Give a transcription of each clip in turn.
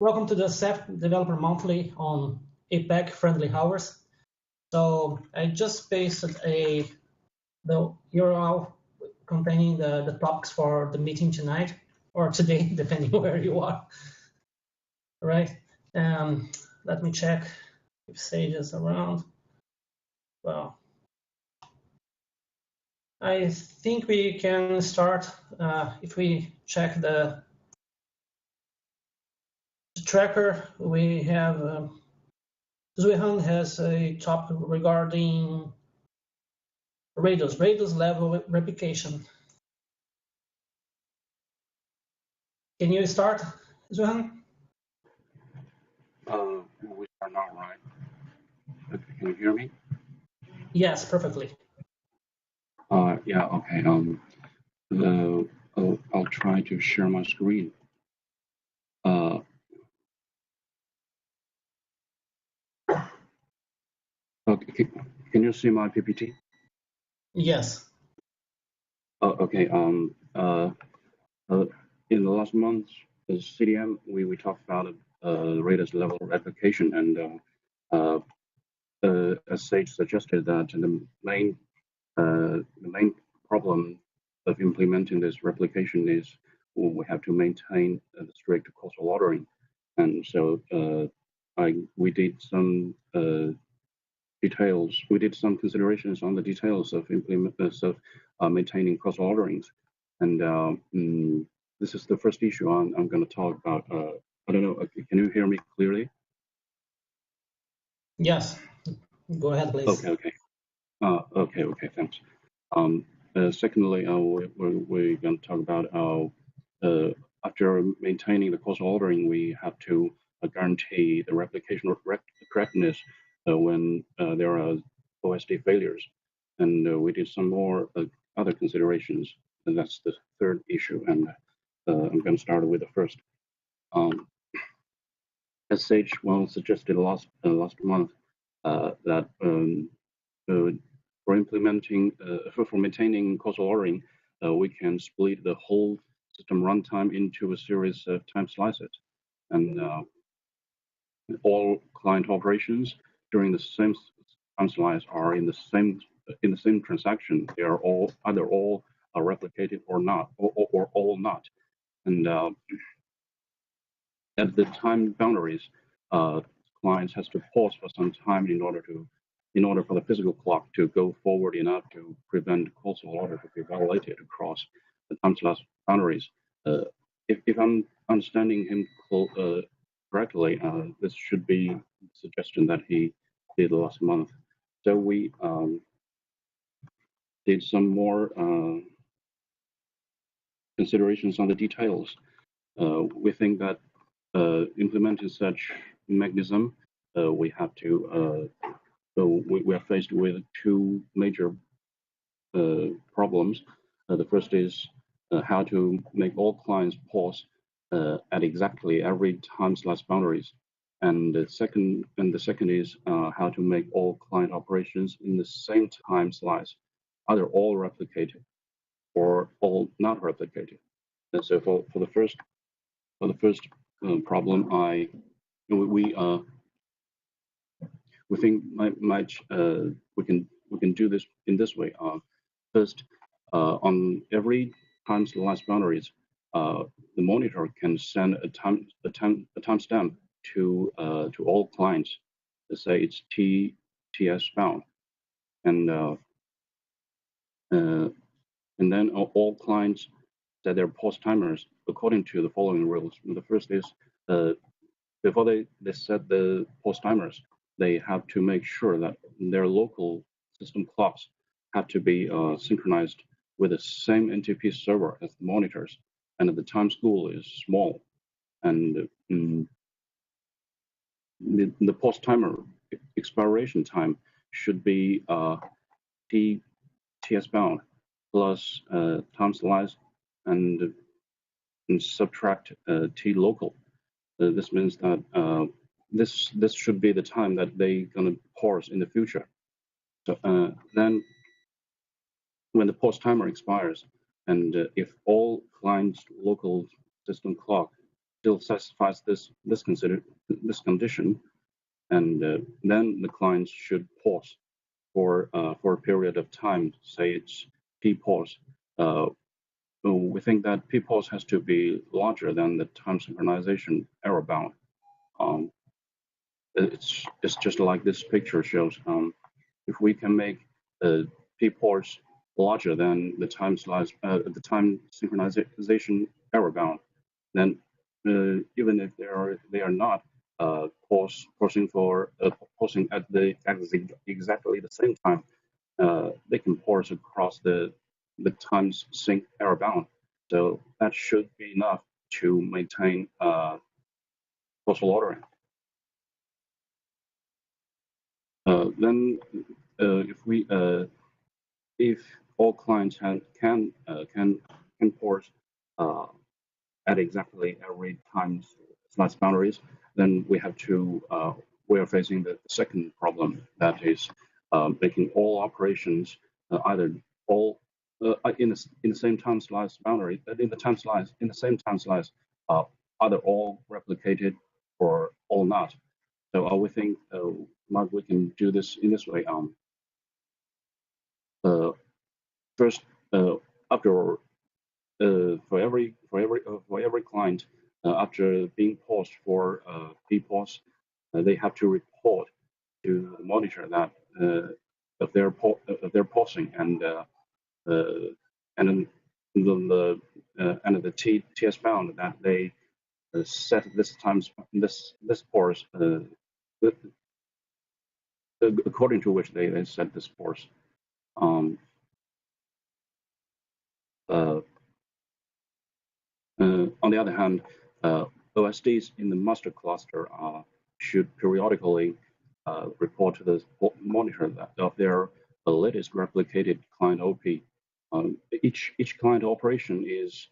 Welcome to the Ceph Developer Monthly on APEC friendly hours. So I just pasted the URL containing the topics for the meeting tonight or today, depending where you are. All right. Let me check if Sage is around. Well, I think we can start if we check the tracker. We have Zuihan has a topic regarding Rados level replication. Can you start, Zuihan? We are now, right? Can you hear me? Yes, perfectly. Yeah, okay. I'll try to share my screen. Okay, can you see my PPT? Yes. Okay. In the last month, as CDM, we talked about Rados level replication, and as Sage suggested, that the main problem of implementing this replication is we have to maintain strict causal ordering, and so we did some details. We did some considerations on the details of maintaining causal orderings, and this is the first issue I'm going to talk about. I don't know. Can you hear me clearly? Yes. Go ahead, please. Okay. Thanks. Secondly, we're going to talk about after maintaining the causal ordering, we have to guarantee the replication correctness when there are OSD failures, and we did some more other considerations, and that's the third issue. And I'm going to start with the first. As Sage suggested last month, that for maintaining causal ordering, we can split the whole system runtime into a series of time slices, and all client operations during the same time slice are in the same transaction. They are either all replicated or not, or all not, and at the time boundaries, clients has to pause for some time in order for the physical clock to go forward enough to prevent causal order to be violated across the time slice boundaries. If I'm understanding him correctly, this should be the suggestion that he did last month. So we did some more considerations on the details. We think that implementing such mechanism, we have to. We are faced with two major problems. The first is how to make all clients pause at exactly every time slice boundaries, and the second is how to make all client operations in the same time slice, either all replicated or all not replicated. And so for the first problem, we think we can do this in this way. First, on every time slice boundaries, the monitor can send a timestamp to all clients. Let's say it's TS bound, and then all clients set their pause timers according to the following rules. The first is before they set the pause timers, they have to make sure that their local system clocks have to be synchronized with the same NTP server as the monitors, and the time school is small, and the pause timer expiration time should be TS bound plus time slice and subtract T local. This means that this should be the time that they're gonna pause in the future. So then, when the pause timer expires, and if all clients' local system clock still satisfies this condition, and then the client should pause for a period of time. Say it's p-pause. We think that p-pause has to be larger than the time synchronization error bound. It's just like this picture shows. If we can make p-pause larger than the time synchronization error bound, then even if they are not pausing at exactly the same time, they can pause across the time sync error bound. So that should be enough to maintain causal ordering. Then if all clients can pause at exactly every time slice boundaries, then we are facing the second problem, that is making all operations either all in the same time slice boundary, in the same time slice, either all replicated or all not. So we think, Mark, we can do this in this way. First, after for every client, after being paused for p-pause, they have to report to the monitor that of their pausing, and the TS bound that they set this pause according to which they set this pause. On the other hand, OSDs in the master cluster should periodically report to the monitor of their latest replicated client OP. Each client operation is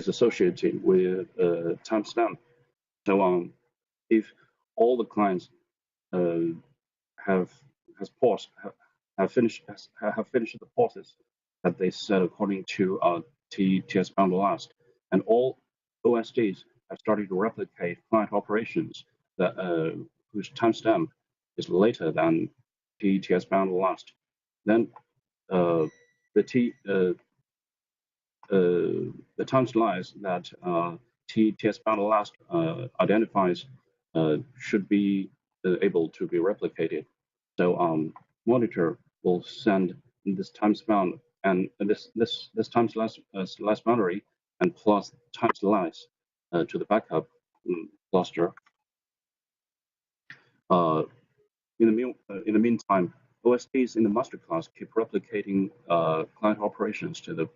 associated with a timestamp. So if all the clients have finished the pauses that they set according to TS bound last, and all OSDs have started to replicate client operations that whose timestamp is later than TS bound last, then the time slice that TS bound last identifies should be able to be replicated. So monitor will send this time span and this time slice boundary and plus time slice to the backup cluster. In the meantime, OSDs in the master class keep replicating client operations to the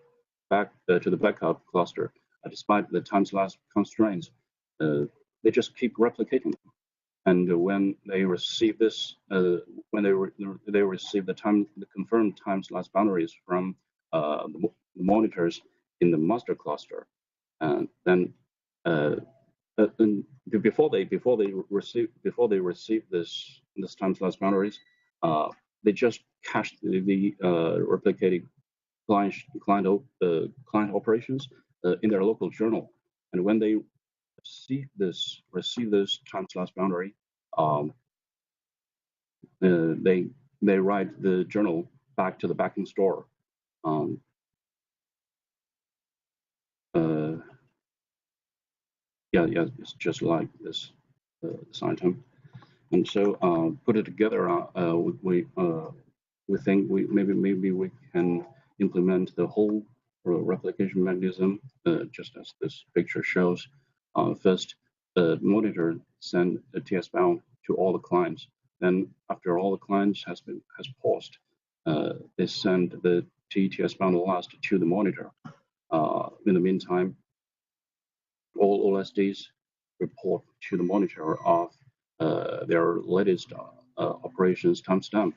backup cluster, despite the time slice constraints. They just keep replicating them. And when they receive this, when they receive the confirmed time slice boundaries from the monitors in the master cluster, then before they receive this time slice boundaries, they just cache the replicating client operations in their local journal, and when they receive this time slice boundary, they write the journal back to the backing store. Yeah, it's just like this item. And so put it together, we think maybe we can implement the whole replication mechanism just as this picture shows. First, the monitor send a TS bound to all the clients. Then, after all the clients has paused, they send the TS bound last to the monitor. In the meantime, all OSDs report to the monitor of their latest operations timestamp,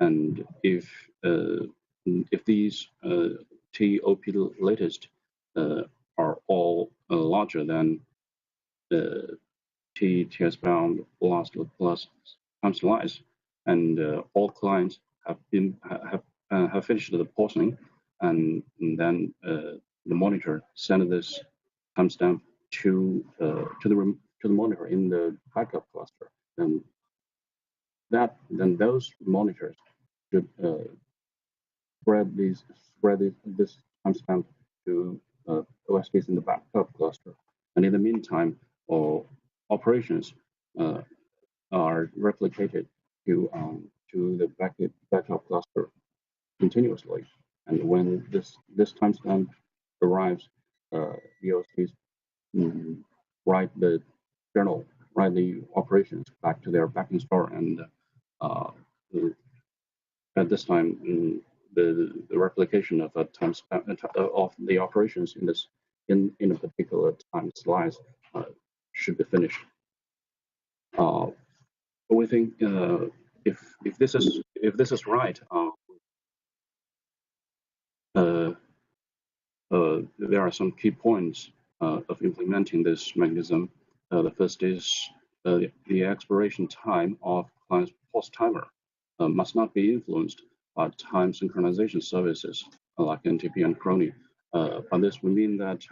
and if these TOP latest are all larger than TS bound last plus time slice, and all clients have finished the pausing, and then the monitor send this timestamp to the monitor in the backup cluster, then those monitors should spread this timestamp to OSDs in the backup cluster. And in the meantime, all operations are replicated to the backup cluster continuously. And when this timestamp arrives, the OSDs write the operations back to their backend store, and at this time, the replication of a timestamp of the operations in a particular time slice should be finished. We think if this is right, there are some key points of implementing this mechanism. The first is the expiration time of client's pause timer must not be influenced by time synchronization services like NTP and Crony. By this, we mean that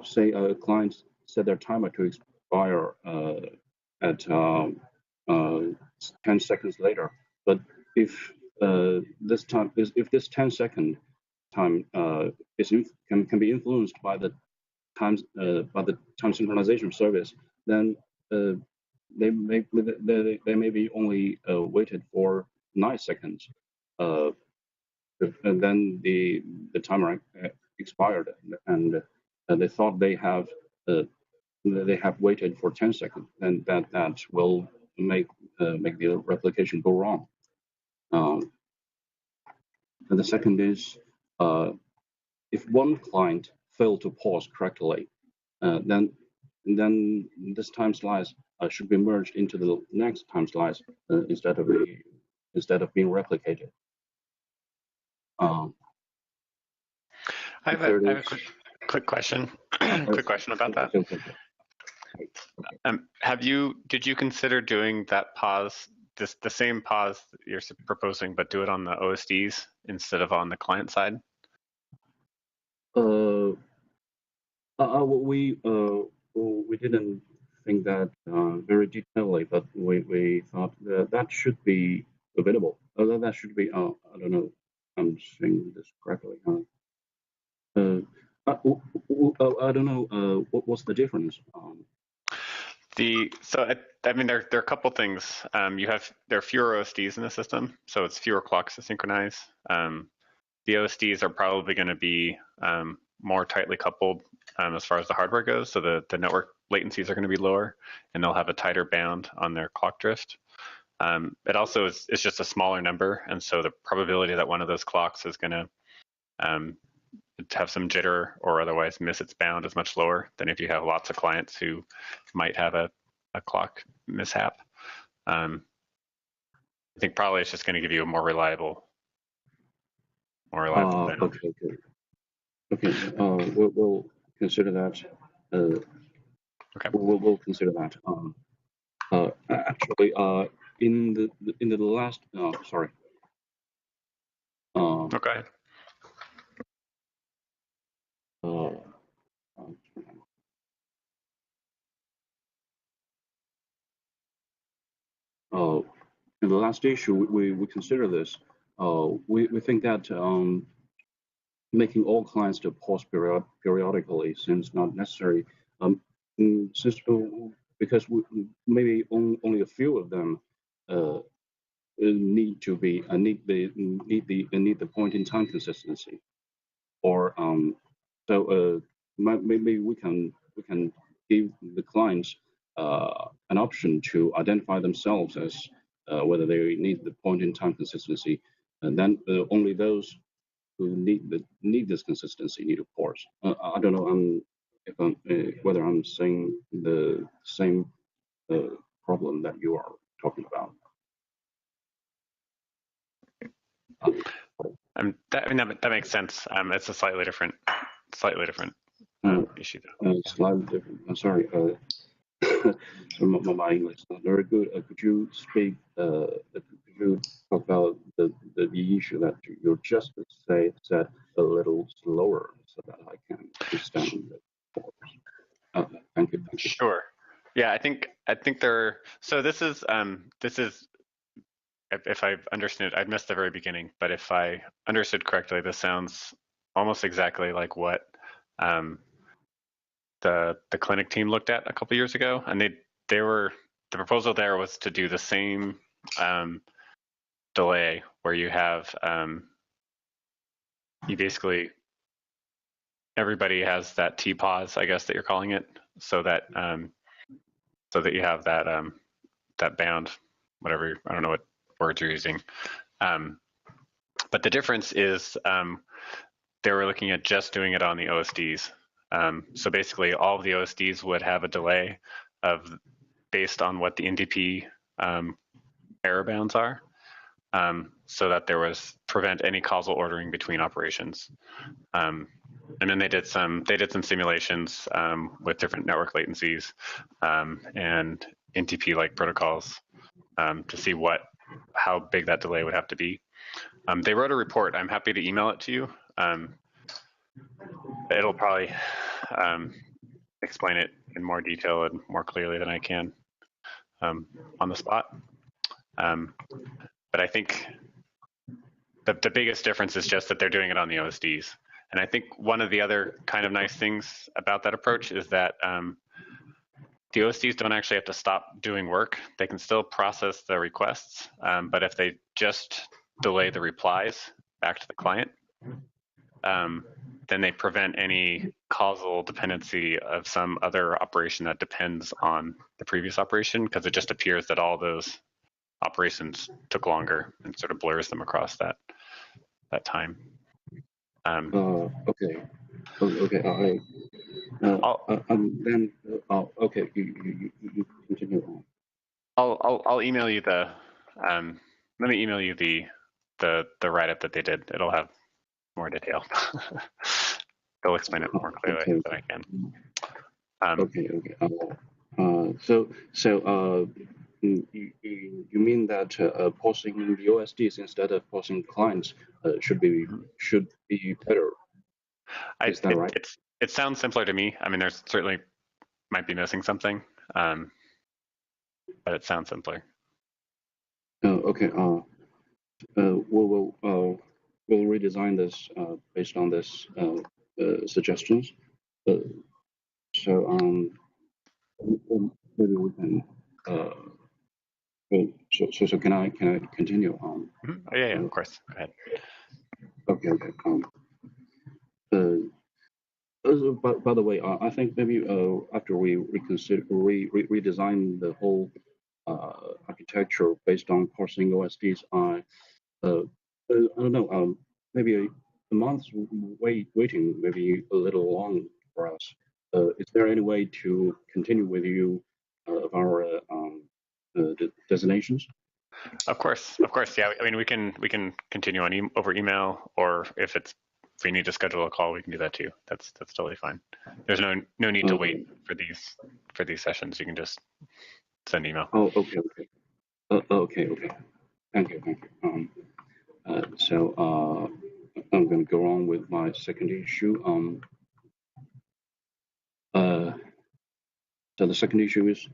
say a client set their timer to expire at 10 seconds later, but if this 10-second time can be influenced by the time synchronization service, then they may be only waited for 9 seconds, and then the timer expired, and they thought they have waited for 10 seconds, and that will make the replication go wrong. And the second is if one client failed to pause correctly, then this time slice should be merged into the next time slice instead of being replicated. I have a quick question. Quick question about that. Did you consider doing that pause, the same pause that you're proposing, but do it on the OSDs instead of on the client side? We didn't think that very detailedly, but we thought that should be available. That should be. I don't know. I'm saying this correctly. I don't know. What's the difference? I mean, there are a couple things. There are fewer OSDs in the system, so it's fewer clocks to synchronize. The OSDs are probably going to be more tightly coupled as far as the hardware goes, so the network latencies are going to be lower, and they'll have a tighter bound on their clock drift. It also is just a smaller number, and so the probability that one of those clocks is going to have some jitter or otherwise miss its bound is much lower than if you have lots of clients who might have a clock mishap. I think probably it's just going to give you a more reliable bound. Okay. We'll consider that. Okay. We'll consider that. Actually, in the last. Sorry. Okay. In the last issue, we consider this. We think that making all clients to pause periodically seems not necessary. Because maybe only a few of them need the point in time consistency, or so maybe we can give the clients an option to identify themselves as whether they need the point in time consistency, and then only those who need this consistency need to pause. I don't know whether I'm saying the same problem that you are talking about. That makes sense. It's a slightly different issue though. Slightly different. I'm sorry. My English is not very good. Could you speak? Could you talk about the issue that you just said a little slower so that I can understand it. Thank you. Sure. Yeah, I think there. So this is if I've understood it, I missed the very beginning, but if I understood correctly, this sounds almost exactly like what the clinic team looked at a couple years ago, and the proposal there was to do the same delay where you have you basically everybody has that T pause, I guess that you're calling it, so that you have that that bound, whatever, I don't know what words you're using. But the difference is they were looking at just doing it on the OSDs. So basically all of the OSDs would have a delay based on what the NDP error bounds are, so that there was prevent any causal ordering between operations. And then they did some simulations with different network latencies and NTP-like protocols to see how big that delay would have to be. They wrote a report. I'm happy to email it to you. It'll probably explain it in more detail and more clearly than I can on the spot. But I think the biggest difference is just that they're doing it on the OSDs. And I think one of the other kind of nice things about that approach is that the OSDs don't actually have to stop doing work. They can still process the requests, but if they just delay the replies back to the client, then they prevent any causal dependency of some other operation that depends on the previous operation, because it just appears that all those operations took longer and sort of blurs them across that time. Okay. Okay. Then okay. You continue on. I'll email you the. Let me email you the write-up that they did. It'll have more detail. They'll explain it more clearly than I can. Okay. So you mean that pausing the OSDs instead of pausing clients should be better? Is that right? It sounds simpler to me. I mean, there's certainly might be missing something, but it sounds simpler. Okay. We'll redesign this based on this suggestions. So maybe we can. So can I continue on? Yeah, of course. Go ahead. Okay. By the way, I think maybe after we redesign the whole architecture based on parsing OSDs, I don't know, maybe a month's waiting maybe a little long for us. Is there any way to continue with you of our designations? Of course, yeah. I mean, we can continue on over email, or if we need to schedule a call, we can do that too. That's totally fine. There's no need to wait for these sessions. You can just send email. Oh, okay. Okay. Thank you. So I'm going to go on with my second issue. So the second issue is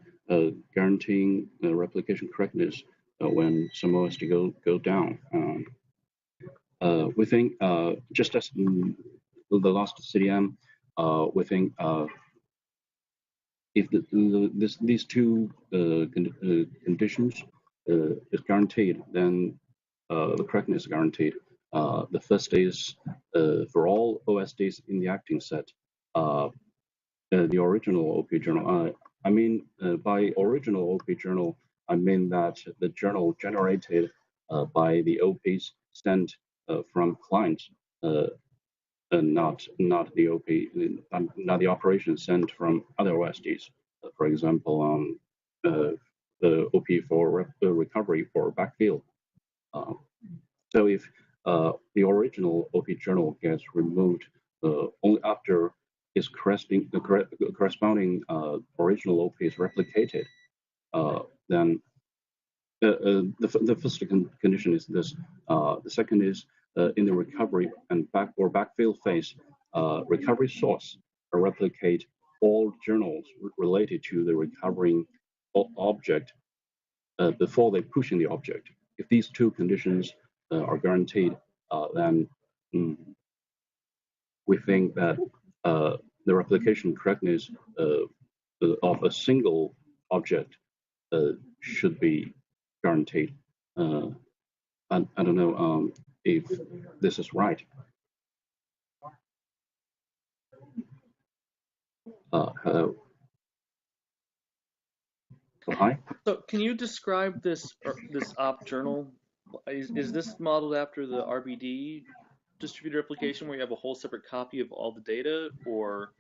guaranteeing replication correctness when some OSD go down. We think just as in the last CDM, we think if these two conditions is guaranteed, then the correctness is guaranteed. The first is for all OSDs in the acting set, the original OP journal. I mean, by original OP journal, I mean that the journal generated by the OPs sent from clients, not the OP, not the operation sent from other OSDs. For example, the OP for recovery for backfill. So if the original OP journal gets removed only after its corresponding original OP is replicated, then the first condition is this. The second is in the recovery and backfill phase, recovery source replicate all journals related to the recovering object before they push in the object. If these two conditions are guaranteed, then we think that the replication correctness of a single object should be guaranteed. I don't know if this is right. Hello. So hi. So can you describe this op journal? Is this modeled after the RBD distributed replication where you have a whole separate copy of all the data, or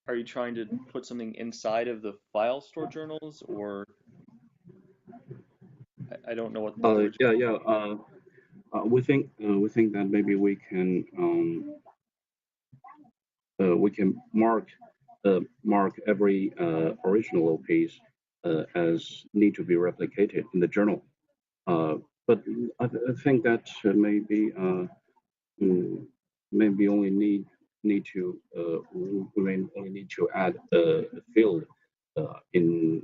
are you trying to put something inside of the file store journals, or I don't know what. We think that maybe we can mark every original OPs as need to be replicated in the journal. But I think that maybe only need to add a field in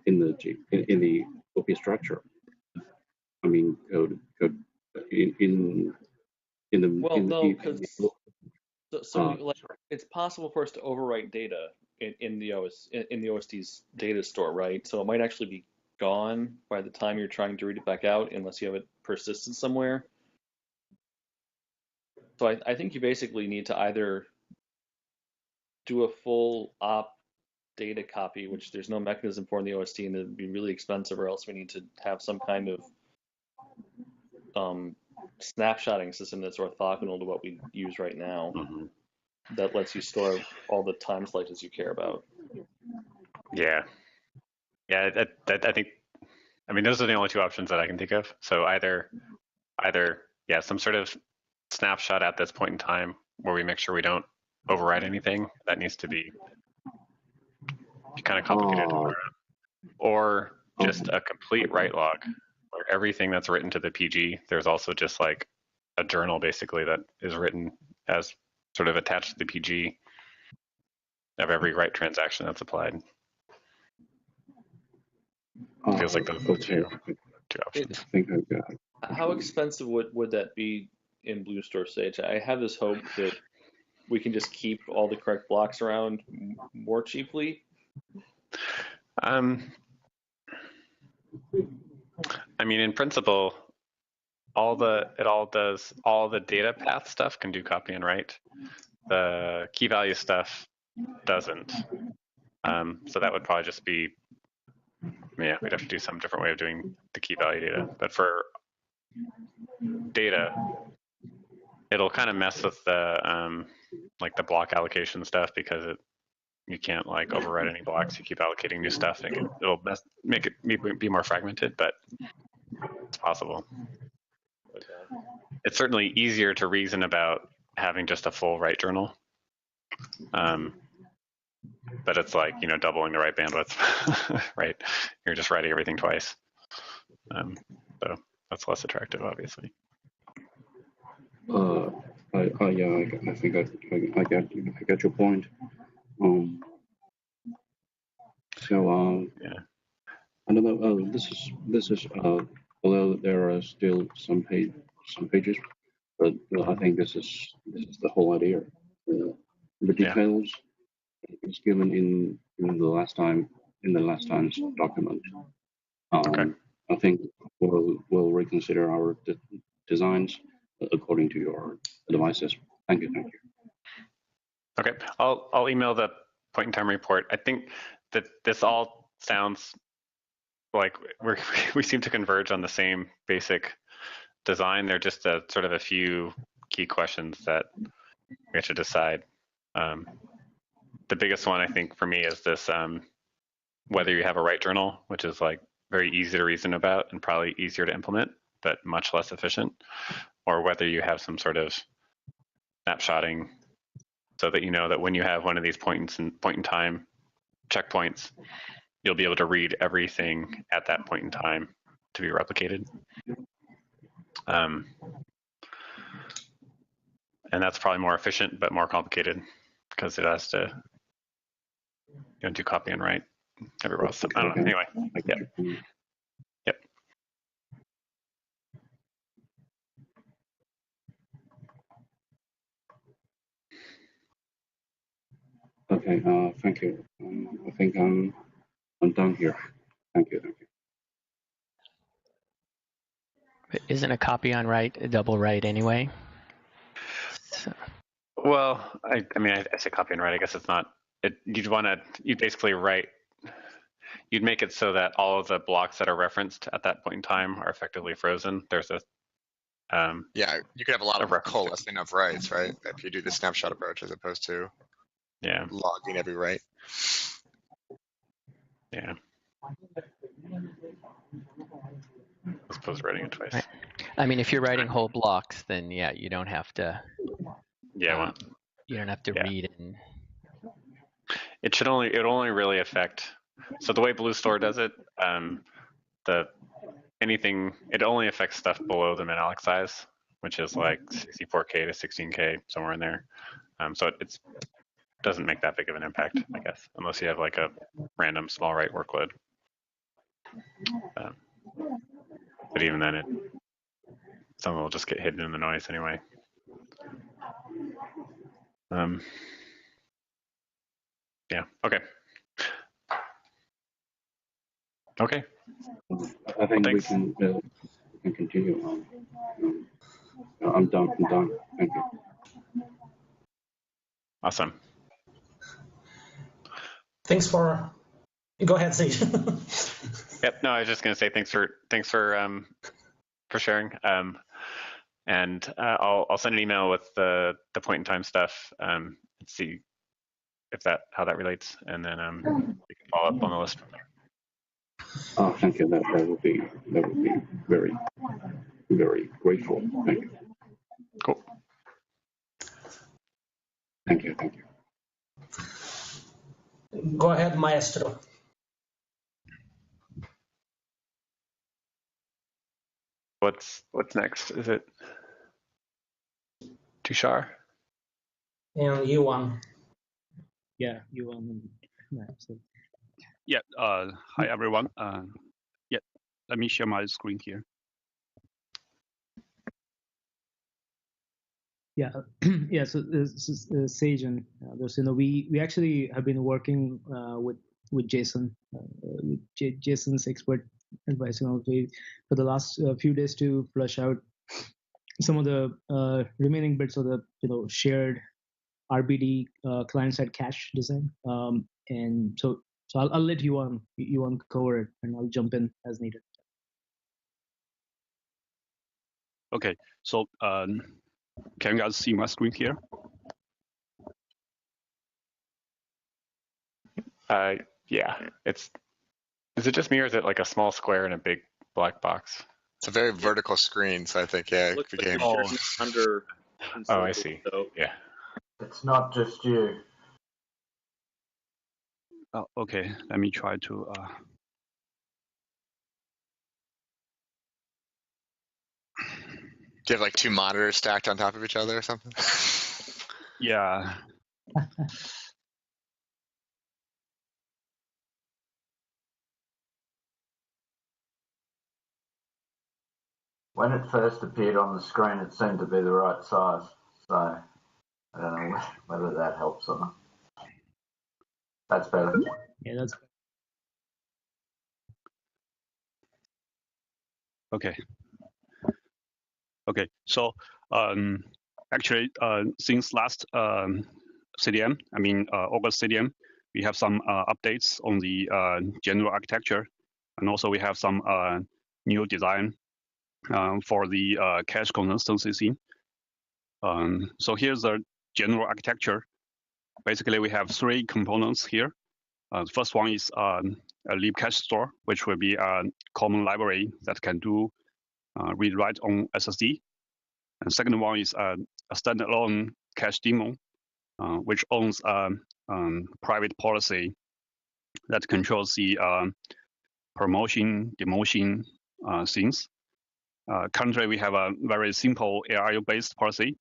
the OP structure. I mean, code in the like it's possible for us to overwrite data in the OSD's data store, right? So it might actually be gone by the time you're trying to read it back out, unless you have it persisted somewhere. So I think you basically need to either do a full op data copy, which there's no mechanism for in the OSD, and it'd be really expensive, or else we need to have some kind of snapshotting system that's orthogonal to what we use right now, that lets you store all the time slices you care about. Yeah, I think, I mean, those are the only two options that I can think of. So either some sort of snapshot at this point in time where we make sure we don't override anything that needs to be kind of complicated to learn, or just a complete write log where everything that's written to the PG, there's also just like a journal basically that is written as sort of attached to the PG of every write transaction that's applied. Feels like those are two options. How expensive would that be in BlueStore Sage? I have this hope that we can just keep all the correct blocks around more cheaply. I mean, in principle, all the data path stuff can do copy and write. The key value stuff doesn't. So that would probably just be, yeah, we'd have to do some different way of doing the key value data. But for data, it'll kind of mess with the like the block allocation stuff, because you can't like override any blocks. You keep allocating new stuff, and it'll make it be more fragmented, but it's possible. It's certainly easier to reason about having just a full write journal. But it's like, doubling the write bandwidth, right? You're just writing everything twice. So that's less attractive, obviously. Yeah, I think I get your point. Yeah. I don't know. This is although there are still some pages, but I think this is the whole idea. The details is given in the last time's document. Okay. I think we'll reconsider our designs according to your advices. Thank you. Okay, I'll email the point in time report. I think that this all sounds like we seem to converge on the same basic design. They're just sort of a few key questions that we have to decide. The biggest one, I think, for me is this: whether you have a write journal, which is like very easy to reason about and probably easier to implement, but much less efficient, or whether you have some sort of snapshotting, so that you know that when you have one of these point in time checkpoints, you'll be able to read everything at that point in time to be replicated. And that's probably more efficient, but more complicated because it has to do copy and write everywhere else. I don't know. Anyway, yeah. Yep. Okay, thank you. I think I'm done here. Thank you. Isn't a copy on write a double write anyway? So. Well, I mean, I say copy and write. I guess it's not. You'd basically write. You'd make it so that all of the blocks that are referenced at that point in time are effectively frozen. There's a yeah, you could have a lot of coalescing of writes, right? If you do the snapshot approach as opposed to logging every write. Yeah. As opposed to writing it twice. Right. I mean, if you're writing whole blocks, then yeah, you don't have to. Yeah. You don't have to read and. It only really affect. So the way BlueStore does it, it only affects stuff below the min-alloc size, which is like 64K to 16K, somewhere in there. So it doesn't make that big of an impact, I guess, unless you have like a random small write workload. But even then, some will just get hidden in the noise anyway. Yeah. Okay. Okay. I think we can continue. I'm done. Thank you. Awesome. Thanks for. Go ahead, Sage. Yep. No, I was just gonna say thanks for sharing. And I'll send an email with the point in time stuff. And see how that relates, and then we can follow up on the list from there. Oh, thank you. That would be very, very grateful. Thank you. Cool. Thank you. Go ahead, Maestro. What's next? Is it Tushar? And Yuan. Yeah, Yuan. So. Yeah. Hi everyone. Yeah. Let me share my screen here. Yeah. Yeah. So this is Sage and others. We actually have been working with Jason, with Jason's expert advice for the last few days to flush out some of the remaining bits of the shared RBD client-side cache design. And so I'll let Yuan cover it, and I'll jump in as needed. Okay. So can you guys see my screen here? Yeah. Is it just me, or is it like a small square and a big black box? It's a very vertical screen, so I think it looks became like under. Oh, I see. So. Yeah. It's not just you. Oh, okay. Let me try to. Do you have like two monitors stacked on top of each other or something? Yeah. When it first appeared on the screen, it seemed to be the right size. So I don't know whether that helps or not. That's better. Yeah, that's. Okay. Okay. So actually, since last CDM, I mean August CDM, we have some updates on the general architecture, and also we have some new design for the cache consistency. So here's the general architecture. Basically, we have three components here. The first one is a lib cache store, which will be a common library that can do read-write on SSD. And second one is a standalone cache daemon, which owns a private policy that controls the promotion, demotion things. Currently, we have a very simple ARIO-based policy,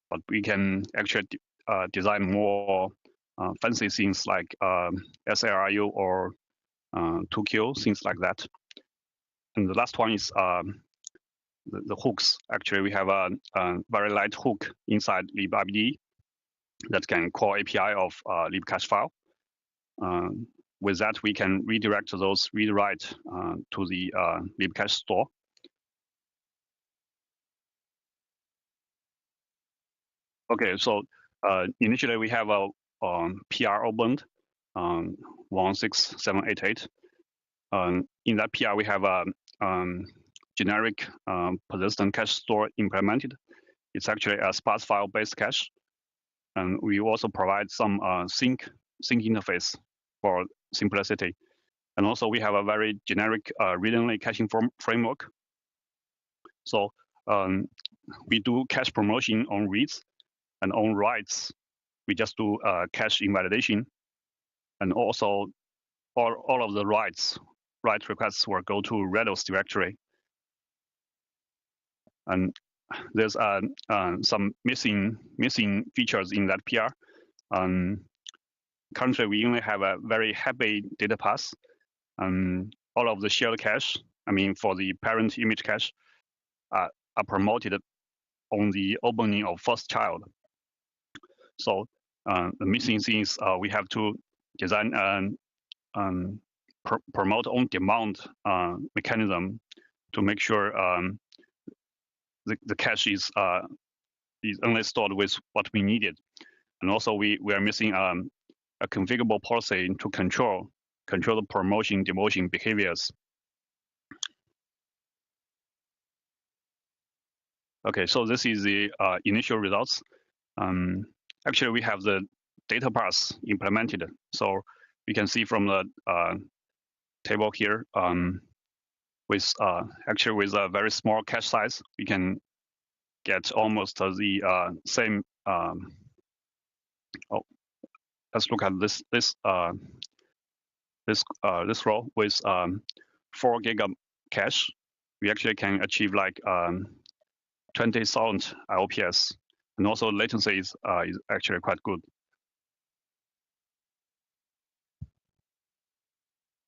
but we can actually design more fancy things like SARIO or 2Q, things like that. And the last one is the hooks. Actually, we have a very light hook inside librd that can call API of libcache file. With that, we can redirect those read-write to the libcache store. Okay, so initially we have a PR opened 16788. In that PR, we have a generic persistent cache store implemented. It's actually a sparse file-based cache, and we also provide some sync interface for simplicity. And also, we have a very generic read-only caching framework. So we do cache promotion on reads, and on writes, we just do cache invalidation. And also, all of the write requests will go to Rados directory. And there's some missing features in that PR. Currently, we only have a very happy data path. All of the shared cache, I mean, for the parent image cache, are promoted on the opening of first child. So the missing things we have to design and promote on-demand mechanism to make sure the cache is only stored with what we needed. And also we are missing a configurable policy to control the promotion demotion behaviors. Okay, so this is the initial results. Actually, we have the data paths implemented. So we can see from the table here, with a very small cache size, we can get almost the same. Let's look at this row with 4 GB cache. We actually can achieve like 20,000 IOPS, and also latency is actually quite good.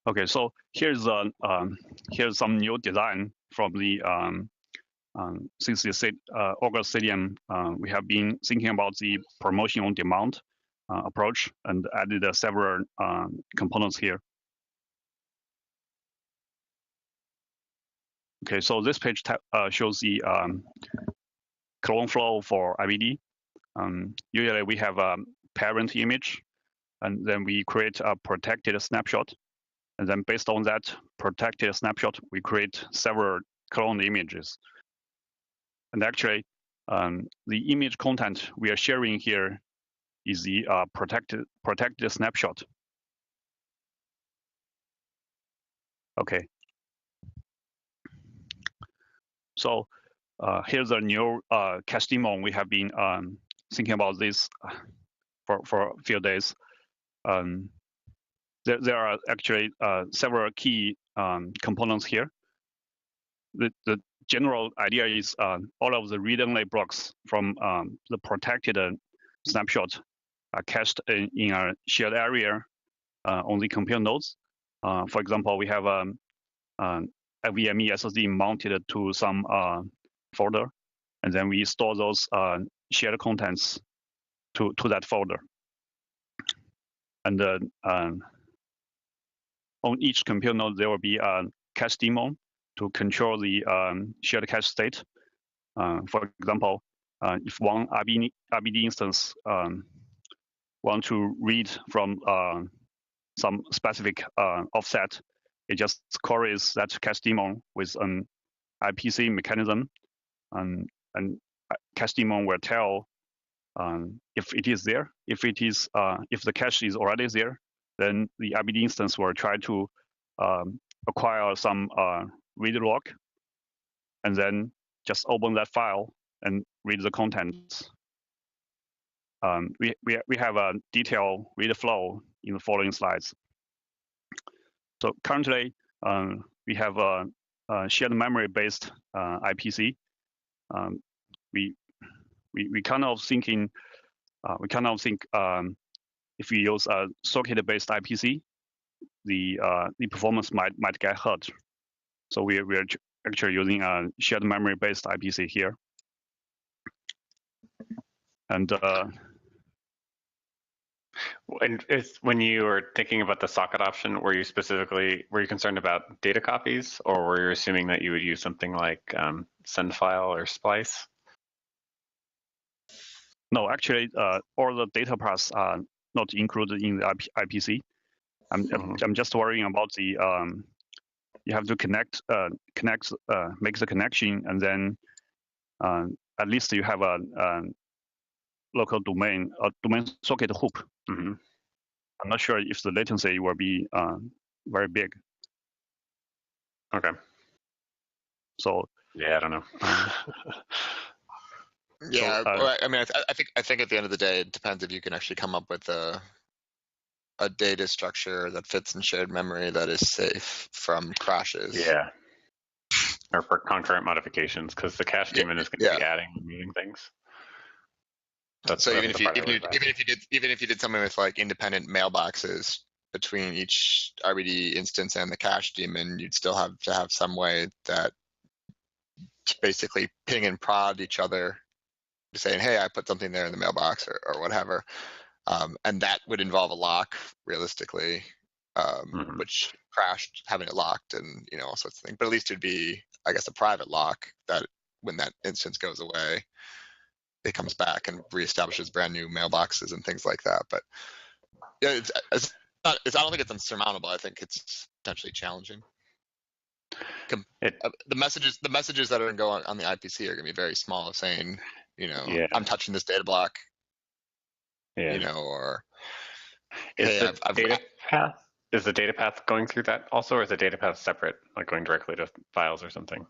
Okay, so here's some new design from the since the August CDM. We have been thinking about the promotion on demand approach and added several components here. Okay, so this page shows the clone flow for IBD. Usually we have a parent image, and then we create a protected snapshot. And then based on that protected snapshot, we create several cloned images. And actually, the image content we are sharing here is the protected snapshot. Okay. So here's a new cache demo. We have been thinking about this for a few days. There are actually several key components here. The general idea is all of the read-only blocks from the protected snapshot are cached in a shared area on the compute nodes. For example, we have a NVMe SSD mounted to some folder, and then we store those shared contents to that folder. And on each compute node, there will be a cache daemon to control the shared cache state. For example, if one RBD instance want to read from some specific offset, it just queries that cache daemon with an IPC mechanism, and cache daemon will tell if it is there. If the cache is already there, then the RBD instance will try to acquire some read log, and then just open that file and read the contents. We have a detailed read flow in the following slides. So currently, we have a shared memory-based IPC. We kind of thinking, think if we use a socket-based IPC, the performance might get hurt. So we are actually using a shared memory-based IPC here. And when you were thinking about the socket option, were you concerned about data copies, or were you assuming that you would use something like send file or splice? No, actually, all the data paths are not included in the IPC. I'm just worrying about the you have to make the connection, and then at least you have a local domain socket hoop. Mm-hmm. I'm not sure if the latency will be very big. Okay. So yeah, I don't know. Yeah, I mean, I think at the end of the day, it depends if you can actually come up with a data structure that fits in shared memory that is safe from crashes. Yeah. Or for concurrent modifications, because the cache daemon is going to be adding and moving things. So even if you did something with like independent mailboxes between each RBD instance and the cache daemon, you'd still have to have some way that basically ping and prod each other, saying, "Hey, I put something there in the mailbox," or whatever, and that would involve a lock realistically, which crashed having it locked, and all sorts of things. But at least it'd be, I guess, a private lock that when that instance goes away, it comes back and reestablishes brand new mailboxes and things like that. But yeah, I don't think it's unsurmountable. I think it's potentially challenging. The messages that are going to go on the IPC are going to be very small, saying, I'm touching this data block, or is the data path going through that also, or is the data path separate, like going directly to files or something?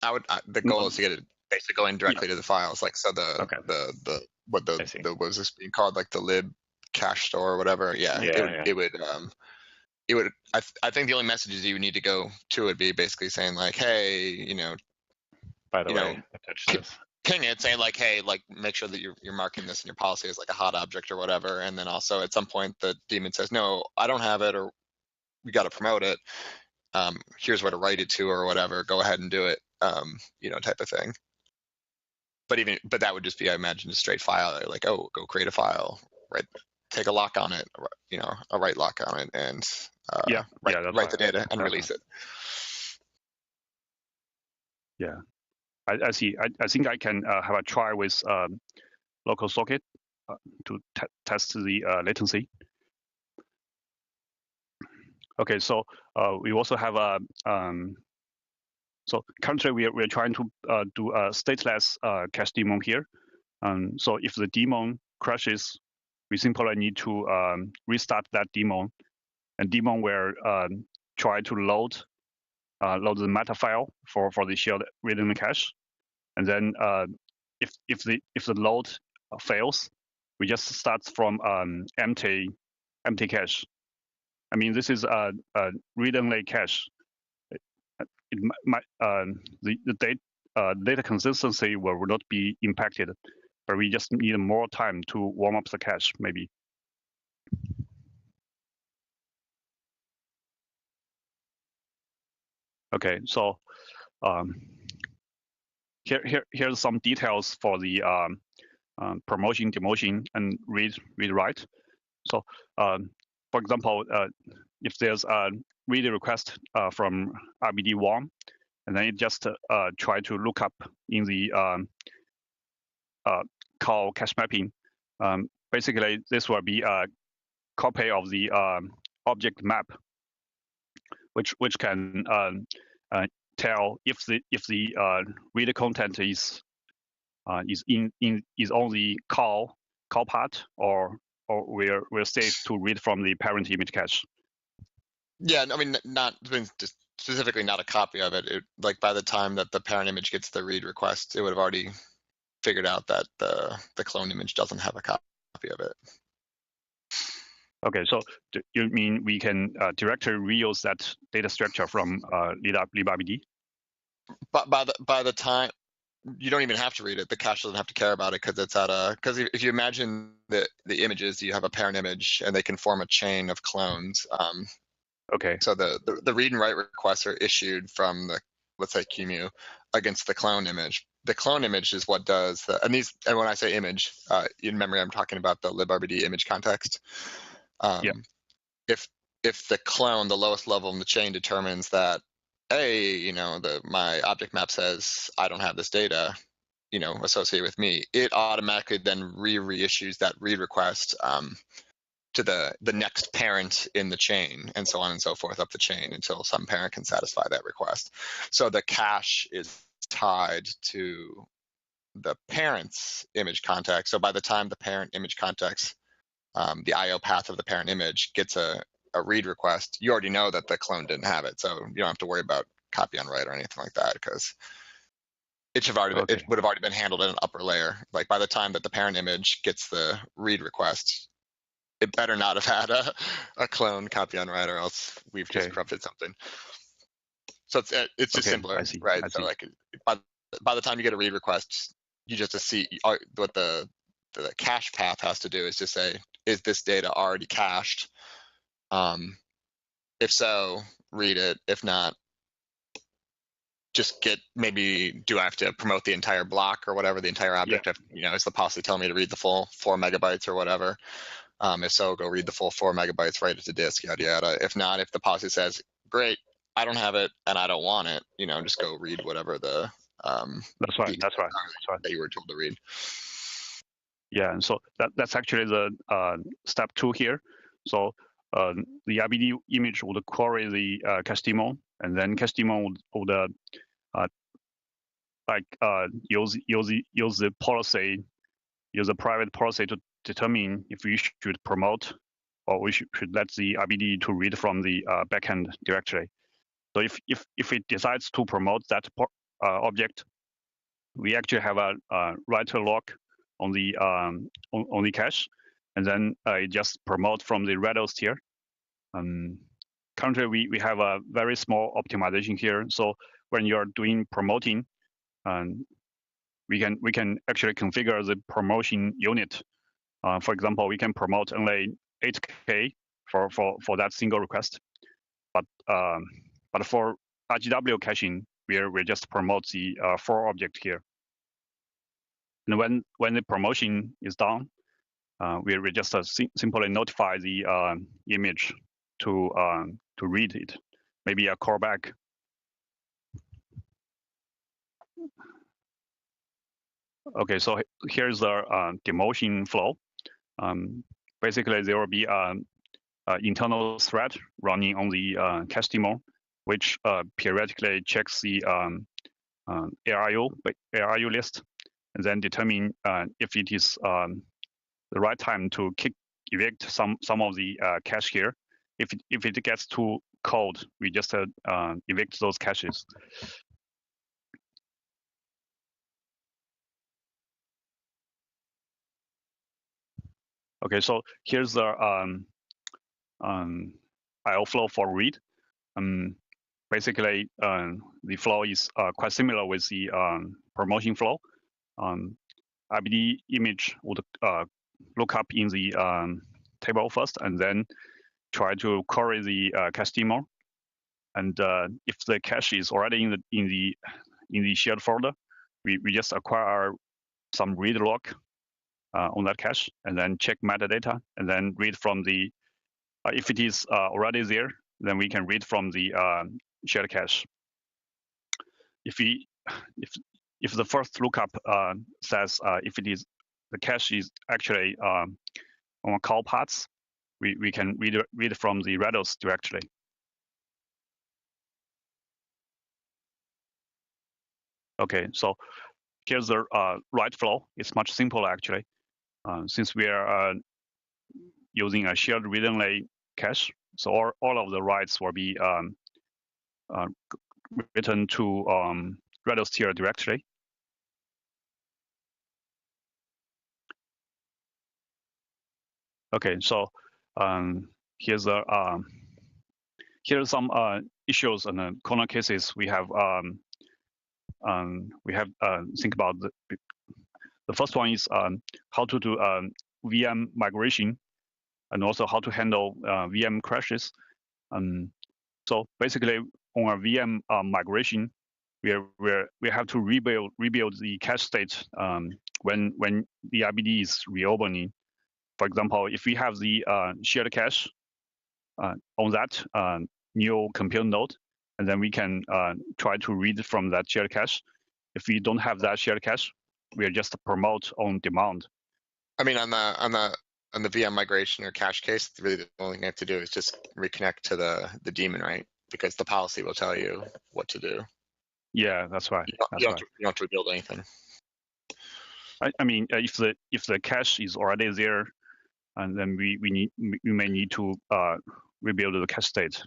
The goal is to get it basically going directly to the files, like so what was this being called, like the lib cache store or whatever. It would. I think the only messages you would need to go to would be basically saying like, hey, by the way, ping it, saying like, hey, like make sure that you're marking this in your policy as like a hot object or whatever, and then also at some point the daemon says, no, I don't have it, or we got to promote it. Here's where to write it to or whatever. Go ahead and do it. Type of thing. But that would just be, I imagine, a straight file. Like, oh, go create a file, right? Take a lock on it, a write lock on it, and write the data and release it. Yeah, I see. I think I can have a try with local socket to test the latency. Okay, so we also have a so currently we are trying to do a stateless cache daemon here. So if the daemon crashes, we simply need to restart that daemon, and daemon will try to load the meta file for the shared read-only cache, and then if the load fails, we just start from empty cache. I mean, this is a read-only cache. It might the data consistency will not be impacted, but we just need more time to warm up the cache, maybe. Okay, so here's some details for the promotion, demotion, and read-write. So, for example, if there's a read request from RBD1, and then it just try to look up in the call cache mapping. Basically, this will be a copy of the object map, which can tell if the read content is on the call part, or we're safe to read from the parent image cache. Yeah, I mean, specifically not a copy of it. Like by the time that the parent image gets the read request, it would have already figured out that the clone image doesn't have a copy of it. Okay, so you mean we can directly reuse that data structure from librd? But by the time, you don't even have to read it. The cache doesn't have to care about it because it's at a, because if you imagine the images, you have a parent image and they can form a chain of clones. Okay. So the read and write requests are issued from the, let's say, QEMU against the clone image. The clone image is what does the, and when I say image, in memory, I'm talking about the librd image context. Yeah. If the clone, the lowest level in the chain, determines that, hey, my object map says I don't have this data, associated with me, it automatically then reissues that read request to the next parent in the chain, and so on and so forth up the chain until some parent can satisfy that request. So the cache is tied to the parent's image context. So by the time the parent image context, the IO path of the parent image gets a read request, you already know that the clone didn't have it. So you don't have to worry about copy on write or anything like that, because it would have already been handled in an upper layer. Like by the time that the parent image gets the read request, it better not have had a clone copy on write, or else we've just corrupted something. So it's just simpler, right? So like by the time you get a read request, you just see what the cache path has to do is just say, is this data already cached? If so, read it. If not, just do I have to promote the entire block or whatever, the entire object? Is the policy telling me to read the full 4 megabytes or whatever? If so, go read the full 4 megabytes, write it to disk, yada yada. If not, if the policy says, great, I don't have it and I don't want it, just go read whatever the that's right. that you were told to read. Yeah, and so that's actually the step 2 here. So the RBD image would query the cache daemon, and then cache daemon would use the policy, use a private policy to determine if we should promote or we should let the RBD to read from the backend directory. So if it decides to promote that object, we actually have a write lock on the cache, and then it just promote from the Rados tier. Currently, we have a very small optimization here. So when you're doing promoting, we can actually configure the promotion unit. For example, we can promote only 8K for that single request. But for RGW caching, we just promote the 4 object here. And when the promotion is done, we just simply notify the image to read it, maybe a callback. Okay, so here's the demotion flow. Basically, there will be an internal thread running on the cache daemon, which periodically checks the ARU list, and then determine if it is the right time to evict some of the cache here. If it gets too cold, we just evict those caches. Okay, so here's the IO flow for read. Basically, the flow is quite similar with the promotion flow. RBD image would look up in the table first, and then try to query the cache daemon. And if the cache is already in the shared folder, we just acquire some read lock on that cache, and then check metadata, and then read from the. If it is already there, then we can read from the shared cache. If the first lookup says if the cache is actually on call paths, we can read from the Rados directly. Okay, so here's the write flow. It's much simpler actually, since we are using a shared read-only cache. So all of the writes will be written to Rados tier directly. Okay, so here's some issues and corner cases we have think about. The first one is how to do VM migration, and also how to handle VM crashes. So basically, on a VM migration, we have to rebuild the cache state when the RBD is reopening. For example, if we have the shared cache on that new compute node, and then we can try to read from that shared cache. If we don't have that shared cache, we'll just promote on demand. I mean, on the VM migration or cache case, really the only thing you have to do is just reconnect to the daemon, right? Because the policy will tell you what to do. Yeah, that's right. You don't have to rebuild anything. I mean, if the cache is already there, and then we may need to rebuild the cache state.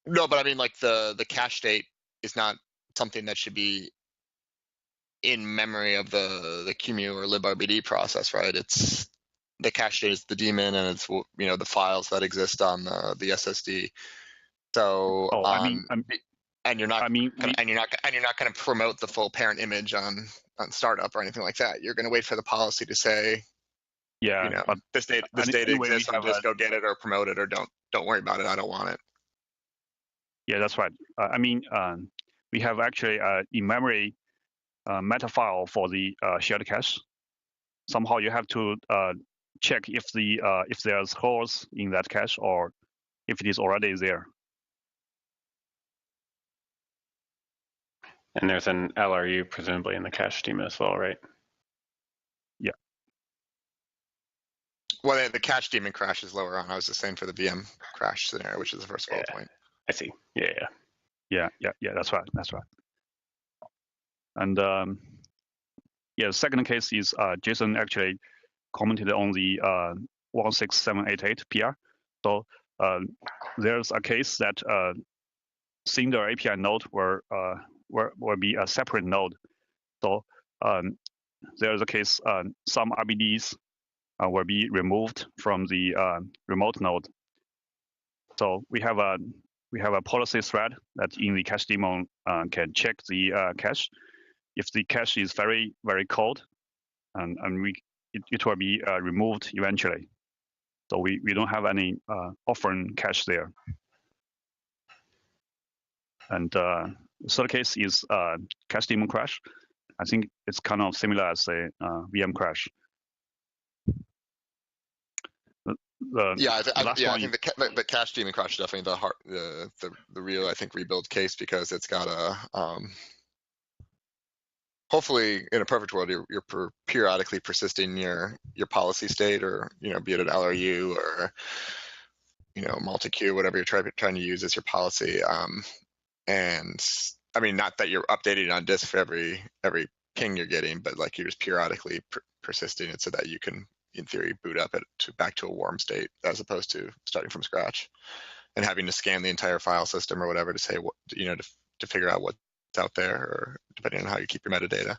No, but I mean, like the cache state is not something that should be in memory of the QEMU or librd process, right? It's the cache state is the daemon, and it's the files that exist on the SSD. So and you're not going to promote the full parent image on startup or anything like that. You're going to wait for the policy to say, but this data exists, and just go get it or promote it, or don't worry about it. I don't want it. Yeah, that's right. We have actually in-memory meta file for the shared cache. Somehow you have to check if there's holes in that cache or if it is already there. And there's an LRU presumably in the cache daemon as well, right? Yeah. Well, the cache daemon crash is lower on. I was just saying for the VM crash scenario, which is the first bullet point. I see. Yeah. That's right. And the second case is Jason actually commented on the 16788 PR. So there's a case that Cinder API node will be a separate node. So there's a case some RBDs will be removed from the remote node. So we have a policy thread that in the cache daemon can check the cache. If the cache is very, very cold, and it will be removed eventually. So we don't have any offering cache there. And the third case is cache daemon crash. I think it's kind of similar as a VM crash. I think the cache daemon crash is definitely the real, I think, rebuild case, because it's got a hopefully in a perfect world you're periodically persisting your policy state, or be it an LRU or multi-queue, whatever you're trying to use as your policy. And I mean, not that you're updating it on disk for every ping you're getting, but like you're just periodically persisting it so that you can, in theory, boot up back to a warm state, as opposed to starting from scratch and having to scan the entire file system or whatever to say what to figure out what's out there, or depending on how you keep your metadata.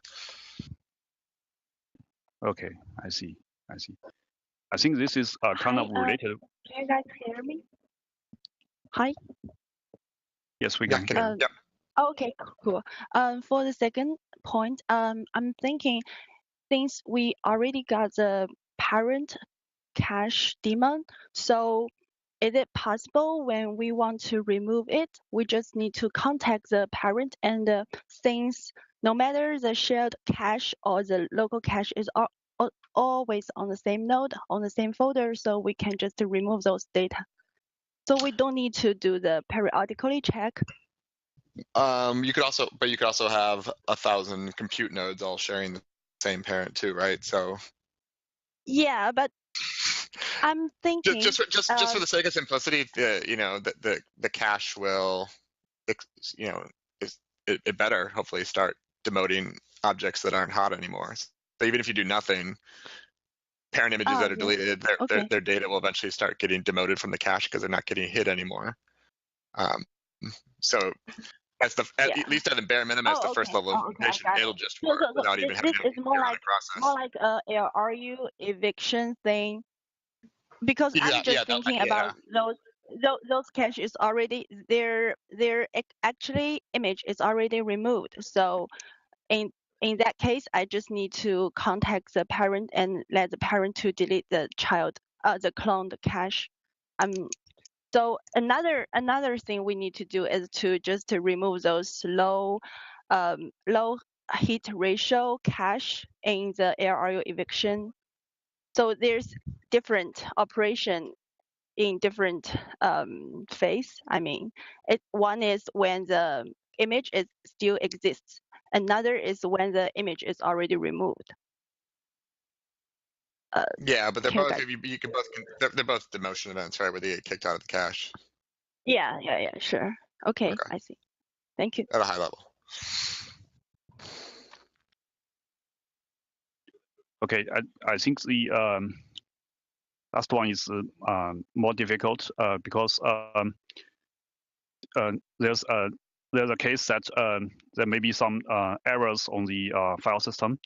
Okay, I see. I think this is kind of related. Can you guys hear me? Hi. Yes, we can. Yep. Okay, cool. For the second point, I'm thinking, since we already got the parent cache daemon, so is it possible when we want to remove it, we just need to contact the parent, and since no matter the shared cache or the local cache is always on the same node, on the same folder, so we can just remove those data. So we don't need to do the periodically check. You could also have 1,000 compute nodes all sharing the same parent too, right? So. Yeah, but I'm thinking just for the sake of simplicity, the cache will, it better hopefully start demoting objects that aren't hot anymore. So even if you do nothing, parent images that are deleted, their data will eventually start getting demoted from the cache because they're not getting hit anymore. So at least at the bare minimum, as the first level of implementation, it'll just work without even having to run a process. More like a LRU eviction thing. because I'm just thinking about those caches already, their actually image is already removed. So in that case, I just need to contact the parent and let the parent to delete the the cloned cache. So another thing we need to do is to just remove those low hit ratio cache in the ARRU eviction. So there's different operation in different phase. I mean, one is when the image still exists. Another is when the image is already removed. Yeah, but they're both they're both demotion events, right? Where they get kicked out of the cache. Yeah, sure. Okay, I see. Thank you. At a high level. Okay, I think the last one is more difficult because there's a case that there may be some errors on the file system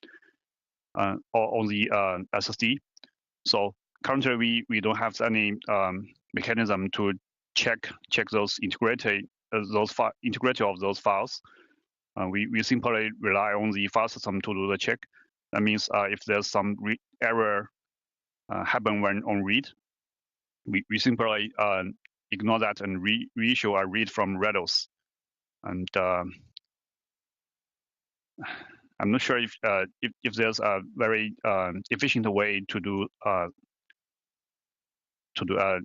or on the SSD. So currently we don't have any mechanism to check those integrity of those files. We simply rely on the file system to do the check. That means if there's some error happen when on read, we simply ignore that and reissue a read from Rados. And I'm not sure if there's a very efficient way to do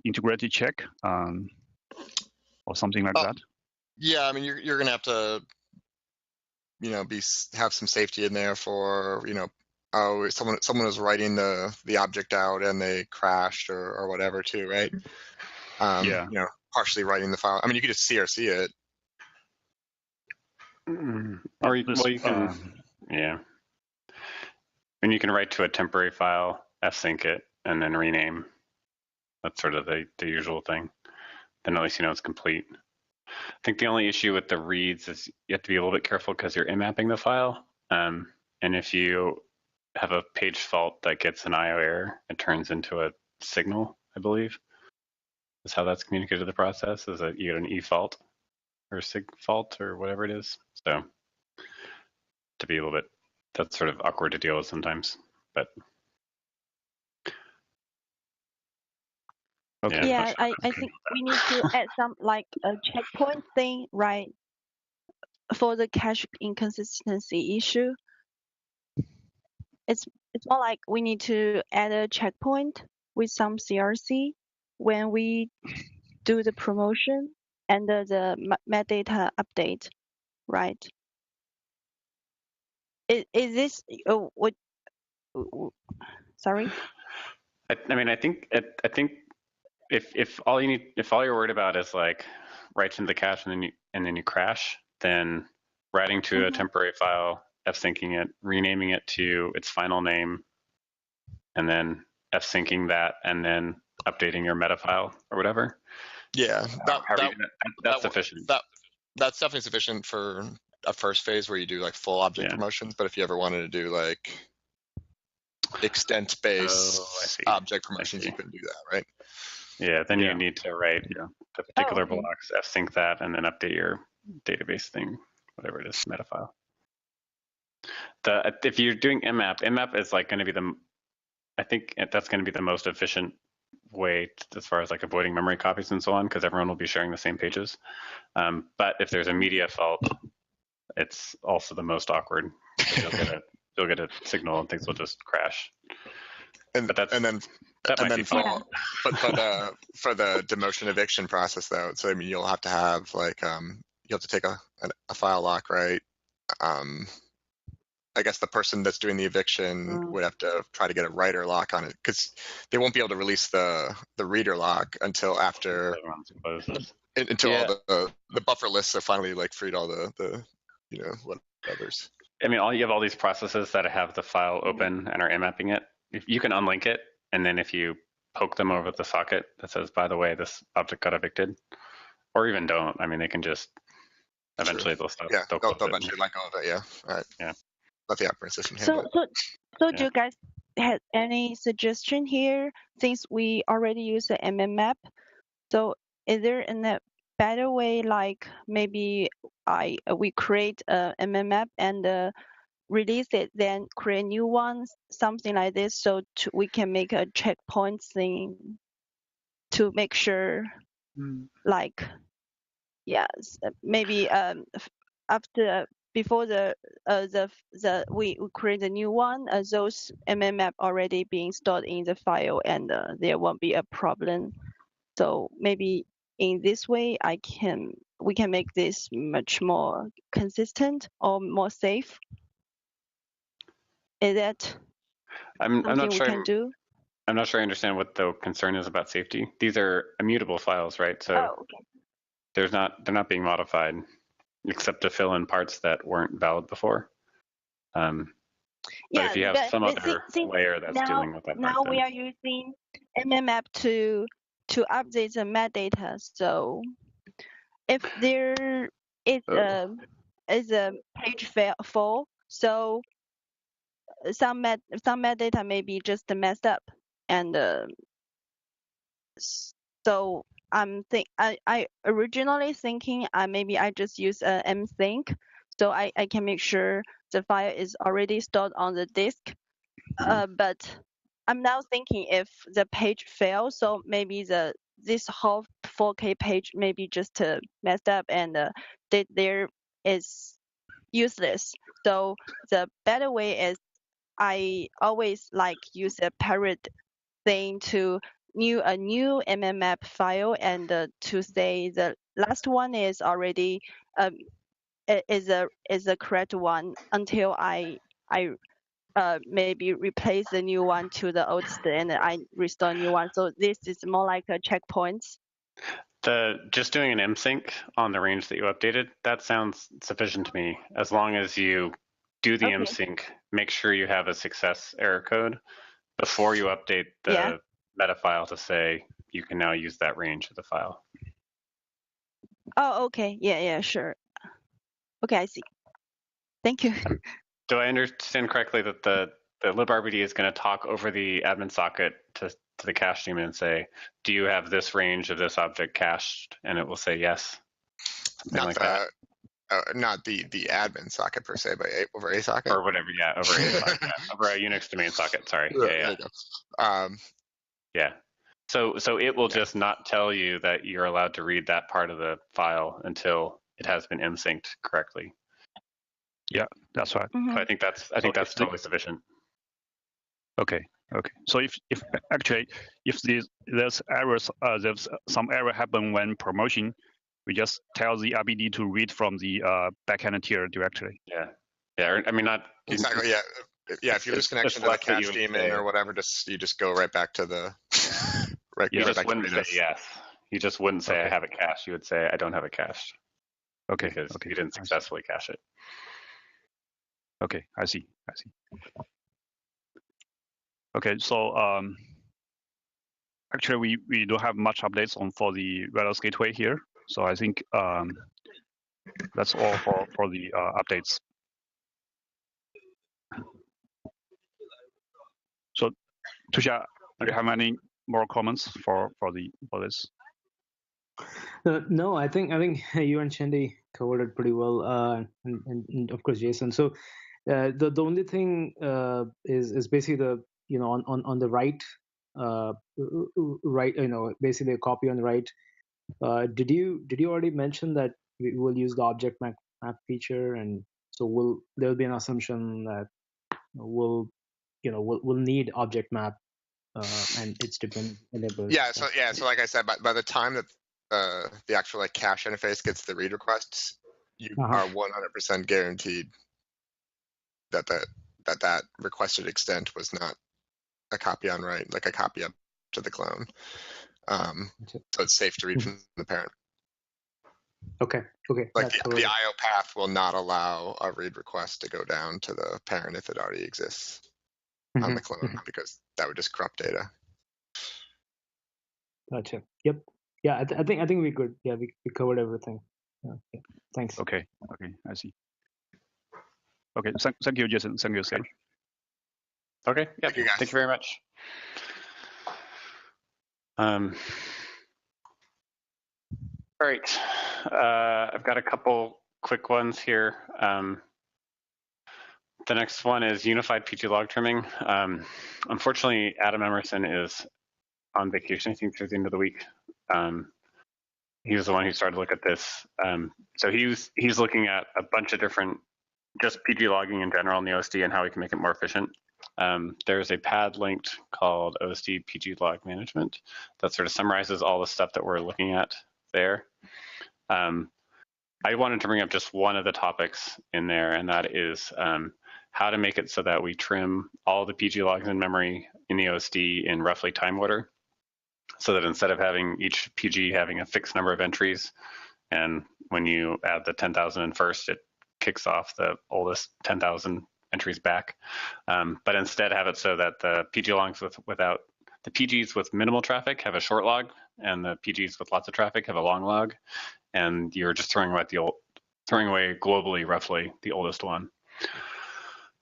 integrity check or something like that. Yeah, I mean you're gonna have to have some safety in there for someone was writing the object out and they crashed or whatever too, right? Yeah. Partially writing the file. I mean, you could just CRC it. Or you can, yeah. And you can write to a temporary file, fsync it, and then rename. That's sort of the usual thing. Then at least you know it's complete. I think the only issue with the reads is you have to be a little bit careful because you're in-mapping the file. And if you have a page fault that gets an IO error, it turns into a signal, I believe. That's how that's communicated to the process, is that you get an E fault or sig fault or whatever it is. So to be a little bit, that's sort of awkward to deal with sometimes, but. Okay. Yeah, I think we need to add some like a checkpoint thing, right? For the cache inconsistency issue. It's more like we need to add a checkpoint with some CRC when we do the promotion and the metadata update, right? Is this what? Sorry. I mean, I think if all you're worried about is like writes into the cache and then you crash, then writing to a temporary file, fsyncing it, renaming it to its final name, and then fsyncing that, and then updating your meta file or whatever. Yeah, that's sufficient. That's definitely sufficient for a first phase where you do like full object promotions. But if you ever wanted to do like extent-based object promotions, you couldn't do that, right? Yeah, then you need to write the particular blocks, fsync that, and then update your database thing, whatever it is, meta file. If you're doing mmap is like going to be I think that's going to be the most efficient way as far as like avoiding memory copies and so on, because everyone will be sharing the same pages. But if there's a media fault, it's also the most awkward. You'll get a signal and things will just crash. For the demotion eviction process though, so I mean you'll have to have like you have to take a file lock, right? I guess the person that's doing the eviction would have to try to get a writer lock on it, because they won't be able to release the reader lock until after all the buffer lists are finally like freed all the whatever's. I mean, you have all these processes that have the file open and are mapping it. If you can unlink it, and then if you poke them over the socket that says, by the way, this object got evicted, or even don't, I mean, they can just eventually they'll stop. Yeah, they'll eventually let go of it. Yeah, all right. Yeah, let the operating system handle it. So do you guys had any suggestion here since we already use the mmap? So is there a better way, like maybe we create a mmap and release it, then create new ones, something like this, so we can make a checkpoint thing to make sure, like, yes, maybe before we create a new one, those mmap already being stored in the file, and there won't be a problem. So maybe in this way, we can make this much more consistent or more safe. Is that I'm something not we sure. can do? I'm not sure I understand what the concern is about safety. These are immutable files, right? So Okay. they're not being modified except to fill in parts that weren't valid before. But if you have some other layer that's dealing with that part, now we are using mmap to update the metadata. So if there is a page fail, so some metadata may be just messed up, and so I originally thinking maybe I just use msync, so I can make sure the file is already stored on the disk. But I'm now thinking if the page fails, so maybe this whole 4K page maybe just messed up, and there is useless. So the better way is I always like use a parent thing to a new mmap file, and to say the last one is already is a correct one until I maybe replace the new one to the oldest, and I restore a new one. So this is more like a checkpoint. Just doing an msync on the range that you updated, that sounds sufficient to me. As long as you do the msync, make sure you have a success error code before you update the meta file to say you can now use that range of the file. Oh, okay. Yeah, sure. Okay, I see. Thank you. Do I understand correctly that the libRBD is going to talk over the admin socket to the cache daemon and say, do you have this range of this object cached? And it will say yes. Not like that. Not the admin socket per se, but over a socket or whatever. Yeah, over a socket, over a Unix domain socket. Sorry. Yeah. So it will just not tell you that you're allowed to read that part of the file until it has been msynced correctly. Yeah, that's right. Mm-hmm. So I think that's totally sufficient. Okay. So if actually there's errors, there's some error happen when promotion, we just tell the RBD to read from the backend tier directly. Yeah. I mean, not exactly. Yeah. If you lose connection to the cache daemon or whatever, you just go right back to the You just wouldn't say yes. You just wouldn't say I have it cached. You would say I don't have it cached. Okay. Because you didn't successfully cache it. Okay, I see. Okay, so actually we don't have much updates for the Rados gateway here. So I think that's all for the updates. So Tusha, do you have any more comments for this? No, I think you and Shandy covered it pretty well, and of course Jason. So the only thing is basically on the right, basically a copy on the right. Did you already mention that we will use the object map feature, and so there'll be an assumption that we'll need object map and it's dependable. So like I said, by the time that the actual cache interface gets the read requests, you are 100% guaranteed that requested extent was not a copy on write, like a copy up to the clone. So it's safe to read from the parent. Okay. Like the IO path will not allow a read request to go down to the parent if it already exists on the clone, because that would just corrupt data. Gotcha. Yep. Yeah, I think we're good. Yeah, we covered everything. Yeah. Thanks. Okay, I see. Okay, thank you, Jason. Thank you, Sage. Okay, yeah, thank you very much. All right, I've got a couple quick ones here. The next one is unified PG log trimming. Unfortunately, Adam Emerson is on vacation, I think, through the end of the week. He was the one who started to look at this. So he's looking at a bunch of different, just PG logging in general in the OSD and how we can make it more efficient. There's a pad linked called OSD PG log management that sort of summarizes all the stuff that we're looking at there. I wanted to bring up just one of the topics in there, and that is how to make it so that we trim all the PG logs in memory in the OSD in roughly time order, so that instead of having each PG having a fixed number of entries, and when you add the 10,000 in first, it kicks off the oldest 10,000 entries back, but instead have it so that the PG logs without the PGs with minimal traffic have a short log, and the PGs with lots of traffic have a long log, and you're just throwing away globally roughly the oldest one.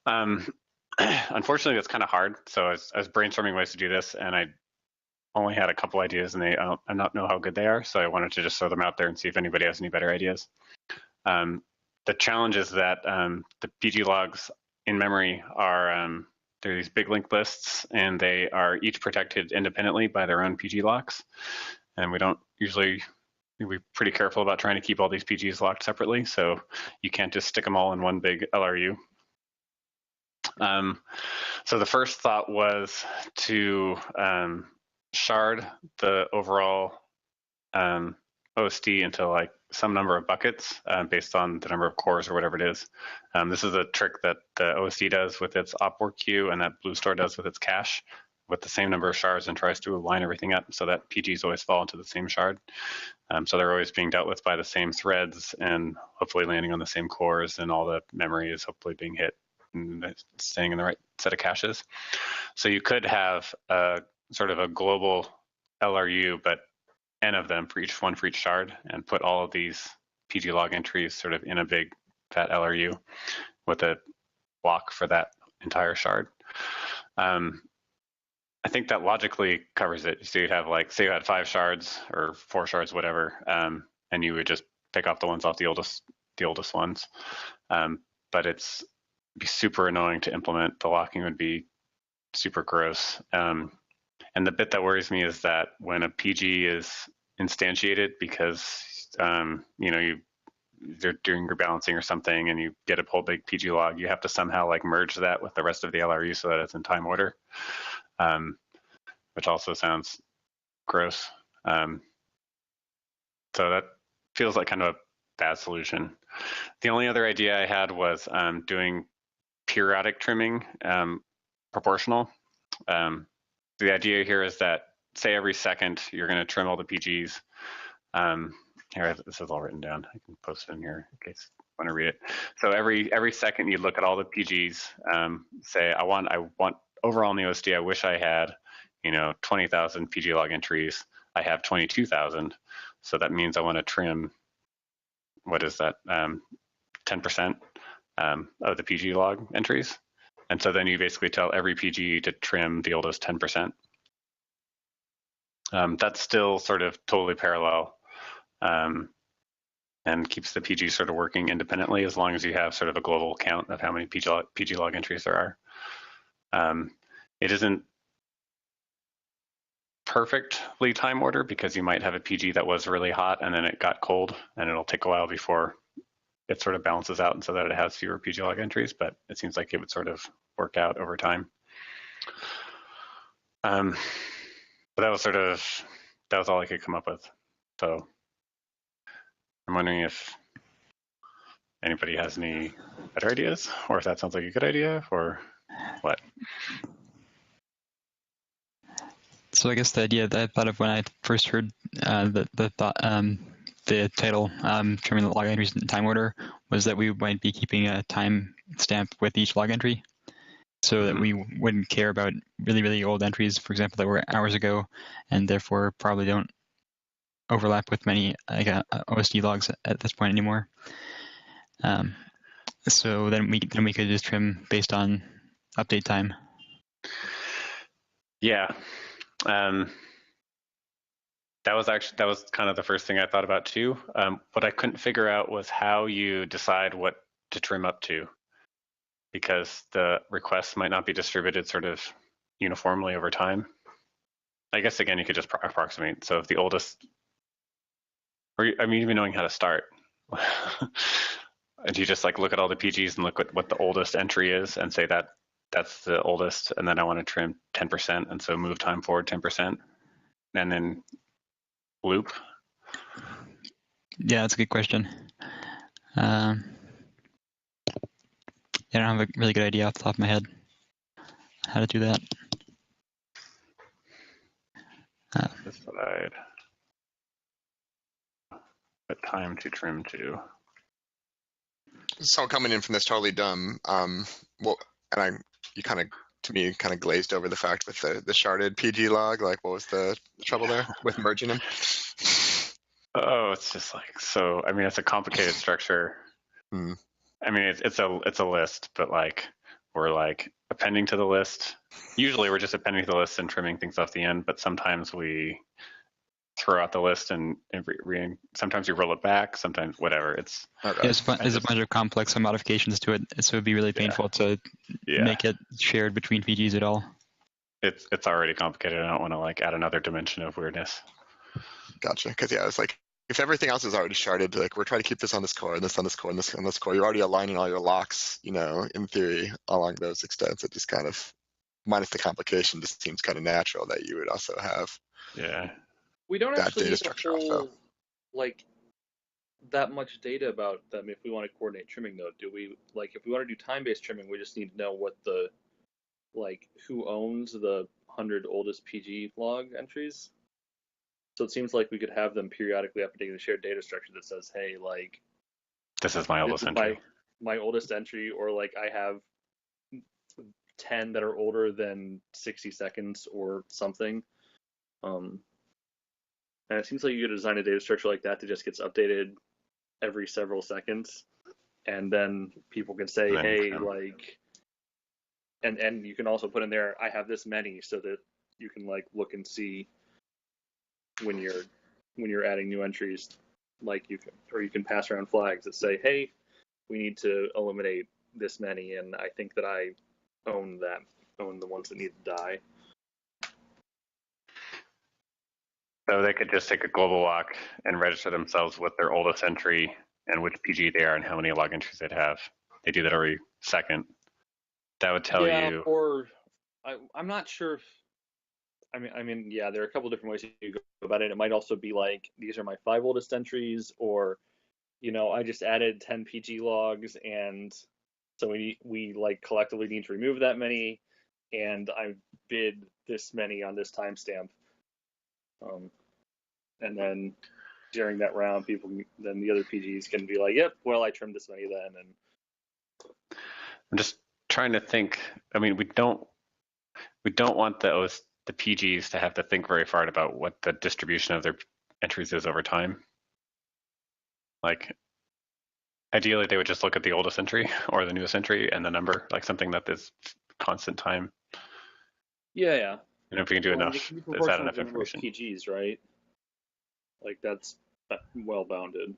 Unfortunately, that's kind of hard. So I was brainstorming ways to do this, and I only had a couple ideas, and I don't know how good they are. So I wanted to just throw them out there and see if anybody has any better ideas. The challenge is that the PG logs in memory are they're these big linked lists, and they are each protected independently by their own PG locks. And we're pretty careful about trying to keep all these PGs locked separately. So you can't just stick them all in one big LRU. So the first thought was to shard the overall OSD into like some number of buckets based on the number of cores or whatever it is. This is a trick that the OSD does with its opwork queue and that BlueStore does with its cache, with the same number of shards, and tries to align everything up so that PGs always fall into the same shard. So they're always being dealt with by the same threads and hopefully landing on the same cores, and all the memory is hopefully being hit and staying in the right set of caches. So you could have a sort of a global LRU, but n of them for each shard, and put all of these PG log entries sort of in a big fat LRU with a block for that entire shard. I think that logically covers it. So you'd have like, say you had 5 shards or 4 shards, whatever, and you would just pick off the ones off the oldest ones. But it'd be super annoying to implement. The locking would be super gross. And the bit that worries me is that when a PG is instantiated, because they're doing rebalancing or something, and you get a whole big PG log, you have to somehow like merge that with the rest of the LRU so that it's in time order, which also sounds gross. So that feels like kind of a bad solution. The only other idea I had was doing periodic trimming, proportional. The idea here is that, say every second you're going to trim all the PGs. Here, this is all written down. I can post it in here in case you want to read it. So every second you look at all the PGs. Say I want overall in the OSD, I wish I had 20,000 PG log entries. I have 22,000. So that means I want to trim, what is that, 10% of the PG log entries. And so then you basically tell every PG to trim the oldest 10%. That's still sort of totally parallel, and keeps the PG sort of working independently, as long as you have sort of a global count of how many PG log entries there are. It isn't perfectly time order, because you might have a PG that was really hot and then it got cold, and it'll take a while before it sort of balances out, and so that it has fewer PG log entries, but it seems like it would sort of work out over time. But that was all I could come up with. So I'm wondering if anybody has any better ideas, or if that sounds like a good idea, or what? So I guess the idea that I thought of when I first heard the title, trimming the log entries in time order, was that we might be keeping a time stamp with each log entry, so that we wouldn't care about really, really old entries, for example, that were hours ago, and therefore probably don't overlap with many OSD logs at this point anymore. So then we could just trim based on update time. Yeah. That was kind of the first thing I thought about too. What I couldn't figure out was how you decide what to trim up to, because the requests might not be distributed sort of uniformly over time. I guess again, you could just approximate. So if the oldest, or I mean, even knowing how to start, and you just like look at all the PGs and look at what the oldest entry is and say that that's the oldest, and then I want to trim 10%, and so move time forward 10%, and then loop. Yeah, that's a good question. I don't have a really good idea off the top of my head how to do that. Decide what time to trim to. So coming in from this totally dumb, you kind of, to me, kind of glazed over the fact with the sharded PG log. Like, what was the trouble there with merging them? Oh, it's just like, so, I mean, it's a complicated structure. I mean, it's a list, but like, we're like appending to the list. Usually we're just appending to the list and trimming things off the end, but sometimes we throw out the list and sometimes we roll it back, sometimes whatever. It's there's a bunch of complex modifications to it, so it'd be really painful to make it shared between PGs at all. It's already complicated. I don't want to like add another dimension of weirdness. Gotcha. Because yeah, it's like if everything else is already sharded, like we're trying to keep this on this core, and this on this core, and this on this core, you're already aligning all your locks, you know, in theory, along those extents. It just kind of, minus the complication, just seems kind of natural that you would also have. Yeah. We don't that actually data need structure a whole, also. like, that much data about them if we want to coordinate trimming, though. Do we, like, if we want to do time-based trimming, we just need to know what the, like, who owns the 100 oldest PG log entries? So it seems like we could have them periodically updating the shared data structure that says, hey, like, this is my oldest entry. My oldest entry, or like I have 10 that are older than 60 seconds or something. And it seems like you could design a data structure like that that just gets updated every several seconds. And then people can say, hey, like, and you can also put in there, I have this many, so that you can like look and see when you're adding new entries, like you can pass around flags that say, hey, we need to eliminate this many, and I think that I own the ones that need to die. So they could just take a global lock and register themselves with their oldest entry and which PG they are and how many log entries they'd have. They do that every second. That would tell you. Or I'm not sure if, I mean, yeah, there are a couple different ways you go about it. It might also be like, these are my 5 oldest entries, or, you know, I just added 10 PG logs, and so we like collectively need to remove that many, and I bid this many on this timestamp. And then during that round, then the other PGs can be like, yep, well, I trimmed this many then. And I'm just trying to think. I mean, we don't want the PGs to have to think very hard about what the distribution of their entries is over time. Like, ideally, they would just look at the oldest entry or the newest entry and the number, like something that is constant time. Yeah. And if we can do enough, is that enough information? PGs, right? Like that's well bounded.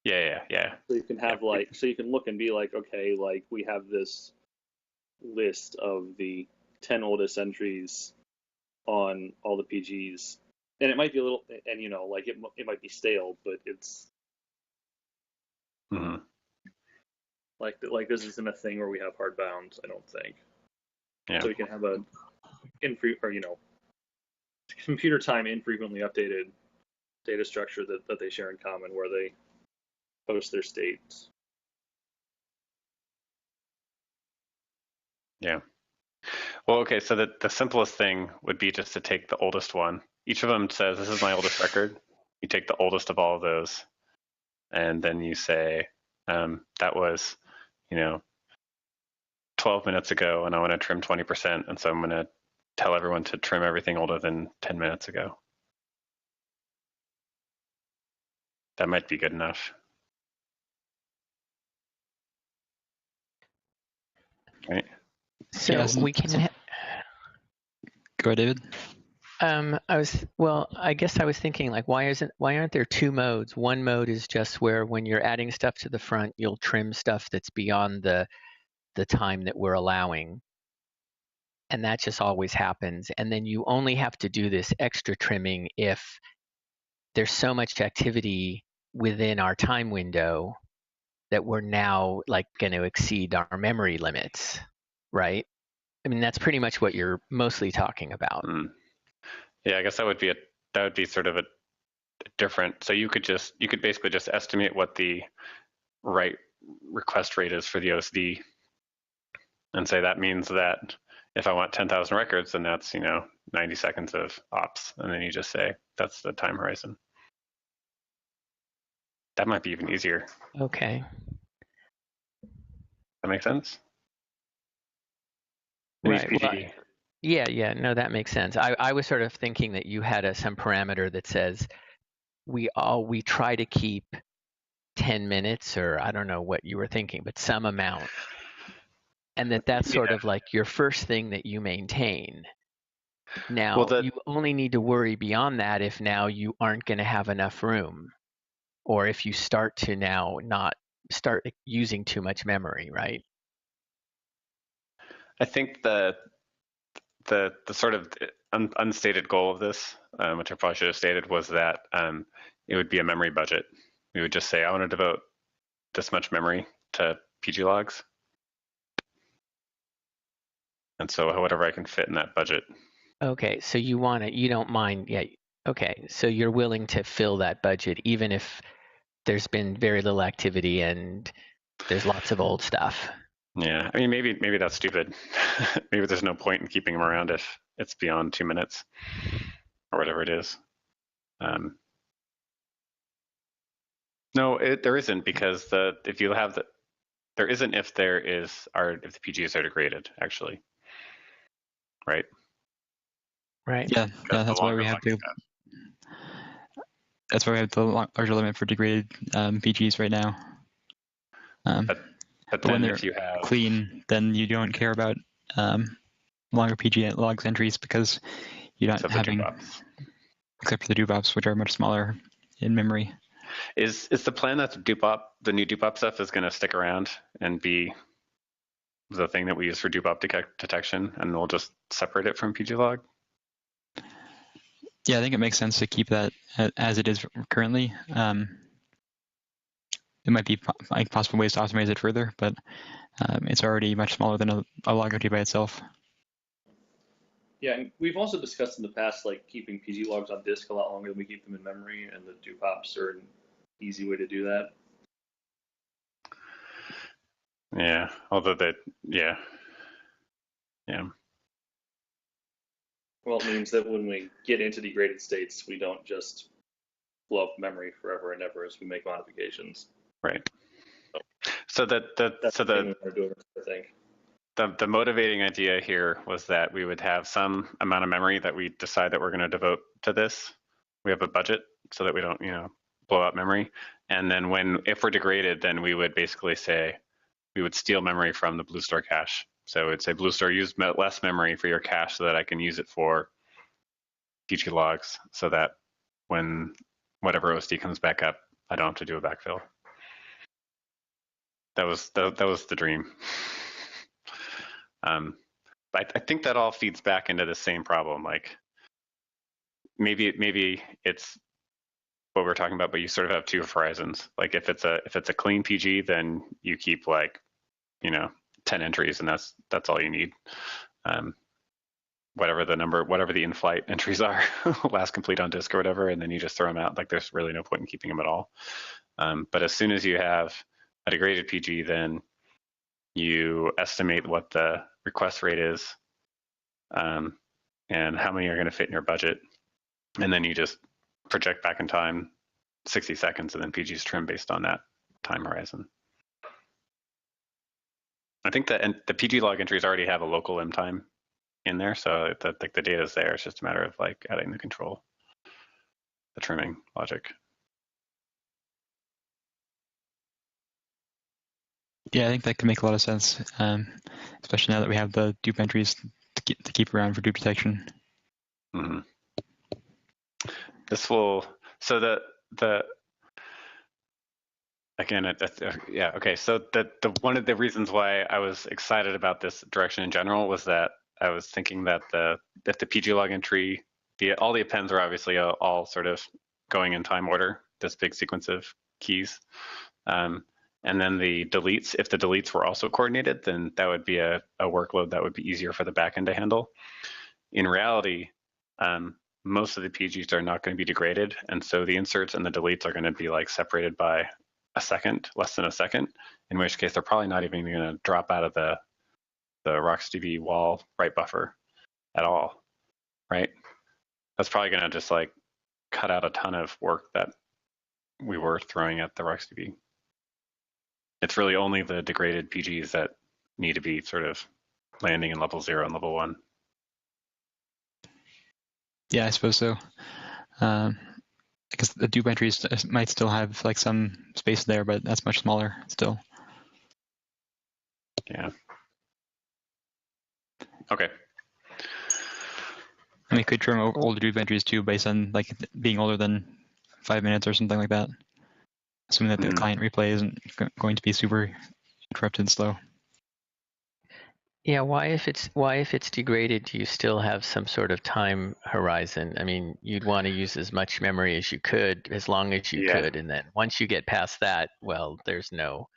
Yeah. So you can have so you can look and be like, okay, like we have this list of the 10 oldest entries on all the PGs, and it might be a little, and you know, like it might be stale, but it's like this isn't a thing where we have hard bounds, I don't think. Yeah. So we can have a computer time infrequently updated data structure that they share in common, where they post their states. Yeah. Well, okay, so the simplest thing would be just to take the oldest one. Each of them says, this is my oldest record. You take the oldest of all of those, and then you say, that was, 12 minutes ago, and I want to trim 20%, and so I'm going to tell everyone to trim everything older than 10 minutes ago. That might be good enough. Right? So Yes, we can. Go ahead, David. I guess I was thinking like, why aren't there two modes? One mode is just where when you're adding stuff to the front, you'll trim stuff that's beyond the time that we're allowing. And that just always happens. And then you only have to do this extra trimming if there's so much activity within our time window that we're now like going to exceed our memory limits, right? I mean, that's pretty much what you're mostly talking about. Yeah, I guess that would be sort of a different. So you could basically just estimate what the write request rate is for the OSD, and say that means that if I want 10,000 records, then that's 90 seconds of ops, and then you just say that's the time horizon. That might be even easier. Okay. That makes sense? Right. Well, yeah. No, that makes sense. I was sort of thinking that you had some parameter that says we try to keep 10 minutes, or I don't know what you were thinking, but some amount. And that's sort of like your first thing that you maintain. Now, you only need to worry beyond that if now you aren't going to have enough room, or if you start to now not start using too much memory, right? I think the sort of unstated goal of this, which I probably should have stated, was that it would be a memory budget. We would just say, I want to devote this much memory to PG logs. And so whatever I can fit in that budget. Okay, so you don't mind, yeah. Okay, so you're willing to fill that budget even if there's been very little activity and there's lots of old stuff. Yeah, I mean, maybe that's stupid. Maybe there's no point in keeping them around if it's beyond 2 minutes or whatever it is. No, there isn't, because there isn't if the PGs are degraded, actually. Right. Right. Yeah, that's why we have to. That's why we have the larger limit for degraded PGs right now. But when they're clean, then you don't care about longer PG logs entries because you're not having, except for the dupops, which are much smaller in memory. Is the plan that the new dupop stuff is going to stick around and be the thing that we use for dupop detection, and we'll just separate it from PG log? Yeah, I think it makes sense to keep that as it is currently. It might be like possible ways to optimize it further, but it's already much smaller than a log entry by itself. Yeah, and we've also discussed in the past like keeping PG logs on disk a lot longer than we keep them in memory, and the dupops are an easy way to do that. Yeah, although yeah. Well, it means that when we get into degraded states, we don't just blow up memory forever and ever as we make modifications. Right. So the motivating idea here was that we would have some amount of memory that we decide that we're going to devote to this. We have a budget so that we don't, blow out memory. And then if we're degraded, then we would basically say we would steal memory from the BlueStar cache. So it'd say, BlueStar, use less memory for your cache so that I can use it for PG logs, so that when whatever OSD comes back up, I don't have to do a backfill. That was the dream. But I think that all feeds back into the same problem. Like maybe it's what we're talking about, but you sort of have two horizons. Like if it's a clean PG, then you keep 10 entries, and that's all you need. Whatever the in-flight entries are, last complete on disk or whatever, and then you just throw them out. Like there's really no point in keeping them at all. But as soon as you have a degraded PG, then you estimate what the request rate is, and how many are going to fit in your budget, and then you just project back in time 60 seconds, and then PG's trim based on that time horizon. I think that the PG log entries already have a local M time in there, so the data is there. It's just a matter of adding the control, the trimming logic. Yeah, I think that could make a lot of sense, especially now that we have the dupe entries to keep around for dupe detection. Mm-hmm. This will, so the again, yeah, okay. So the one of the reasons why I was excited about this direction in general was that I was thinking that if the PG log entry, all the appends are obviously all sort of going in time order, this big sequence of keys. And then the deletes, if the deletes were also coordinated, then that would be a workload that would be easier for the backend to handle. In reality, most of the PGs are not going to be degraded, and so the inserts and the deletes are going to be like separated by a second, less than a second, in which case they're probably not even going to drop out of the RocksDB wall write buffer at all, right? That's probably going to just like cut out a ton of work that we were throwing at the RocksDB. It's really only the degraded PGs that need to be sort of landing in level 0 and level 1. Yeah, I suppose so. I guess the dupe entries might still have like some space there, but that's much smaller still. Yeah. Okay. And we could trim older dupe entries too, based on like being older than 5 minutes or something like that. Assuming that the client replay isn't going to be super interrupted and slow. Yeah, why if it's degraded, do you still have some sort of time horizon? I mean, you'd want to use as much memory as you could, as long as you could, and then once you get past that, well, there's no.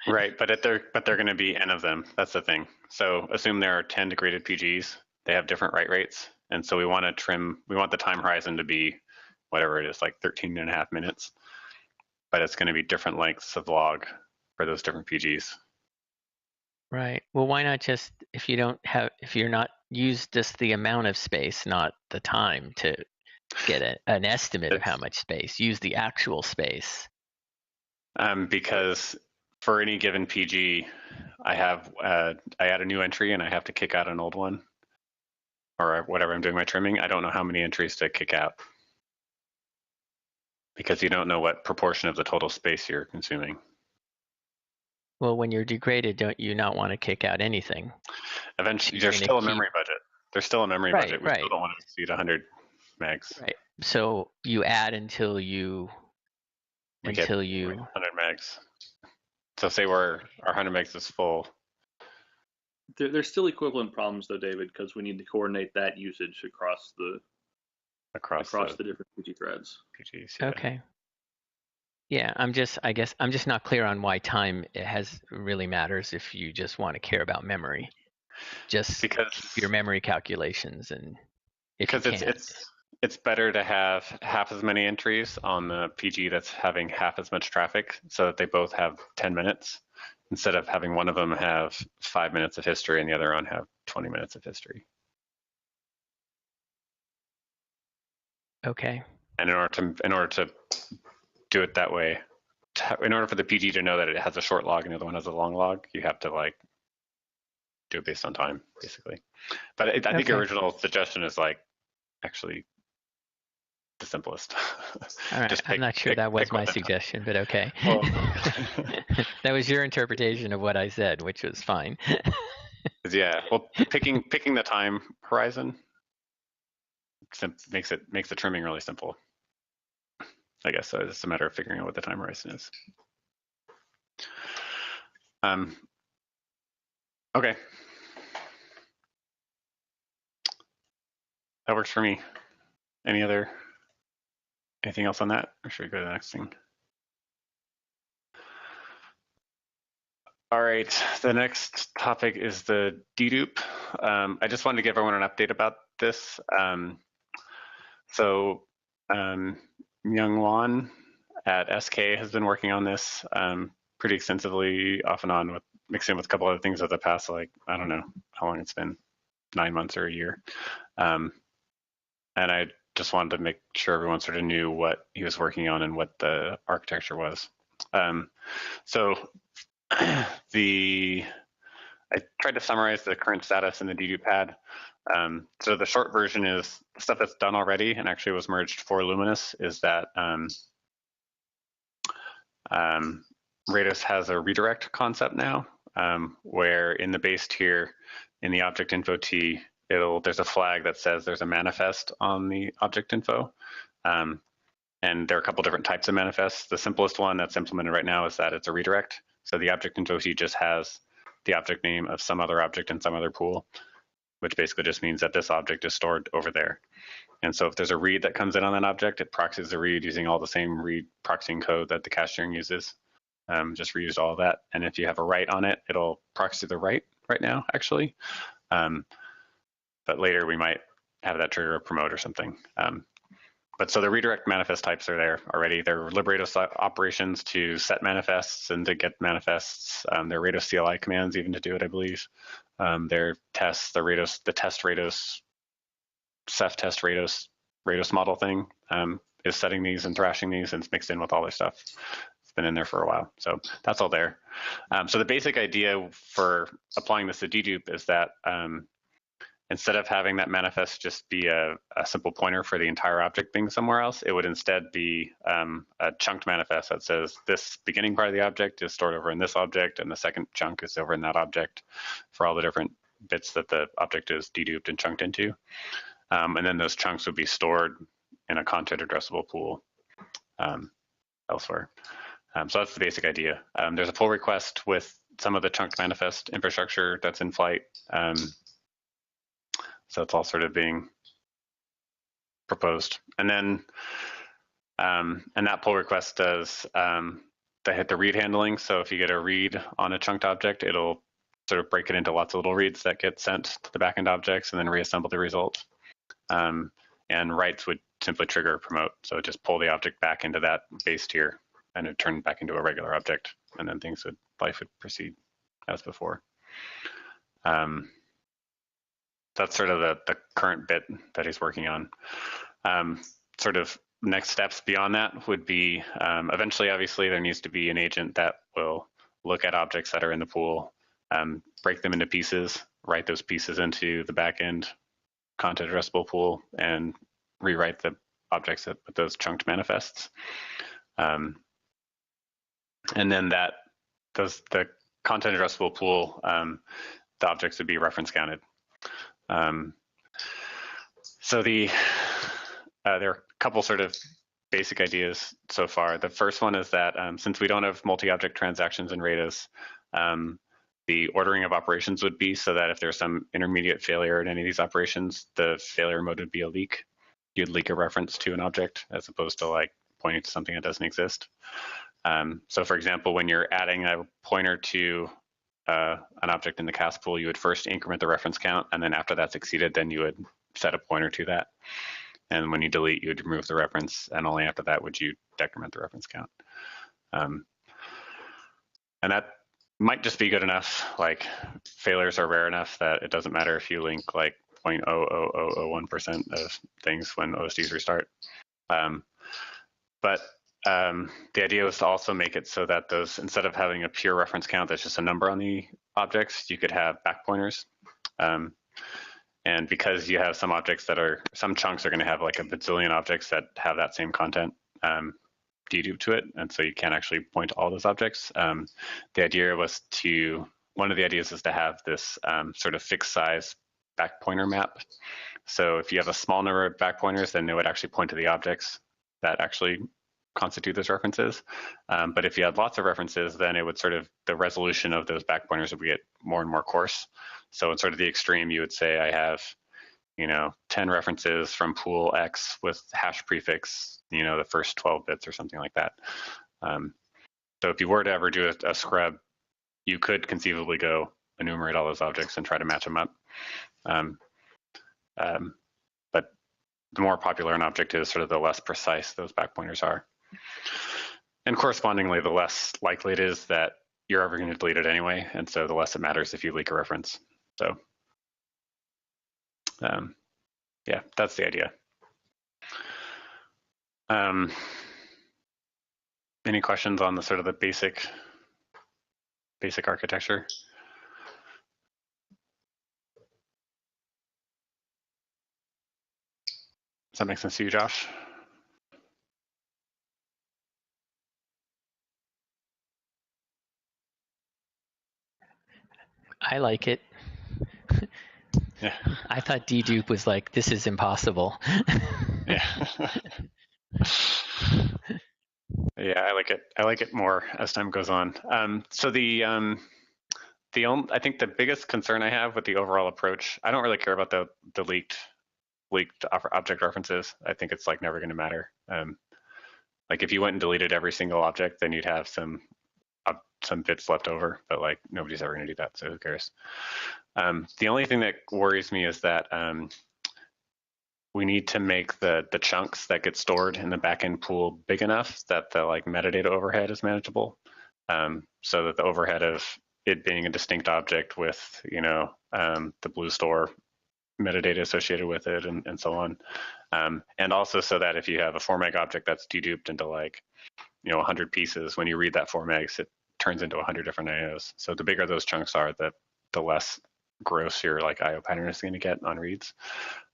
Right, but they're going to be n of them. That's the thing. So assume there are 10 degraded PGs. They have different write rates, and so we want to trim. We want the time horizon to be whatever it is, like 13.5 minutes. But it's going to be different lengths of log for those different PGs. Right. Well, why not just, if you're not, use just the amount of space, not the time, to get an estimate of how much space. Use the actual space. Because for any given PG, I add a new entry and I have to kick out an old one, or whatever I'm doing my trimming. I don't know how many entries to kick out, because you don't know what proportion of the total space you're consuming. Well, when you're degraded, don't you not want to kick out anything? Eventually, there's still a memory budget. There's still a memory budget. We still don't want to exceed 100 megs. Right. So you add until you get 100 megs. So say our 100 megs is full. There's still equivalent problems though, David, because we need to coordinate that usage across the different PG threads. PGs, yeah. Okay. Yeah, I guess I'm just not clear on why time really matters if you just want to care about memory. Just because keep your memory calculations, and because it's better to have half as many entries on the PG that's having half as much traffic, so that they both have 10 minutes, instead of having one of them have 5 minutes of history and the other one have 20 minutes of history. Okay. And in order to do it that way, in order for the PG to know that it has a short log and the other one has a long log, you have to like do it based on time, basically. But I think your original suggestion is like actually the simplest. All right. I'm not sure that was my suggestion, but okay. Well, that was your interpretation of what I said, which was fine. Yeah. Well, picking the time horizon makes the trimming really simple. I guess so. It's a matter of figuring out what the time horizon is. Okay. That works for me. Anything else on that? Or should we go to the next thing? All right, the next topic is the dedupe. I just wanted to give everyone an update about this. Myung Won at SK has been working on this pretty extensively, off and on, mixing with a couple other things over the past, like, I don't know how long it's been, 9 months or a year. And I just wanted to make sure everyone sort of knew what he was working on and what the architecture was. I tried to summarize the current status in the dedupe pad. So the short version is stuff that's done already and actually was merged for Luminous, is that Rados has a redirect concept now, where in the base tier, in the object info T, there's a flag that says there's a manifest on the object info. And there are a couple different types of manifests. The simplest one that's implemented right now is that it's a redirect. So the object info T just has the object name of some other object in some other pool, which basically just means that this object is stored over there. And so if there's a read that comes in on that object, it proxies the read using all the same read proxying code that the cache sharing uses. Just reused all of that. And if you have a write on it, it'll proxy the write right now, actually. But later we might have that trigger a promote or something. But so the redirect manifest types are there already. They're Rados operations to set manifests and to get manifests. They're Rados CLI commands even to do it, I believe. They're tests, the test Rados, Ceph test Rados model thing is setting these and thrashing these, and it's mixed in with all their stuff. It's been in there for a while. So that's all there. So the basic idea for applying this to dedupe is that instead of having that manifest just be a simple pointer for the entire object being somewhere else, it would instead be a chunked manifest that says this beginning part of the object is stored over in this object, and the second chunk is over in that object for all the different bits that the object is deduped and chunked into. And then those chunks would be stored in a content addressable pool elsewhere. So that's the basic idea. There's a pull request with some of the chunked manifest infrastructure that's in flight. So it's all sort of being proposed. And then, and that pull request does the read handling. So if you get a read on a chunked object, it'll sort of break it into lots of little reads that get sent to the backend objects and then reassemble the result. And writes would simply trigger a promote. So just pull the object back into that base tier and it turned back into a regular object. And then life would proceed as before. That's sort of the current bit that he's working on. Sort of next steps beyond that would be, eventually, obviously, there needs to be an agent that will look at objects that are in the pool, break them into pieces, write those pieces into the backend content addressable pool, and rewrite the objects with those chunked manifests. And then the content addressable pool, the objects would be reference counted. So there are a couple sort of basic ideas so far. The first one is that since we don't have multi-object transactions in Rados, the ordering of operations would be so that if there's some intermediate failure in any of these operations, the failure mode would be a leak. You'd leak a reference to an object as opposed to like pointing to something that doesn't exist. So for example, when you're adding a pointer to an object in the cast pool, you would first increment the reference count, and then after that's exceeded, then you would set a pointer to that. And when you delete, you would remove the reference, and only after that would you decrement the reference count. And that might just be good enough. Like failures are rare enough that it doesn't matter if you link like 0.00001% of things when OSDs restart. But the idea was to also make it so that those, instead of having a pure reference count that's just a number on the objects, you could have back pointers. And because you have some objects some chunks are going to have like a bazillion objects that have that same content deduped to it, and so you can't actually point to all those objects. The idea was one of the ideas is to have this sort of fixed size back pointer map. So if you have a small number of back pointers, then it would actually point to the objects that actually constitute those references. But if you had lots of references, then it would the resolution of those back pointers would get more and more coarse. So in sort of the extreme, you would say I have, 10 references from pool X with hash prefix, the first 12 bits or something like that. So if you were to ever do a scrub, you could conceivably go enumerate all those objects and try to match them up. But the more popular an object is, sort of the less precise those back pointers are. And correspondingly, the less likely it is that you're ever going to delete it anyway, and so the less it matters if you leak a reference. So yeah, that's the idea. Any questions on the sort of the basic architecture? Does that make sense to you, Josh? I like it. Yeah. I thought dedupe was like, this is impossible. Yeah. Yeah, I like it. I like it more as time goes on. So I think the biggest concern I have with the overall approach, I don't really care about the leaked object references. I think it's like never going to matter. Like if you went and deleted every single object, then you'd have some bits left over, but like nobody's ever going to do that, so who cares? The only thing that worries me is that we need to make the chunks that get stored in the backend pool big enough that the like metadata overhead is manageable, so that the overhead of it being a distinct object with the blue store metadata associated with it and so on, and also so that if you have a 4 meg object that's deduped into like 100 pieces, when you read that 4 megs, it turns into 100 different IOs. So the bigger those chunks are, the less gross your like IO pattern is going to get on reads.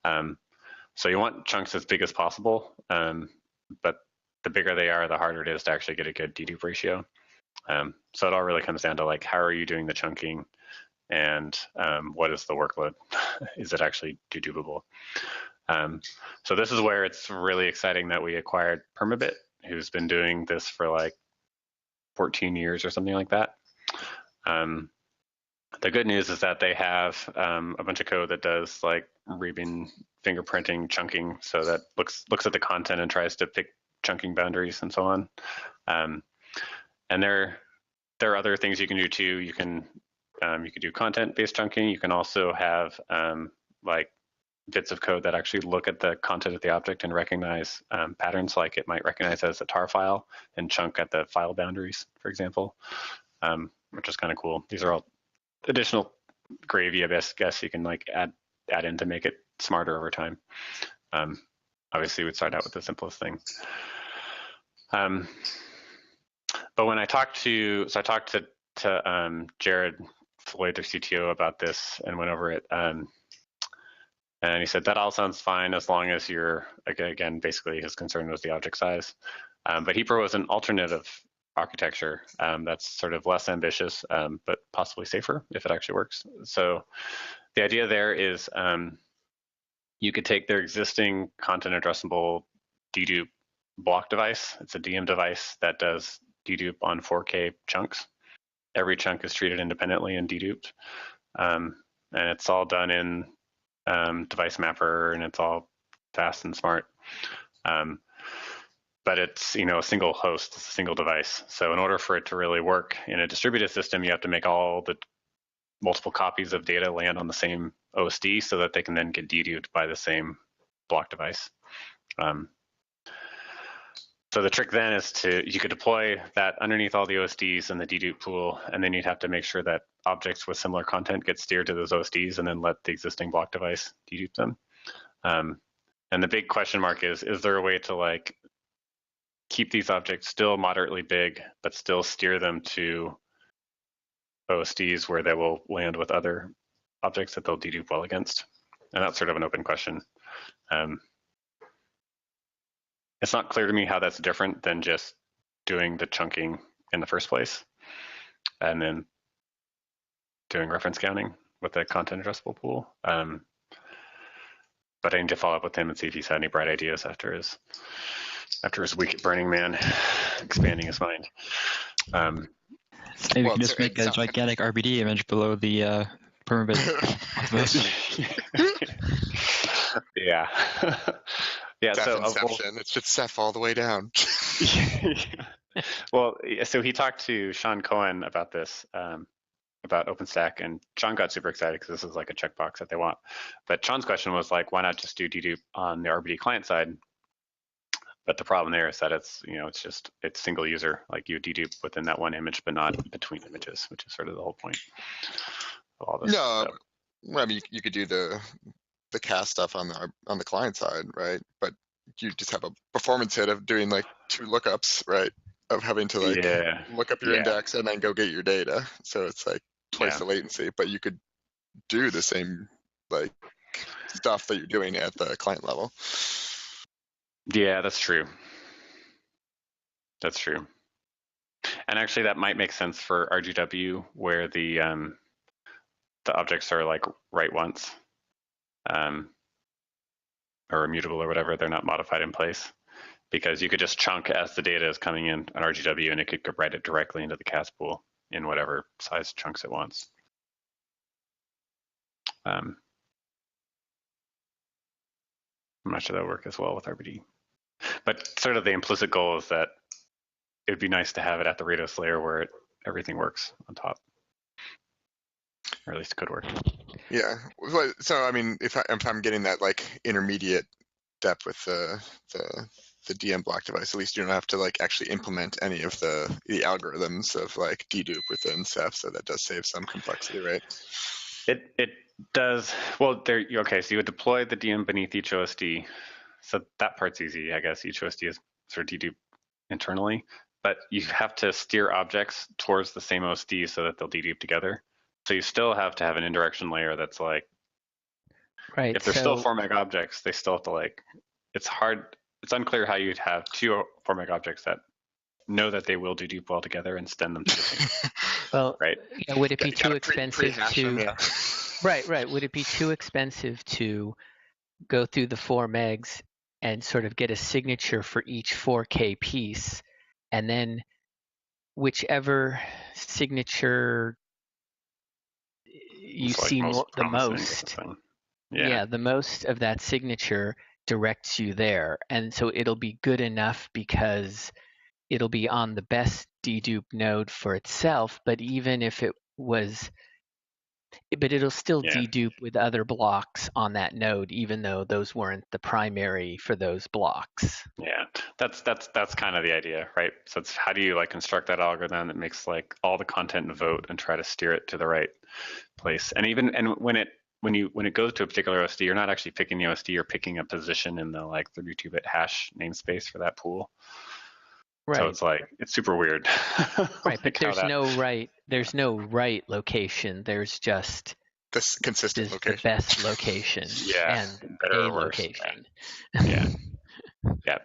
So you want chunks as big as possible, but the bigger they are, the harder it is to actually get a good dedupe ratio. So it all really comes down to like, how are you doing the chunking, and what is the workload? Is it actually dedupable? So this is where it's really exciting that we acquired Permabit, who's been doing this for like 14 years or something like that. The good news is that they have a bunch of code that does like Rebin fingerprinting chunking, so that looks at the content and tries to pick chunking boundaries and so on. And there are other things you can do too. You can do content-based chunking. You can also have like bits of code that actually look at the content of the object and recognize patterns, like it might recognize as a tar file and chunk at the file boundaries, for example, which is kind of cool. These are all additional gravy, I guess you can like add in to make it smarter over time. Obviously, we'd start out with the simplest thing. But when I talked to Jared Floyd, their CTO, about this and went over it, and he said that all sounds fine as long as you're, again, basically his concern was the object size. But he proposed an alternative architecture that's sort of less ambitious, but possibly safer if it actually works. So the idea there is you could take their existing content addressable dedupe block device. It's a DM device that does dedupe on 4K chunks. Every chunk is treated independently and deduped. And it's all done in device mapper, and it's all fast and smart. But it's a single host, it's a single device. So in order for it to really work in a distributed system, you have to make all the multiple copies of data land on the same OSD so that they can then get deduped by the same block device. So the trick then is you could deploy that underneath all the OSDs in the dedupe pool, and then you'd have to make sure that objects with similar content get steered to those OSDs and then let the existing block device dedupe them. And the big question mark is there a way to like keep these objects still moderately big, but still steer them to OSDs where they will land with other objects that they'll dedupe well against? And that's sort of an open question. It's not clear to me how that's different than just doing the chunking in the first place and then doing reference counting with the content addressable pool. But I need to follow up with him and see if he's had any bright ideas after his week at Burning Man expanding his mind. Maybe we can just make a gigantic RBD image below the Permabit. Yeah. Yeah. Ceph So inception. It's just Ceph all the way down. Well, so he talked to Sean Cohen about this, about OpenStack, and Sean got super excited because this is like a checkbox that they want. But Sean's question was like, why not just do dedupe on the RBD client side? But the problem there is that it's single user, like you dedupe within that one image, but not between images, which is sort of the whole point of all this. No, I mean you could do the cast stuff on the client side, right? But you just have a performance hit of doing like 2 lookups, right? Of having to like look up your index and then go get your data. So it's like twice the latency, but you could do the same like stuff that you're doing at the client level. Yeah, that's true. That's true. And actually that might make sense for RGW, where the the objects are like write once, or immutable or whatever. They're not modified in place, because you could just chunk as the data is coming in an RGW, and it could write it directly into the CAS pool in whatever size chunks it wants. I'm not sure that'll work as well with RBD. But sort of the implicit goal is that it would be nice to have it at the Rados layer where everything works on top, or at least it could work. Yeah. So I mean, if I'm getting that like intermediate depth with the DM block device, at least you don't have to like actually implement any of the algorithms of like dedupe within Ceph. So that does save some complexity, right? It does. Well, there. Okay, so you would deploy the DM beneath each OSD. So that part's easy, I guess. Each OSD is sort of dedupe internally, but you have to steer objects towards the same OSD so that they'll dedupe together. So you still have to have an indirection layer that's like, right. If they're still 4 meg objects, they still have to like, it's hard, it's unclear how you'd have 2 4 meg objects that know that they will dedupe well together and send them to the same. Well, right. Yeah, would it be too expensive to, yeah. Right. Would it be too expensive to go through the 4 megs and sort of get a signature for each 4K piece, and then whichever signature you It's like see most the promising most, thing. yeah, the most of that signature directs you there. And so it'll be good enough because it'll be on the best dedupe node for itself, but even if it was, but it'll still dedupe with other blocks on that node, even though those weren't the primary for those blocks. Yeah, that's kind of the idea, right? So it's how do you like construct that algorithm that makes like all the content vote and try to steer it to the right place. And even when it goes to a particular OSD, you're not actually picking the OSD, you're picking a position in the like 32-bit hash namespace for that pool. Right. So it's like it's super weird. Right, but there's no right location. There's just this consistent location. The best location. Yeah. And better a or worse. location. Yeah. Yeah.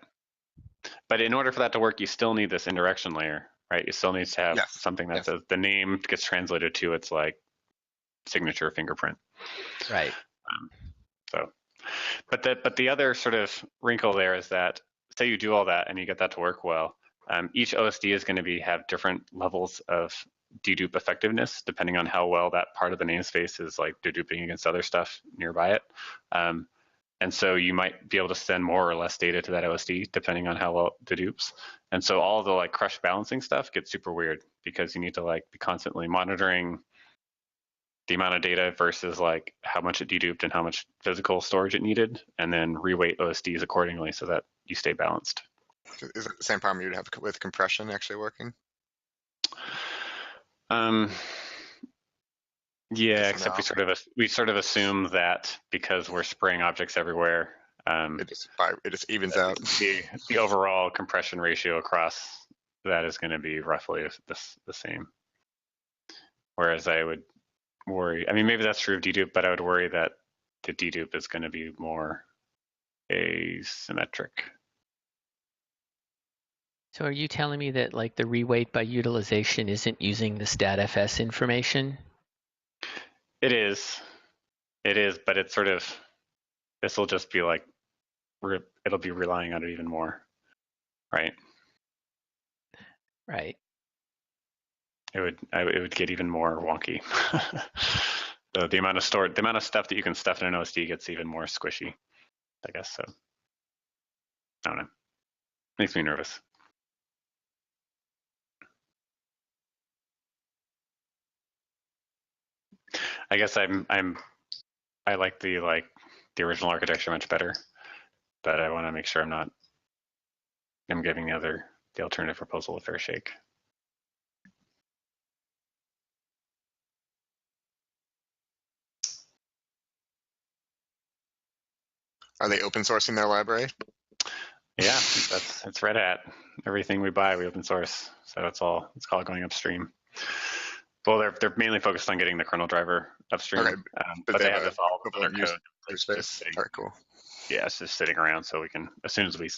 But in order for that to work, you still need this indirection layer, right? You still need to have something that says the name gets translated to its like signature fingerprint. Right. But the other sort of wrinkle there is that say you do all that and you get that to work well, each OSD is going to have different levels of dedupe effectiveness depending on how well that part of the namespace is like deduping against other stuff nearby it. And so you might be able to send more or less data to that OSD depending on how well it dedupes. And so all the like crush balancing stuff gets super weird because you need to like be constantly monitoring the amount of data versus like how much it deduped and how much physical storage it needed, and then reweight OSDs accordingly so that you stay balanced. Is it the same problem you'd have with compression actually working? Yeah, except we sort of assume that because we're spraying objects everywhere, it just evens out. The overall compression ratio across that is going to be roughly the same. Whereas I would worry, I mean, maybe that's true of dedupe, but I would worry that the dedupe is going to be more asymmetric. So are you telling me that like the reweight by utilization isn't using the statfs information? It is, but it's sort of, this will just be like, it'll be relying on it even more, right? Right. It would get even more wonky. the amount of stuff that you can stuff in an OSD gets even more squishy, I guess. So I don't know. Makes me nervous. I guess I like the original architecture much better, but I want to make sure I'm giving the alternative proposal a fair shake. Are they open sourcing their library? Yeah, it's Red Hat. Everything we buy, we open source. So it's all going upstream. Well, they're mainly focused on getting the kernel driver upstream, okay. but they have this all over their code. Space. All right, cool. Yeah, it's just sitting around, so we can, as soon as we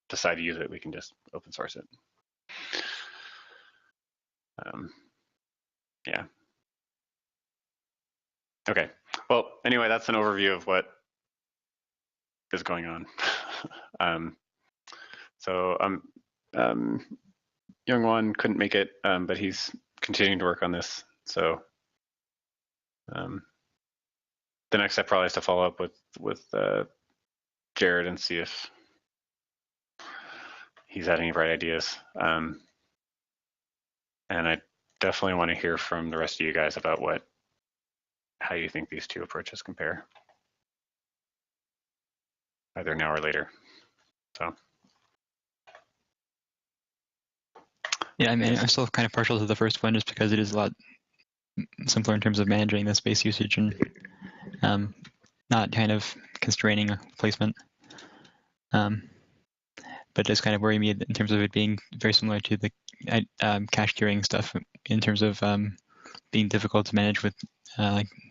decide to use it, we can just open source it. Yeah. Okay. Well, anyway, that's an overview of what is going on. Young Wan couldn't make it, but he's continuing to work on this. So the next step probably is to follow up with Jared and see if he's had any bright ideas. And I definitely want to hear from the rest of you guys about how you think these two approaches compare, either now or later. So. Yeah, I mean, I'm still kind of partial to the first one just because it is a lot simpler in terms of managing the space usage and not kind of constraining placement. But it does kind of worry me in terms of it being very similar to the cache queuing stuff in terms of being difficult to manage with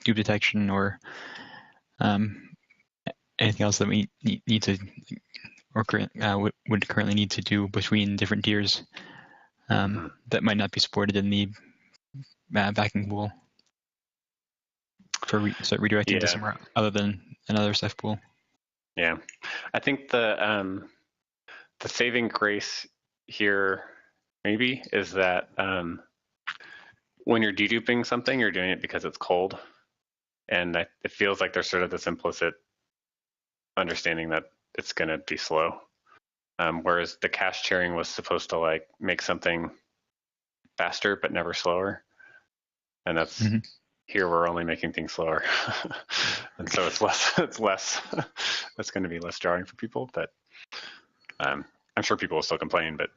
dupe detection or anything else that we need to or would currently need to do between different tiers that might not be supported in the backing pool for redirecting to somewhere other than another Ceph pool. Yeah, I think the saving grace here maybe is that when you're deduping something, you're doing it because it's cold, and it feels like there's sort of this implicit understanding that it's going to be slow. Whereas the cache sharing was supposed to like make something faster but never slower, and that's here we're only making things slower, and so it's going to be less jarring for people. But I'm sure people will still complain, but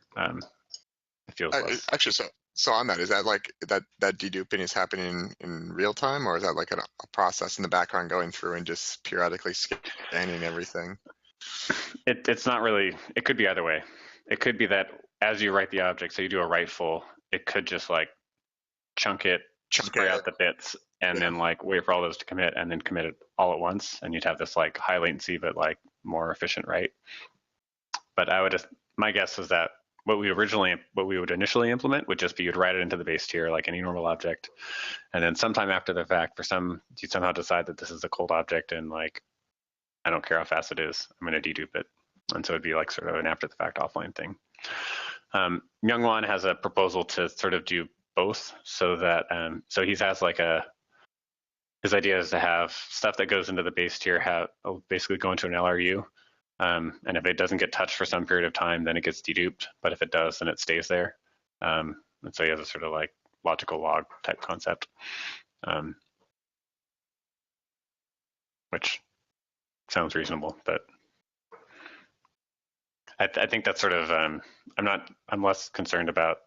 it feels less. Actually, so on that, is that like that deduping is happening in real time, or is that like a process in the background going through and just periodically scanning everything? It's not really. It could be either way. It could be that as you write the object, so you do a write full, it could just like chunk spray out the bits, and then like wait for all those to commit, and then commit it all at once, and you'd have this like high latency but like more efficient write. But my guess is that what we would initially implement would just be you'd write it into the base tier like any normal object, and then sometime after the fact, you somehow decide that this is a cold object, and like I don't care how fast it is, I'm going to dedupe it. And so it'd be like sort of an after the fact offline thing. Myungwon has a proposal to sort of do both, so that so he has like his idea is to have stuff that goes into the base tier basically go into an LRU, and if it doesn't get touched for some period of time, then it gets deduped. But if it does, then it stays there. And so he has a sort of like logical log type concept, which sounds reasonable, but I think that's sort of I'm less concerned about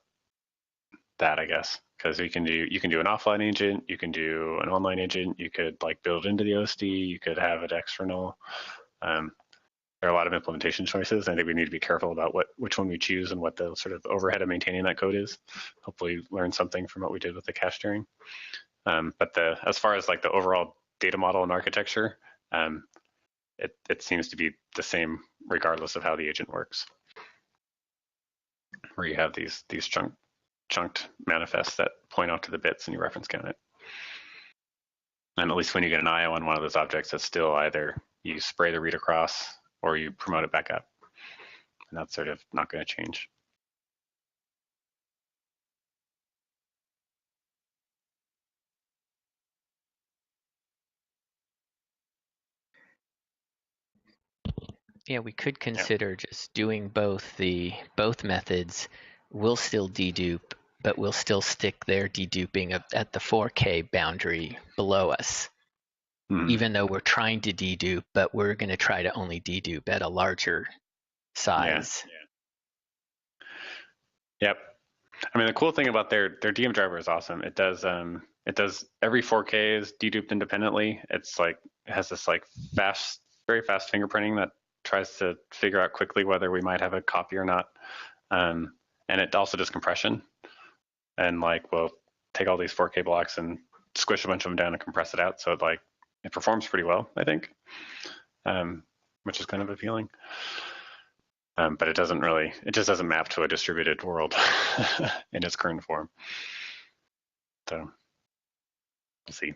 that, I guess, because you can do an offline agent, you can do an online agent, you could like build into the OSD, you could have it external. There are a lot of implementation choices. I think we need to be careful about which one we choose and what the sort of overhead of maintaining that code is. Hopefully learn something from what we did with the cache sharing. But as far as like the overall data model and architecture, it seems to be the same regardless of how the agent works, where you have these chunked manifests that point out to the bits and you reference count it. And at least when you get an IO on one of those objects, it's still either you spray the read across or you promote it back up. And that's sort of not going to change. Yeah, we could consider just doing both methods. We'll still dedupe, but we'll still stick their deduping at the 4K boundary below us. Even though we're trying to dedupe, but we're going to try to only dedupe at a larger size. Yep. I mean, the cool thing about their DM driver is awesome. It does every 4K is deduped independently. It has this like very fast fingerprinting that tries to figure out quickly whether we might have a copy or not. And it also does compression, and like we'll take all these 4K blocks and squish a bunch of them down and compress it out. So it performs pretty well, I think, which is kind of appealing. But it just doesn't map to a distributed world in its current form. So we'll see.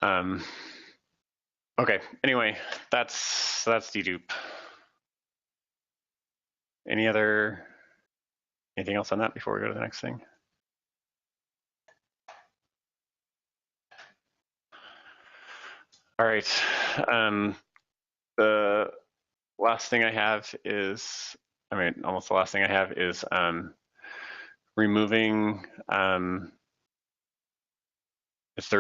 Okay, anyway, that's dedupe. Anything else on that before we go to the next thing? All right, the last thing I have is, almost the last thing I have is removing, it's the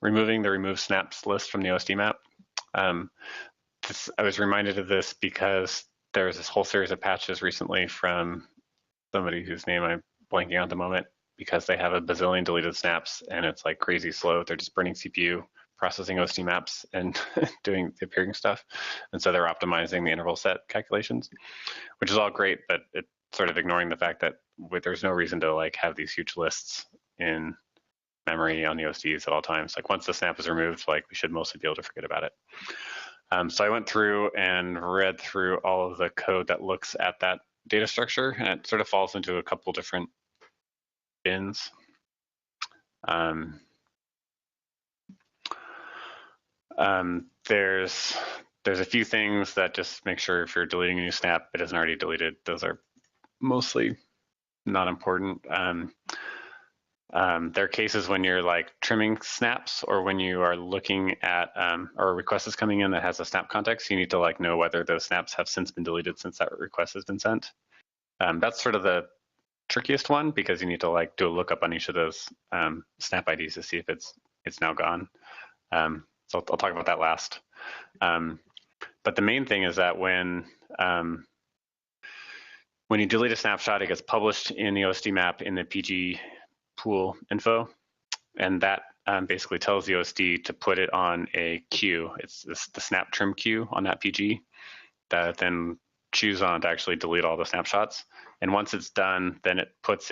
removing the remove snaps list from the OSD map. I was reminded of this because there's this whole series of patches recently from somebody whose name I'm blanking on at the moment, because they have a bazillion deleted snaps and it's like crazy slow. They're just burning CPU, processing OSD maps and doing the appearing stuff. And so they're optimizing the interval set calculations, which is all great, but it's sort of ignoring the fact that there's no reason to like have these huge lists in memory on the OSDs at all times. Like once the snap is removed, like we should mostly be able to forget about it. So I went through and read through all of the code that looks at that data structure, and it sort of falls into a couple different bins. There's a few things that just make sure if you're deleting a new snap, it isn't already deleted. Those are mostly not important. There are cases when you're like trimming snaps, or when you are looking at or a request is coming in that has a snap context, you need to like know whether those snaps have since been deleted since that request has been sent. That's sort of the trickiest one, because you need to like do a lookup on each of those snap IDs to see if it's now gone. So I'll talk about that last. But the main thing is that when you delete a snapshot, it gets published in the OSD map in the PG pool info, and that basically tells the OSD to put it on a queue. It's the snap trim queue on that PG that it then choose on to actually delete all the snapshots. And once it's done, then it puts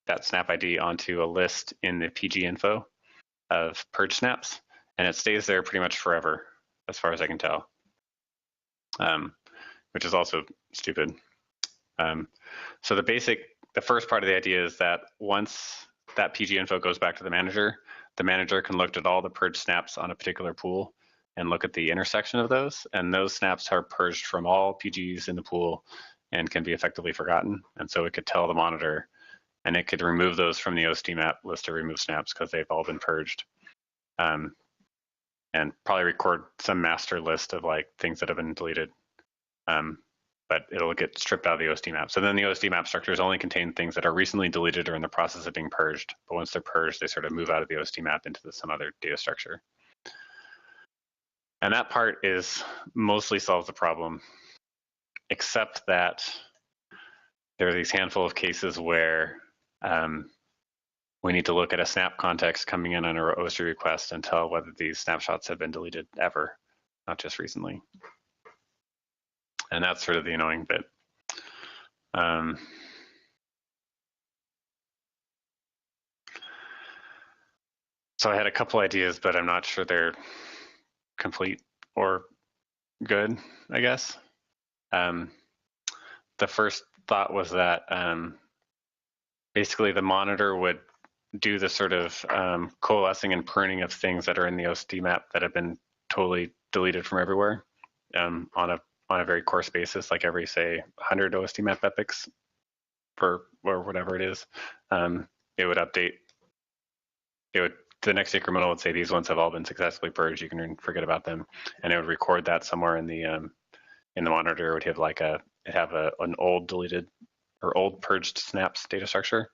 that snap ID onto a list in the PG info of purge snaps, and it stays there pretty much forever, as far as I can tell, which is also stupid. So the first part of the idea is that once that PG info goes back to the manager can look at all the purge snaps on a particular pool and look at the intersection of those, and those snaps are purged from all PGs in the pool and can be effectively forgotten. And so it could tell the monitor, and it could remove those from the OSD map list of remove snaps because they've all been purged, and probably record some master list of like things that have been deleted. But it'll get stripped out of the OSD map. So then the OSD map structures only contain things that are recently deleted or in the process of being purged. But once they're purged, they sort of move out of the OSD map into some other data structure. And that part mostly solves the problem, except that there are these handful of cases where we need to look at a snap context coming in on our OSD request and tell whether these snapshots have been deleted ever, not just recently. And that's sort of the annoying bit. So I had a couple ideas, but I'm not sure they're complete or good, I guess. The first thought was that basically the monitor would do the sort of coalescing and pruning of things that are in the OSD map that have been totally deleted from everywhere on a very coarse basis, like every, say, 100 OSD map epochs or whatever it is. It would update. The next incremental would say these ones have all been successfully purged. You can forget about them, and it would record that somewhere in the monitor. It would have like an old deleted or old purged snaps data structure,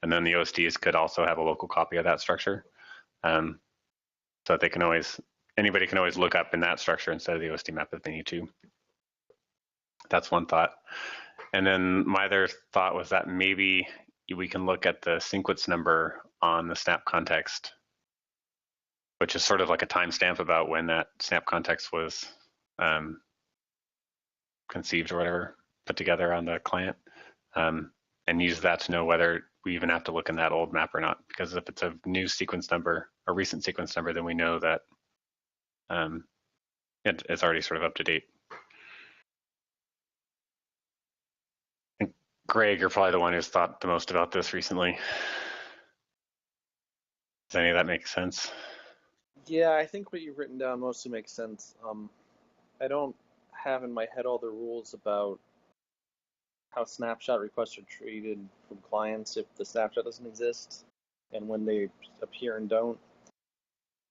and then the OSDs could also have a local copy of that structure, so that anybody can always look up in that structure instead of the OSD map if they need to. That's one thought. And then my other thought was that maybe we can look at the sequence number on the snap context, which is sort of like a timestamp about when that snap context was conceived or whatever, put together on the client, and use that to know whether we even have to look in that old map or not. Because if it's a new sequence number, a recent sequence number, then we know that it's already sort of up to date. And Greg, you're probably the one who's thought the most about this recently. Does any of that make sense? Yeah, I think what you've written down mostly makes sense. I don't have in my head all the rules about how snapshot requests are treated from clients if the snapshot doesn't exist, and when they appear and don't.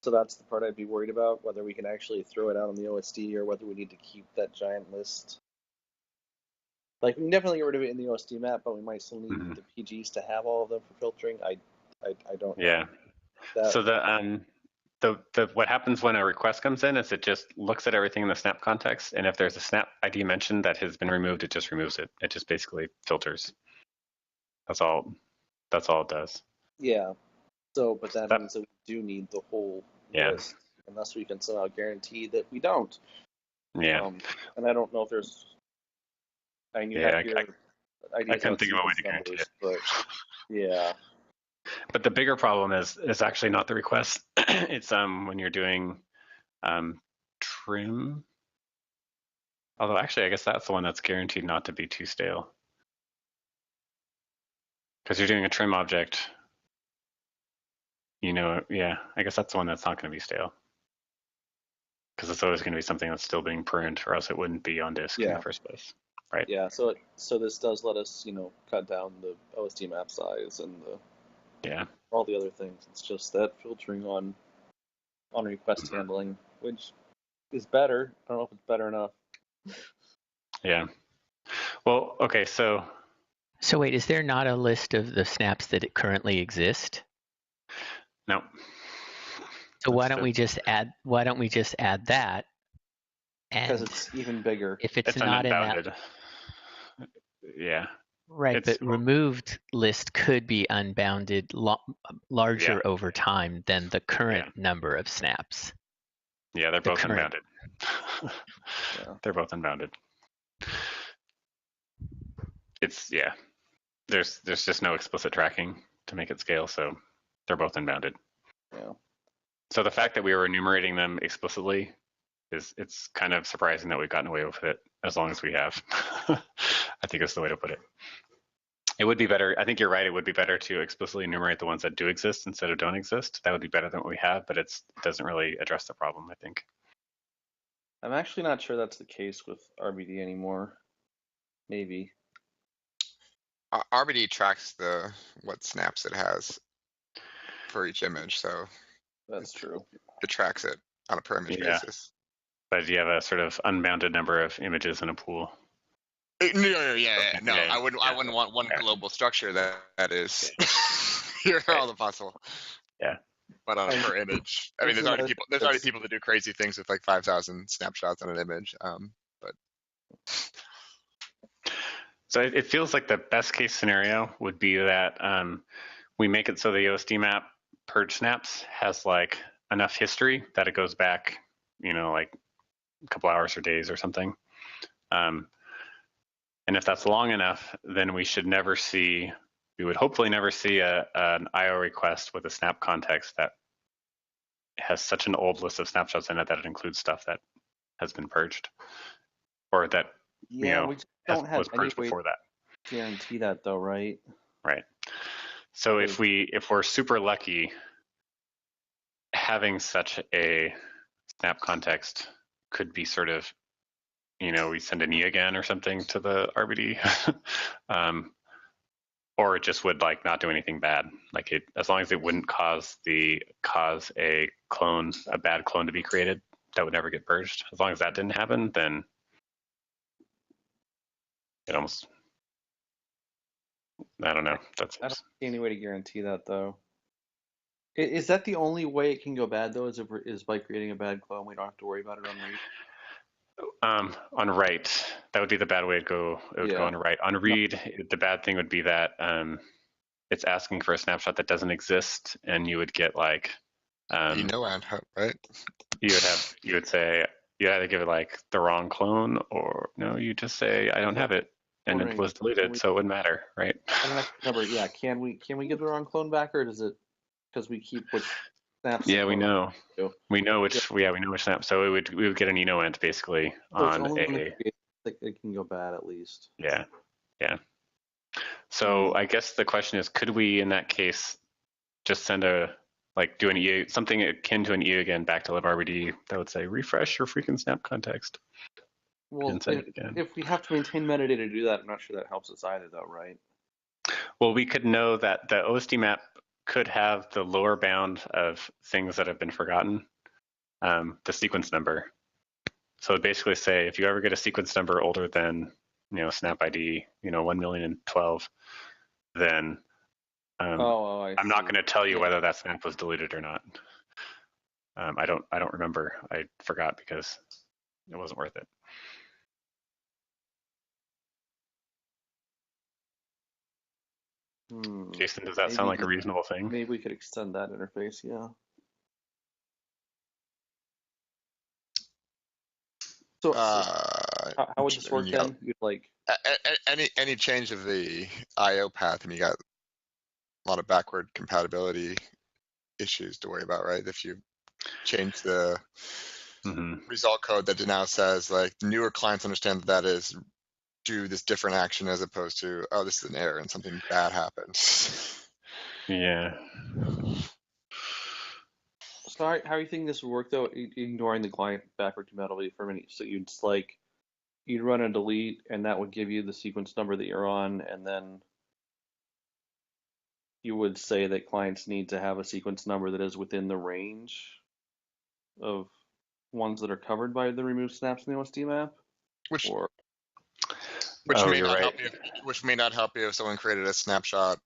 So that's the part I'd be worried about, whether we can actually throw it out on the OSD or whether we need to keep that giant list. Like, we can definitely get rid of it in the OSD map, but we might still need the PGs to have all of them for filtering. I don't know. Yeah. So the what happens when a request comes in is it just looks at everything in the snap context, and if there's a snap ID mentioned that has been removed, it just removes it. It just basically filters. That's all it does. Yeah. So, but that means that we do need the whole list, unless we can somehow guarantee that we don't. Yeah. And I don't know if there's. I couldn't think of a way to guarantee it. But yeah. But the bigger problem is actually not the request. It's when you're doing trim. Although actually, I guess that's the one that's guaranteed not to be too stale. Because you're doing a trim object. I guess that's the one that's not going to be stale. Because it's always going to be something that's still being pruned, or else it wouldn't be on disk in the first place. Right. Yeah, so this does let us, cut down the OSD map size and all the other things. It's just that filtering on request handling, which is better. I don't know if it's better enough. Yeah. Well, okay, so wait, is there not a list of the snaps that currently exist? No. So why don't we just add that? Because it's even bigger. If it's not unbounded. in that. Yeah. Right, but removed list could be unbounded, larger over time than the current number of snaps. Yeah, they're both unbounded. They're both unbounded. There's just no explicit tracking to make it scale, so they're both unbounded. Yeah. So the fact that we were enumerating them explicitly it's kind of surprising that we've gotten away with it as long as we have. I think that's the way to put it. It would be better. I think you're right. It would be better to explicitly enumerate the ones that do exist instead of don't exist. That would be better than what we have, but it doesn't really address the problem, I think. I'm actually not sure that's the case with RBD anymore. Maybe. RBD tracks what snaps it has for each image, so that's true. It tracks it on a per image basis. But you have a sort of unbounded number of images in a pool. No. I wouldn't want one global structure that is here are all the possible. Yeah. But on a per image, I mean, there's already people that do crazy things with like 5,000 snapshots on an image. But so it feels like the best case scenario would be that we make it so the OSD map purge snaps has like enough history that it goes back, like a couple hours or days or something. And if that's long enough, then we would hopefully never see an IO request with a snap context that has such an old list of snapshots in it that it includes stuff that has been purged, or that we just don't have was purged any way before that. To guarantee that though, right? Right. So if we're super lucky, having such a snap context could be sort of, we send an E again or something to the RBD, or it just would like not do anything bad. Like as long as it wouldn't cause a bad clone to be created, that would never get purged. As long as that didn't happen, then it almost, I don't know. I don't see any way to guarantee that though. Is that the only way it can go bad though? Is by creating a bad clone? We don't have to worry about it on read. On write, that would be the bad way to go. It would go on write. On read, the bad thing would be that it's asking for a snapshot that doesn't exist, and you would get like, right? You would say you either give it like the wrong clone, or no, you just say I don't have it, and it was deleted, so it wouldn't matter, right? I don't remember. Yeah, can we give the wrong clone back, or does it because we keep which snaps? Yeah, we know. We know which snap. So we would get an enoent basically on a. It can go bad at least. Yeah. So I guess the question is, could we in that case just send a like do an EA, something akin to an EA again back to libRBD that would say refresh your frequent snap context. Well, and send it again. If we have to maintain metadata to do that, I'm not sure that helps us either, though, right? Well, we could know that the OSD map could have the lower bound of things that have been forgotten, the sequence number. So it'd basically say if you ever get a sequence number older than, snap ID, 1,000,012, then I'm not going to tell you whether that snap was deleted or not. I don't remember. I forgot because it wasn't worth it. Jason, does that sound like a reasonable thing? Maybe we could extend that interface, yeah. So how would this work then? You'd like any change of the I/O path, and you got a lot of backward compatibility issues to worry about, right? If you change the result code that now says like newer clients understand that is do this different action as opposed to, oh, this is an error and something bad happens. Yeah. So how are you thinking this would work though, ignoring the client backward compatibility for a minute? So you'd run a delete and that would give you the sequence number that you're on, and then you would say that clients need to have a sequence number that is within the range of ones that are covered by the removed snaps in the OSD map? Which may not help you if someone created a snapshot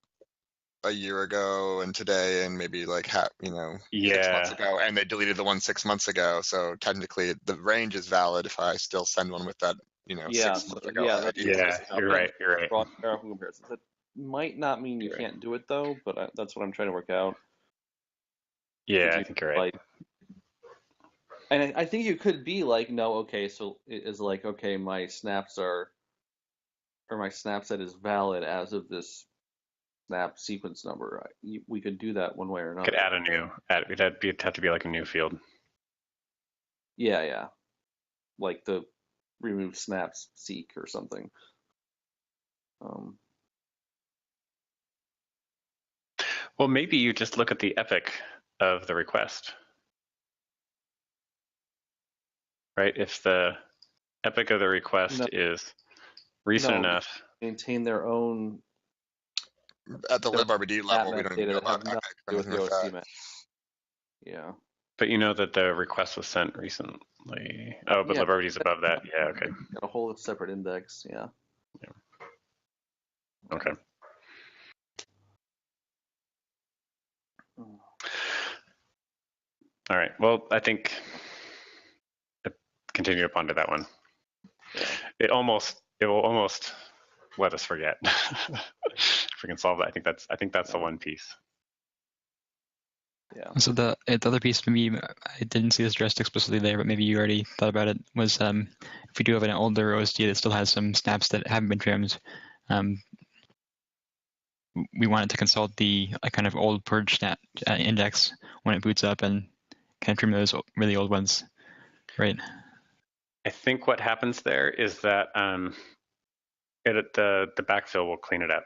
a year ago and today and maybe like 6 months ago, and they deleted the one 6 months ago. So technically the range is valid if I still send one with that 6 months ago. You're right. That might not mean you can't do it though, but that's what I'm trying to work out. Yeah, I think you're right. And I think you could be like, no, okay, so it is like, okay, my snap set is valid as of this snap sequence number. We could do that one way or another. Could add it'd have to be like a new field. Yeah. Like the remove snaps seek or something. Well, maybe you just look at the epoch of the request. Right? If the epoch of the request is recent enough. Maintain their own. At the libRBD level, we don't even know about epoch or anything like that. Yeah. But you know that the request was sent recently. Oh, but libRBD is above that. Yeah, okay. Got a whole separate index, yeah. Okay. All right. Well, I think continue to ponder that one. Yeah. It will almost let us forget. If we can solve that, I think that's the one piece. Yeah. So the other piece, maybe I didn't see this addressed explicitly there, but maybe you already thought about it, was if we do have an older OSD that still has some snaps that haven't been trimmed, we wanted to consult the kind of old purge snap index when it boots up and kind of trim those really old ones, right? I think what happens there is that the backfill will clean it up.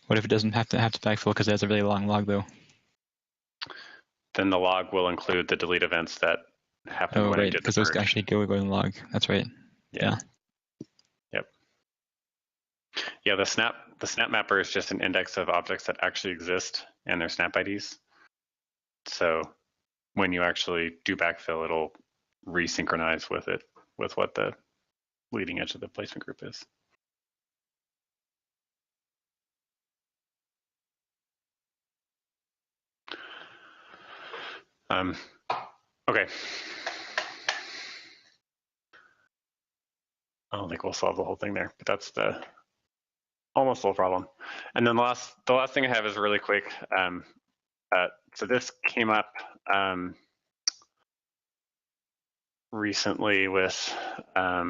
What if it doesn't have to backfill because it has a really long log though? Then the log will include the delete events that happen when it did because those actually go in the log. That's right. Yeah. Yep. Yeah, the snap mapper is just an index of objects that actually exist and their snap IDs. So when you actually do backfill, it'll resynchronize with what the leading edge of the placement group is. Okay. I don't think we'll solve the whole thing there, but that's the almost the whole problem. And then the last thing I have is really quick. So this came up recently with a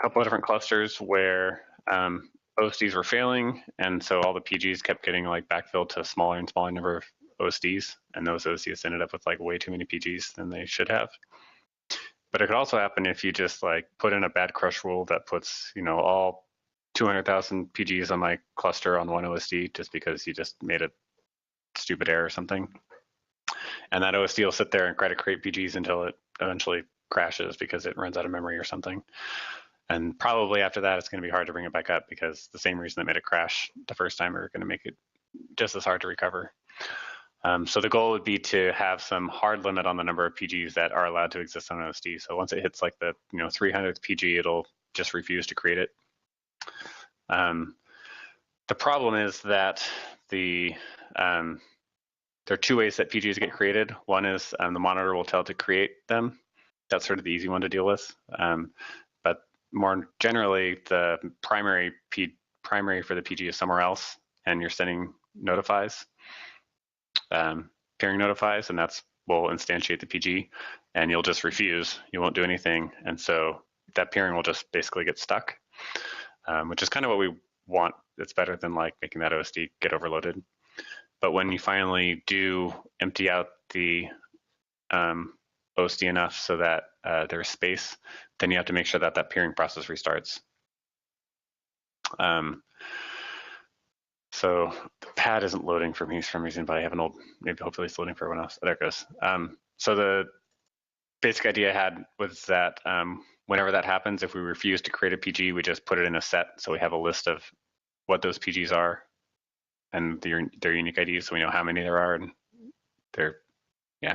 couple of different clusters where OSDs were failing, and so all the PGs kept getting like backfilled to a smaller and smaller number of OSDs, and those OSDs ended up with like way too many PGs than they should have. But it could also happen if you just like put in a bad crush rule that puts, all 200,000 PGs on my cluster on one OSD just because you just made a stupid error or something. And that OSD will sit there and try to create PGs until it eventually crashes because it runs out of memory or something. And probably after that, it's going to be hard to bring it back up because the same reason that made it crash the first time are going to make it just as hard to recover. So the goal would be to have some hard limit on the number of PGs that are allowed to exist on OSD. So once it hits like the 300th PG, it'll just refuse to create it. The problem is that there are two ways that PGs get created. One is the monitor will tell it to create them. That's sort of the easy one to deal with. But more generally, the primary for the PG is somewhere else, and you're sending notifies, peering notifies, and that's will instantiate the PG, and you'll just refuse. You won't do anything, and so that peering will just basically get stuck, which is kind of what we want. It's better than like making that OSD get overloaded. But when you finally do empty out the OSD enough so that there's space, then you have to make sure that that peering process restarts. So the pad isn't loading for me for some reason, but I have an old, maybe hopefully it's loading for everyone else. There it goes. So the basic idea I had was that whenever that happens, if we refuse to create a PG, we just put it in a set. So we have a list of what those PGs are and their unique IDs, so we know how many there are and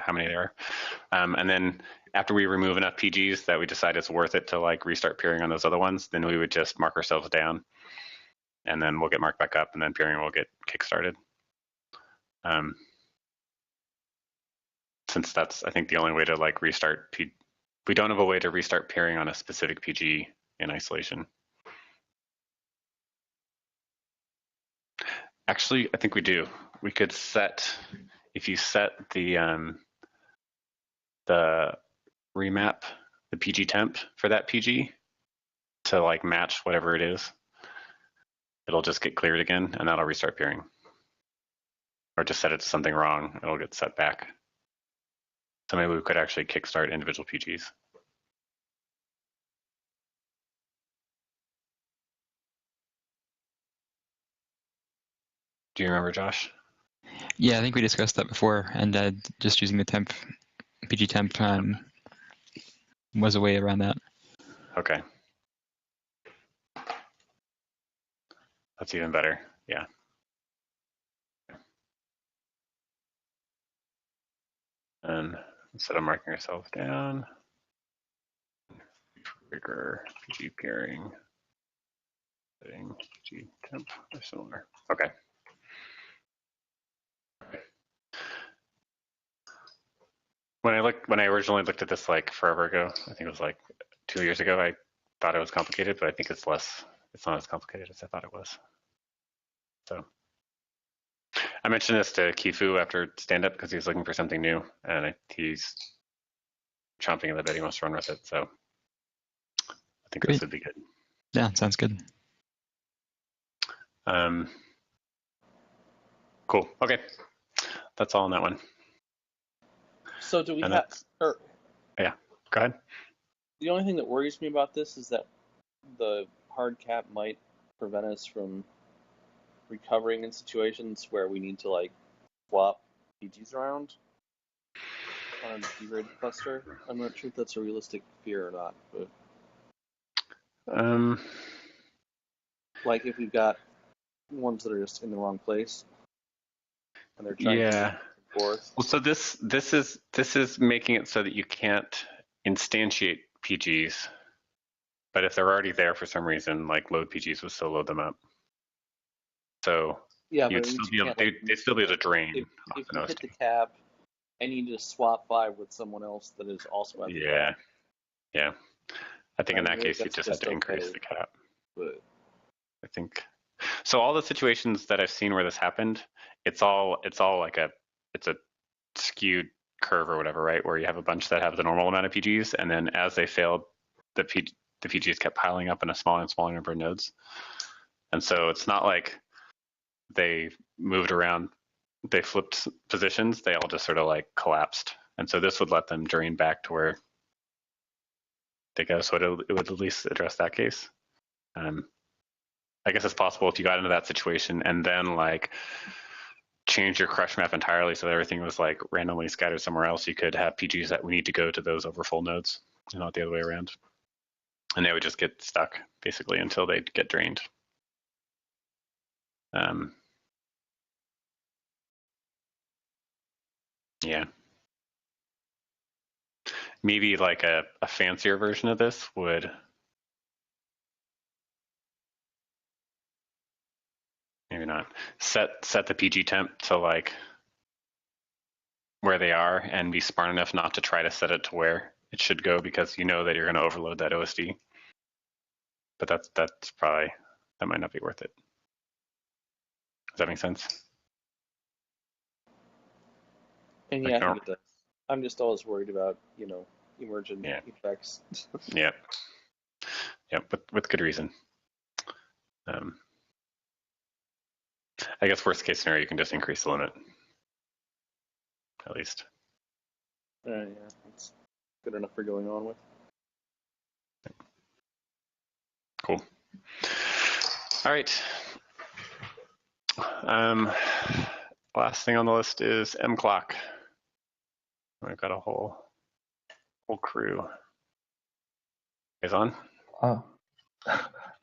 how many there are. And then after we remove enough PGs that we decide it's worth it to like restart peering on those other ones, then we would just mark ourselves down, and then we'll get marked back up, and then peering will get kickstarted. Since that's, I think, the only way to like restart, we don't have a way to restart peering on a specific PG in isolation. Actually, I think we do. We could set, if you set the remap, the PG temp for that PG to like match whatever it is, it'll just get cleared again, and that'll restart peering. Or just set it to something wrong, it'll get set back. So maybe we could actually kickstart individual PGs. Do you remember, Josh? Yeah, I think we discussed that before, and just using the temp, PG temp was a way around that. Okay. That's even better, yeah. And instead of marking ourselves down, trigger PG peering, setting PG temp or similar. Okay. When I originally looked at this like forever ago, I think it was like 2 years ago, I thought it was complicated, but I think it's not as complicated as I thought it was. So I mentioned this to Kifu after stand-up because he was looking for something new, and he's chomping at the bit. He wants to run with it, so I think this would be good. Yeah, sounds good. Cool. Okay, that's all on that one. So do we have? Yeah, go ahead. The only thing that worries me about this is that the hard cap might prevent us from recovering in situations where we need to like swap PGs around on a derated cluster. I'm not sure if that's a realistic fear or not, but like if we've got ones that are just in the wrong place and they're trying to forth. Well, so this is making it so that you can't instantiate PGs, but if they're already there for some reason, like load PGs will still load them up. So yeah, you'd still be able, they'd still be able to drain. If you hit the cap and you just swap by with someone else that is also at the cap. Yeah. I think in that case you just have to increase the cap. But I think so. All the situations that I've seen where this happened, it's all like it's a skewed curve or whatever, right? Where you have a bunch that have the normal amount of PGs, and then as they failed, the PGs kept piling up in a smaller and smaller number of nodes. And so it's not like they moved around, they flipped positions, they all just sort of like collapsed. And so this would let them drain back to where they go. So it would at least address that case. I guess it's possible if you got into that situation and then like change your crush map entirely so that everything was like randomly scattered somewhere else, you could have PGs that we need to go to those overfull nodes and not the other way around. And they would just get stuck basically until they get drained. Yeah. Maybe like a fancier version of this would maybe not set the PG temp to like where they are and be smart enough not to try to set it to where it should go, because you know that you're going to overload that OSD. But that's probably, that might not be worth it. Does that make sense? And yeah, I think it does. I'm just always worried about, you know, emergent effects. Yeah. Yeah, with good reason. I guess worst case scenario, you can just increase the limit. At least. Yeah, it's good enough for going on with. Cool. All right. Last thing on the list is MClock. We've got a whole crew. Is on?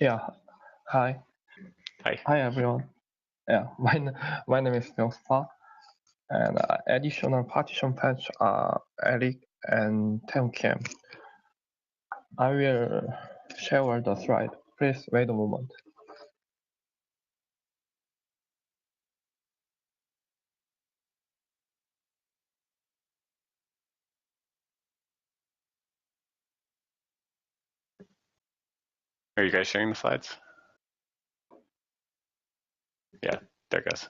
Yeah. Hi. Hi. Hi everyone. Yeah, my name is Joseph, and additional partition patch are Eric and Temcam. I will share the slide. Please wait a moment. Are you guys sharing the slides? Yeah, there it goes.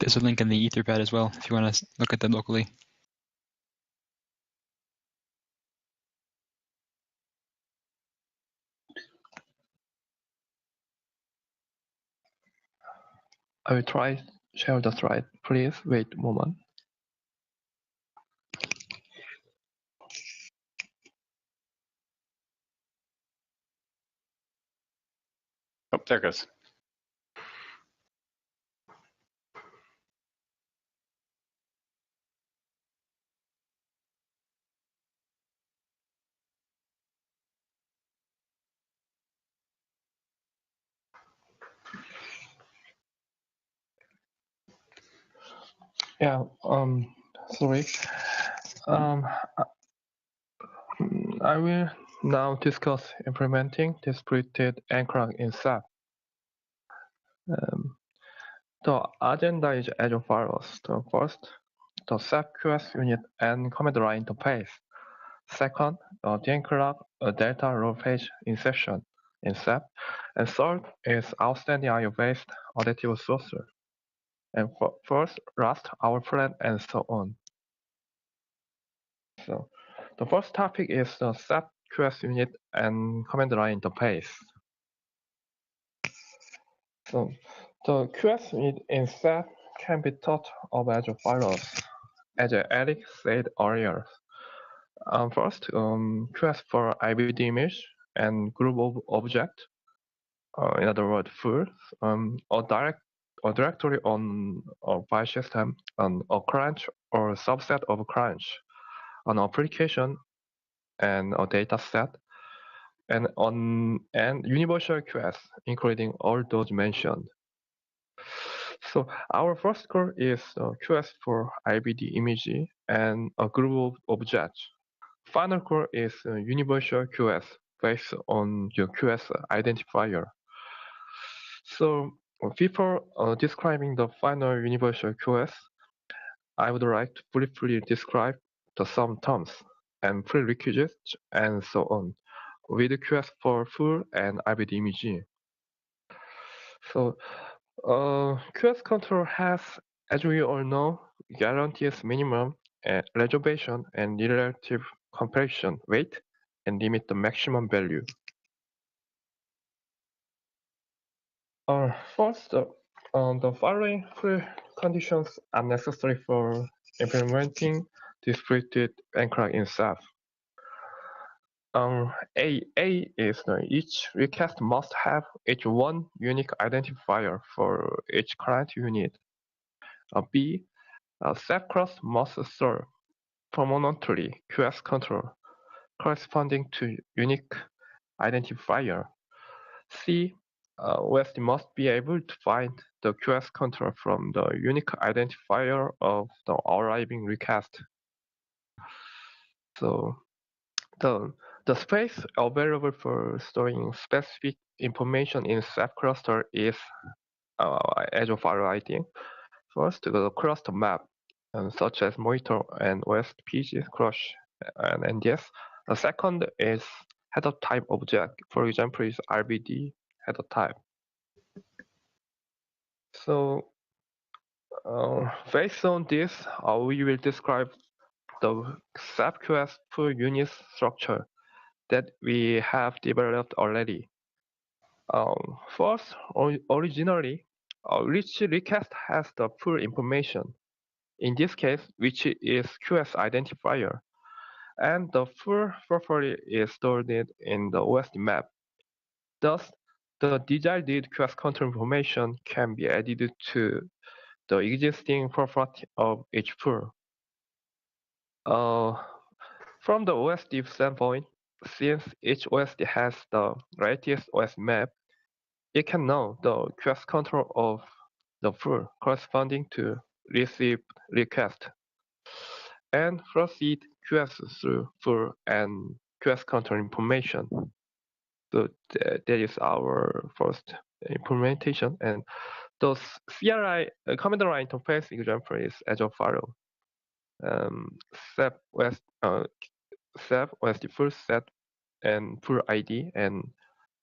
There's a link in the Etherpad as well if you want to look at them locally. I will try share the slide. Please wait a moment. Oh, there it goes. Yeah, sorry. I will now discuss implementing distributed MClock in Ceph. The agenda is as follows. The first, the Ceph QoS unit and command line interface. Second, the MClock data row page insertion in Ceph. And third is outstanding IO-based additive sourcer. And first, last, our plan, and so on. So, the first topic is the Ceph QoS unit and command line interface. So, the QoS unit in Ceph can be thought of as follows, as Eric said earlier. First, QoS for IBD image and group of object. In other words, full, a directory on a file system, a branch or subset of a branch, an application, and a data set, and universal QoS, including all those mentioned. So our first goal is QoS for IBD image and a group of objects. Final goal is universal QoS based on your QoS identifier. So before describing the final universal QoS, I would like to briefly describe the some terms and prerequisites and so on with QoS for full and IBD image. So QoS control has, as we all know, guarantees minimum reservation and relative compression weight and limit the maximum value. First, the following preconditions are necessary for implementing distributed MClock in Ceph. A is each request must have each one unique identifier for each client unit. B, Ceph cross must serve permanently QoS control corresponding to unique identifier. C, OSD must be able to find the QoS control from the unique identifier of the arriving request. So the space available for storing specific information in Ceph cluster is as of writing. First, the cluster map, such as monitor and OSD PG, crush, and NDS. The second is header type object. For example, is RBD header type. So based on this, we will describe the Ceph QoS per unit structure that we have developed already. First, originally, each request has the full information. In this case, which is QoS identifier, and the full property is stored in the OSD map. Thus, the desired QoS control information can be added to the existing property of each pool. From the OSD standpoint, since each OSD has the latest OSD map, it can know the QoS control of the pool corresponding to received request and proceed QoS through pool and QoS control information. So that is our first implementation. And the CLI command line interface example is as follows. Ceph OSD full set and full ID and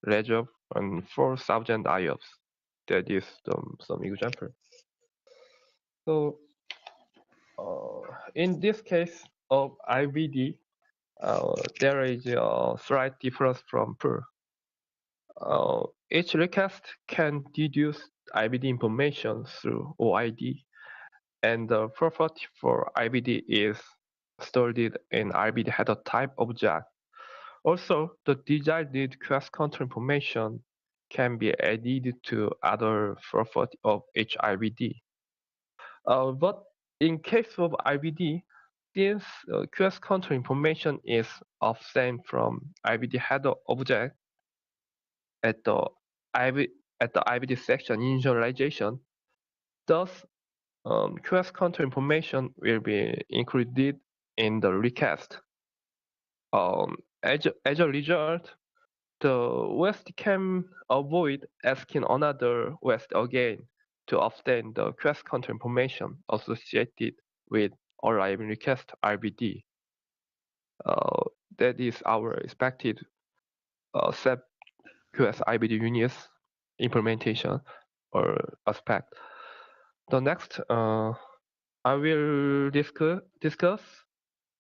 ledger and 4,000 IOPS. That is some example. So in this case of IBD, there is a slight difference from pool. Each request can deduce IBD information through OID, and the property for IBD is stored in IBD header type object. Also, the desired QoS control information can be added to other property of each IBD. But in case of IBD, since QoS control information is obtained from IBD header object at the IBD section initialization, thus QoS control information will be included in the request. As a result, the OSD can avoid asking another OSD again to obtain the QoS control information associated with arriving request RBD. That is our expected Ceph QoS IBD units implementation or aspect. The next, I will discuss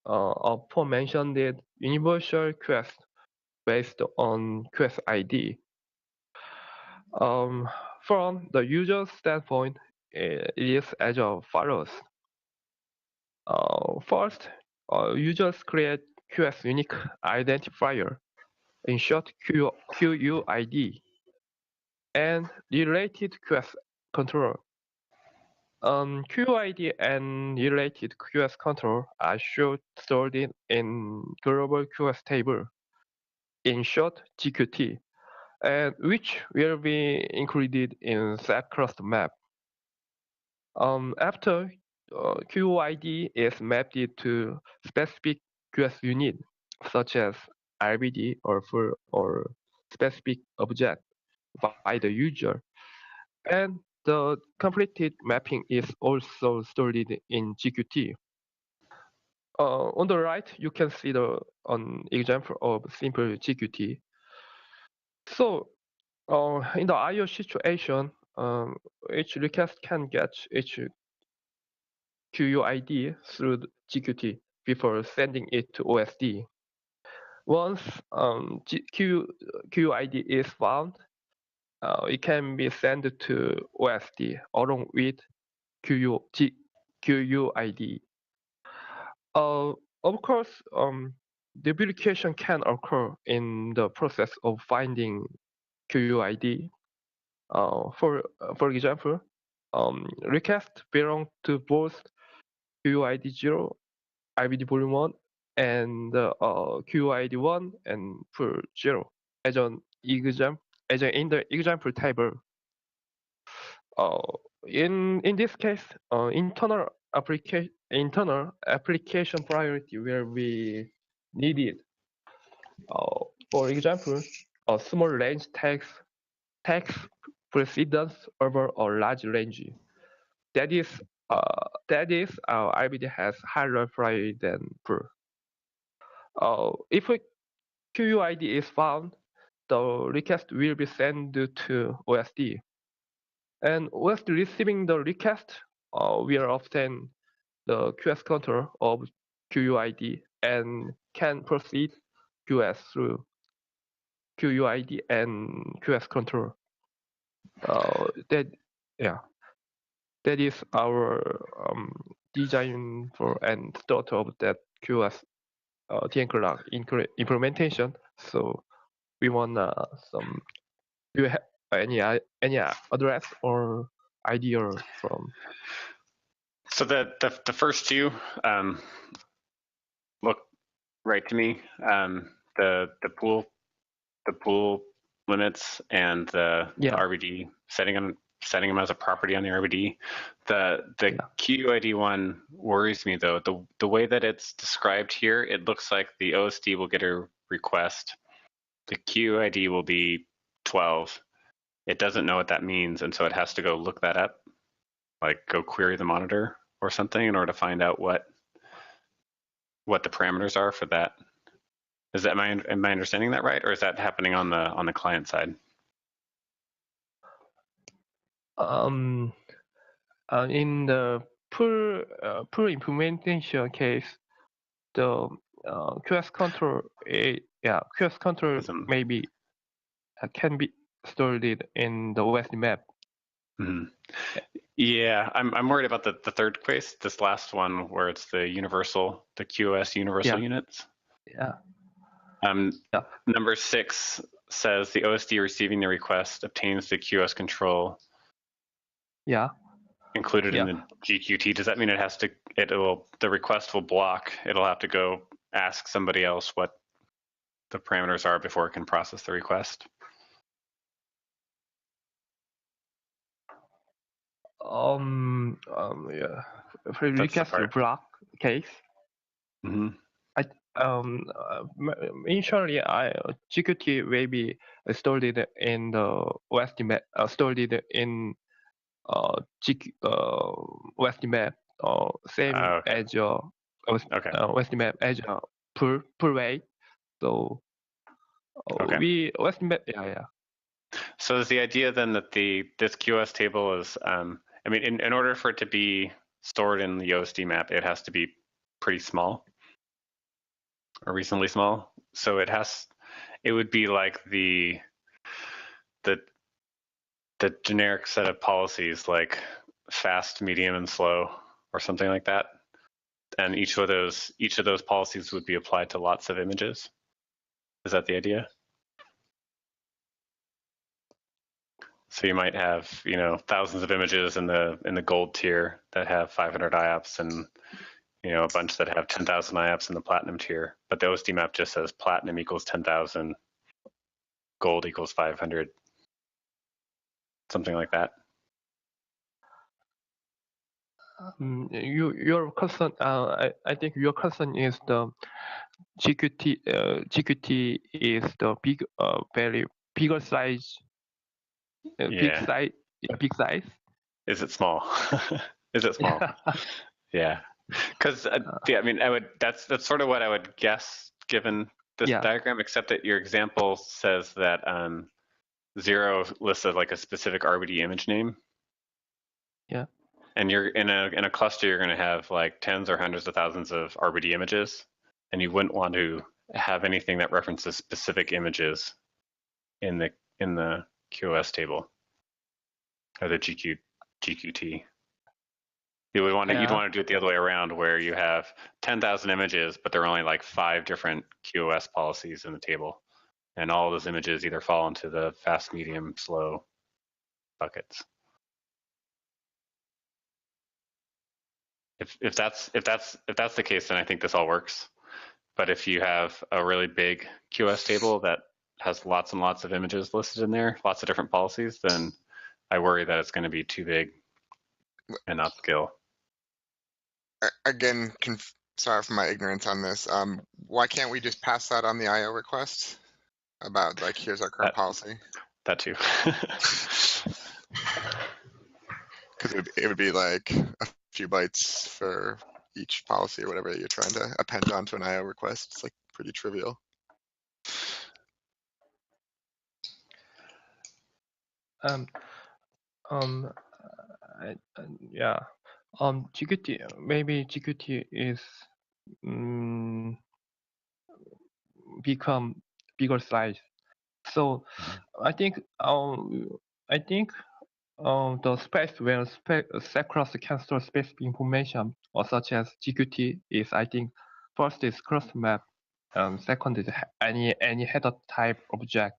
aforementioned universal QoS based on QoS ID. From the user standpoint, it is as follows. First, users create QoS unique identifier, in short QUID, and related QoS control. QUID and related QoS control are stored in global QoS table, in short GQT, and which will be included in Ceph cluster map. After QUID is mapped to specific QoS unit, such as RBD or specific object by the user, and the completed mapping is also stored in GQT. On the right, you can see an example of simple GQT. So in the IO situation, each request can get each QUID through the GQT before sending it to OSD. Once QUID is found, it can be sent to OSD along with QUID. Of course, duplication can occur in the process of finding QUID. For example, requests belong to both QUID 0, IBD volume 1, and QUID 1 and pull 0 as in the example table. In this case, internal application priority will be needed. For example, a small range takes precedence over a large range. That is, IBD has higher priority than pull. If a QUID is found, the request will be sent to OSD. And OSD receiving the request will obtain the QoS control of QUID and can proceed QoS through QUID and QoS control. That is our design for and start of that QoS TNClock implementation. So we want some. Do you have any address or idea from? So the first two look right to me. The pool limits and the RBD setting them as a property on the RBD. The QUID one worries me though. The way that it's described here, it looks like the OSD will get a request. The QUID will be 12. It doesn't know what that means, and so it has to go look that up, like go query the monitor or something in order to find out what the parameters are for that. Am I understanding that right, or is that happening on the client side? In the pull implementation case, the QoS control QoS control maybe can be stored in the OSD map. Mm-hmm. Yeah, I'm worried about the third case, this last one where it's the QoS universal units. Yeah. Number 6 says the OSD receiving the request obtains the QoS control. Yeah. Included in the GQT. Does that mean the request will block? It'll have to go ask somebody else what the parameters are before it can process the request? Yeah. For request block case. Mm-hmm. Initially, GQT will be stored in the OSD map, stored in OSD map, same as your OSD map as your pull way. So we OSD map, So is the idea then that this QoS table is, in order for it to be stored in the OSD map, it has to be pretty small or reasonably small. So it would be like the generic set of policies like fast, medium, and slow, or something like that. And each of those policies would be applied to lots of images. Is that the idea? So you might have, thousands of images in the gold tier that have 500 IOPS, and a bunch that have 10,000 IOPS in the platinum tier. But the OSD map just says platinum equals 10,000, gold equals 500, something like that. Your concern, I think your concern is the GQT. GQT is the very bigger size. Big size. Is it small? Is it small? Yeah. Because that's sort of what I would guess given this diagram, except that your example says that 0 lists like a specific RBD image name. Yeah. And you're in a cluster, you're going to have like tens or hundreds of thousands of RBD images, and you wouldn't want to have anything that references specific images in the QoS table or the GQT. You'd want to do it the other way around, where you have 10,000 images, but there are only like 5 different QoS policies in the table, and all of those images either fall into the fast, medium, slow buckets. If that's the case, then I think this all works. But if you have a really big QoS table that has lots and lots of images listed in there, lots of different policies, then I worry that it's going to be too big and not scale. Again, sorry for my ignorance on this. Why can't we just pass that on the IO request about like, here's our current policy? That too. Because it would be like a few bytes for each policy or whatever you're trying to append onto an IO request. It's like pretty trivial. Yeah. GQT, maybe GQT is become bigger size. So I think the space where Ceph can store specific information, or such as GQT, is, I think, first is cross map, second is any header type object.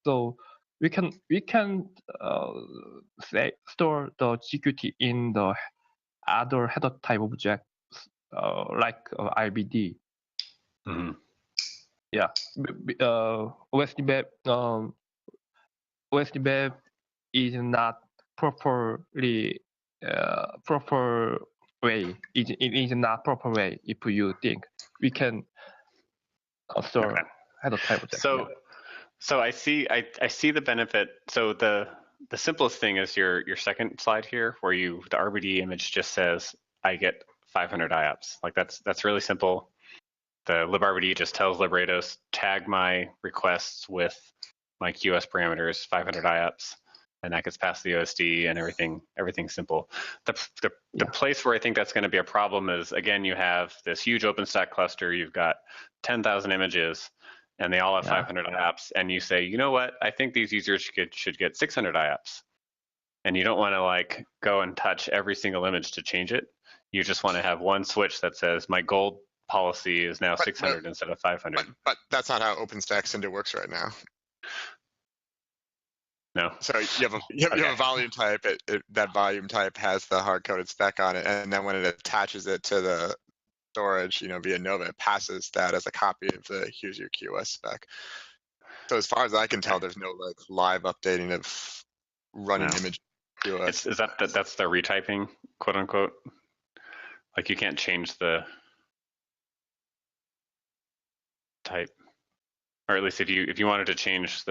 So we can say store the GQT in the other header type objects like IBD. Mm-hmm. Yeah, OSD web is not properly proper way. It is not proper way. If you think we can store header type object. So I see the benefit. So the simplest thing is your second slide here, where the RBD image just says I get 500 IOPS. Like that's really simple. The libRBD just tells librados tag my requests with my QoS parameters 500 IOPS, and that gets past the OSD and everything's simple. The place where I think that's going to be a problem is, again, you have this huge OpenStack cluster. You've got 10,000 images, and they all have 500 IOPS, and you say, you know what, I think these users should get 600 IOPS. And you don't want to like go and touch every single image to change it. You just want to have one switch that says my gold policy is now 600 instead of 500. But that's not how OpenStack Cinder works right now. No. So you have a volume type. That volume type has the hard-coded spec on it, and then when it attaches it to the storage, via Nova, it passes that as a copy of the here's your QoS spec. So as far as I can tell, there's no like live updating of running image QoS. That's the retyping, quote unquote? Like you can't change the type, or at least if you wanted to change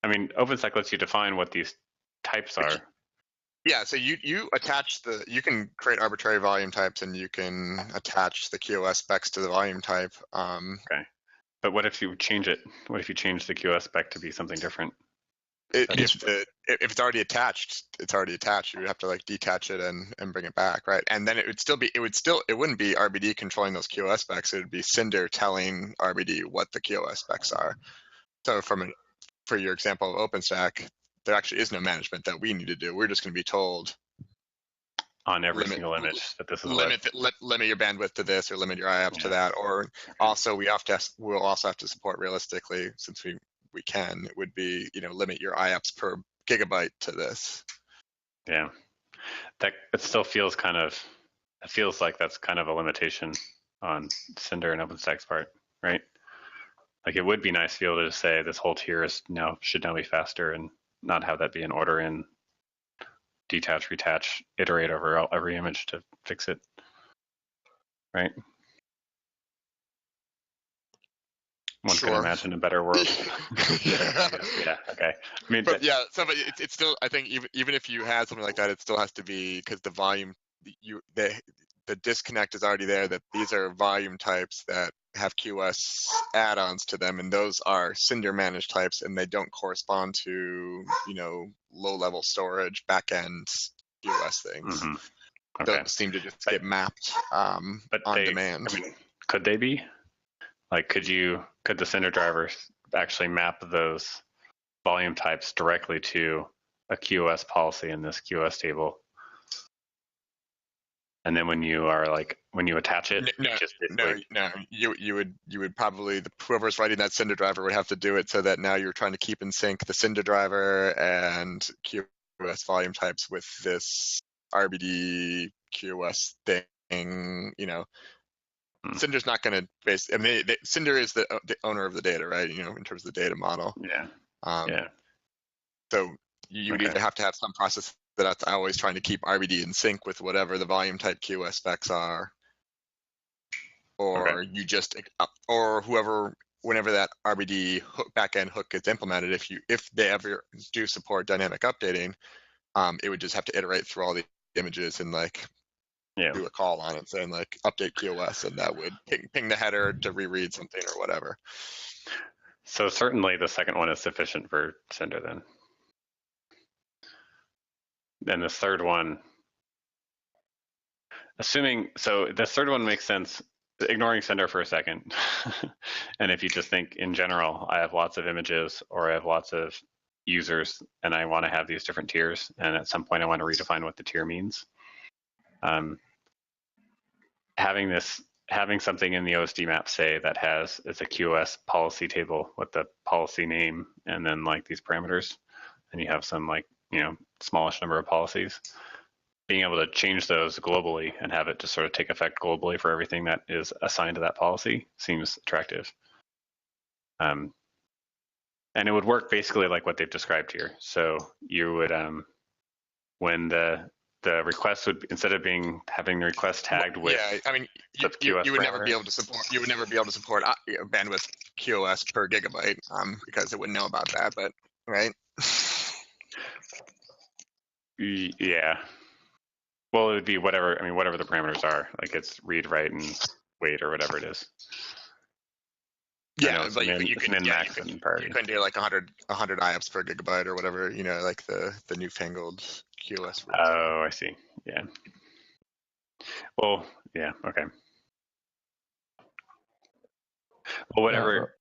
OpenStack lets you define what these types are. Yeah, so you attach you can create arbitrary volume types, and you can attach the QoS specs to the volume type. Okay, but what if you change it? What if you change the QoS spec to be something different? If it's already attached, it's already attached. You would have to like detach it and bring it back, right? And then it wouldn't be RBD controlling those QoS specs. It would be Cinder telling RBD what the QoS specs are. So for your example of OpenStack, there actually is no management that we need to do. We're just going to be told on every single image that this is limit your bandwidth to this, or limit your IOPS to that, or also we'll also have to support realistically, since we can, it would be, limit your IOPS per gigabyte to this. Yeah, it still feels like that's kind of a limitation on Cinder and OpenStack's part, right? Like it would be nice to be able to just say this whole tier should now be faster, and not have that be an order in, detach, retach, iterate over every image to fix it, right? One could imagine a better world. Yeah. Okay. But it's still, I think even if you had something like that, it still has to be, because the volume, the disconnect is already there, that these are volume types that have QoS add-ons to them, and those are Cinder managed types, and they don't correspond to low-level storage backend QoS things. Mm-hmm. Okay. Those seem to just get mapped on demand. Could they be? Like, could the Cinder drivers actually map those volume types directly to a QoS policy in this QoS table? And then when you attach it, you would probably, whoever's writing that Cinder driver would have to do it so that now you're trying to keep in sync the Cinder driver and QoS volume types with this RBD QoS thing. Cinder's not going to Cinder is the owner of the data, right? In terms of the data model. Yeah. So you would either have to have some process that's always trying to keep RBD in sync with whatever the volume type QoS specs are, or you just, or whoever, whenever that RBD backend hook gets implemented, if they ever do support dynamic updating, it would just have to iterate through all the images and do a call on it saying update QoS, and that would ping the header to reread something or whatever. So certainly the second one is sufficient for Cinder then. Then the third one, the third one makes sense, ignoring Cinder for a second. And if you just think in general, I have lots of images or I have lots of users and I want to have these different tiers. And at some point I want to redefine what the tier means. Having something in the OSD map say that it's a QoS policy table with the policy name and then these parameters, and you have some smallish number of policies, being able to change those globally and have it just sort of take effect globally for everything that is assigned to that policy seems attractive. And it would work basically like what they've described here. So you would, when the request would, instead of having the request tagged with, you would never be able to support bandwidth QoS per gigabyte because it wouldn't know about that, but right. Yeah. Well, it would be whatever the parameters are, it's read, write, and wait, or whatever it is. Yeah, but you couldn't do 100 IOPS per gigabyte or whatever, the newfangled QoS. Oh, I see. Yeah. Well, yeah, okay. Well, whatever.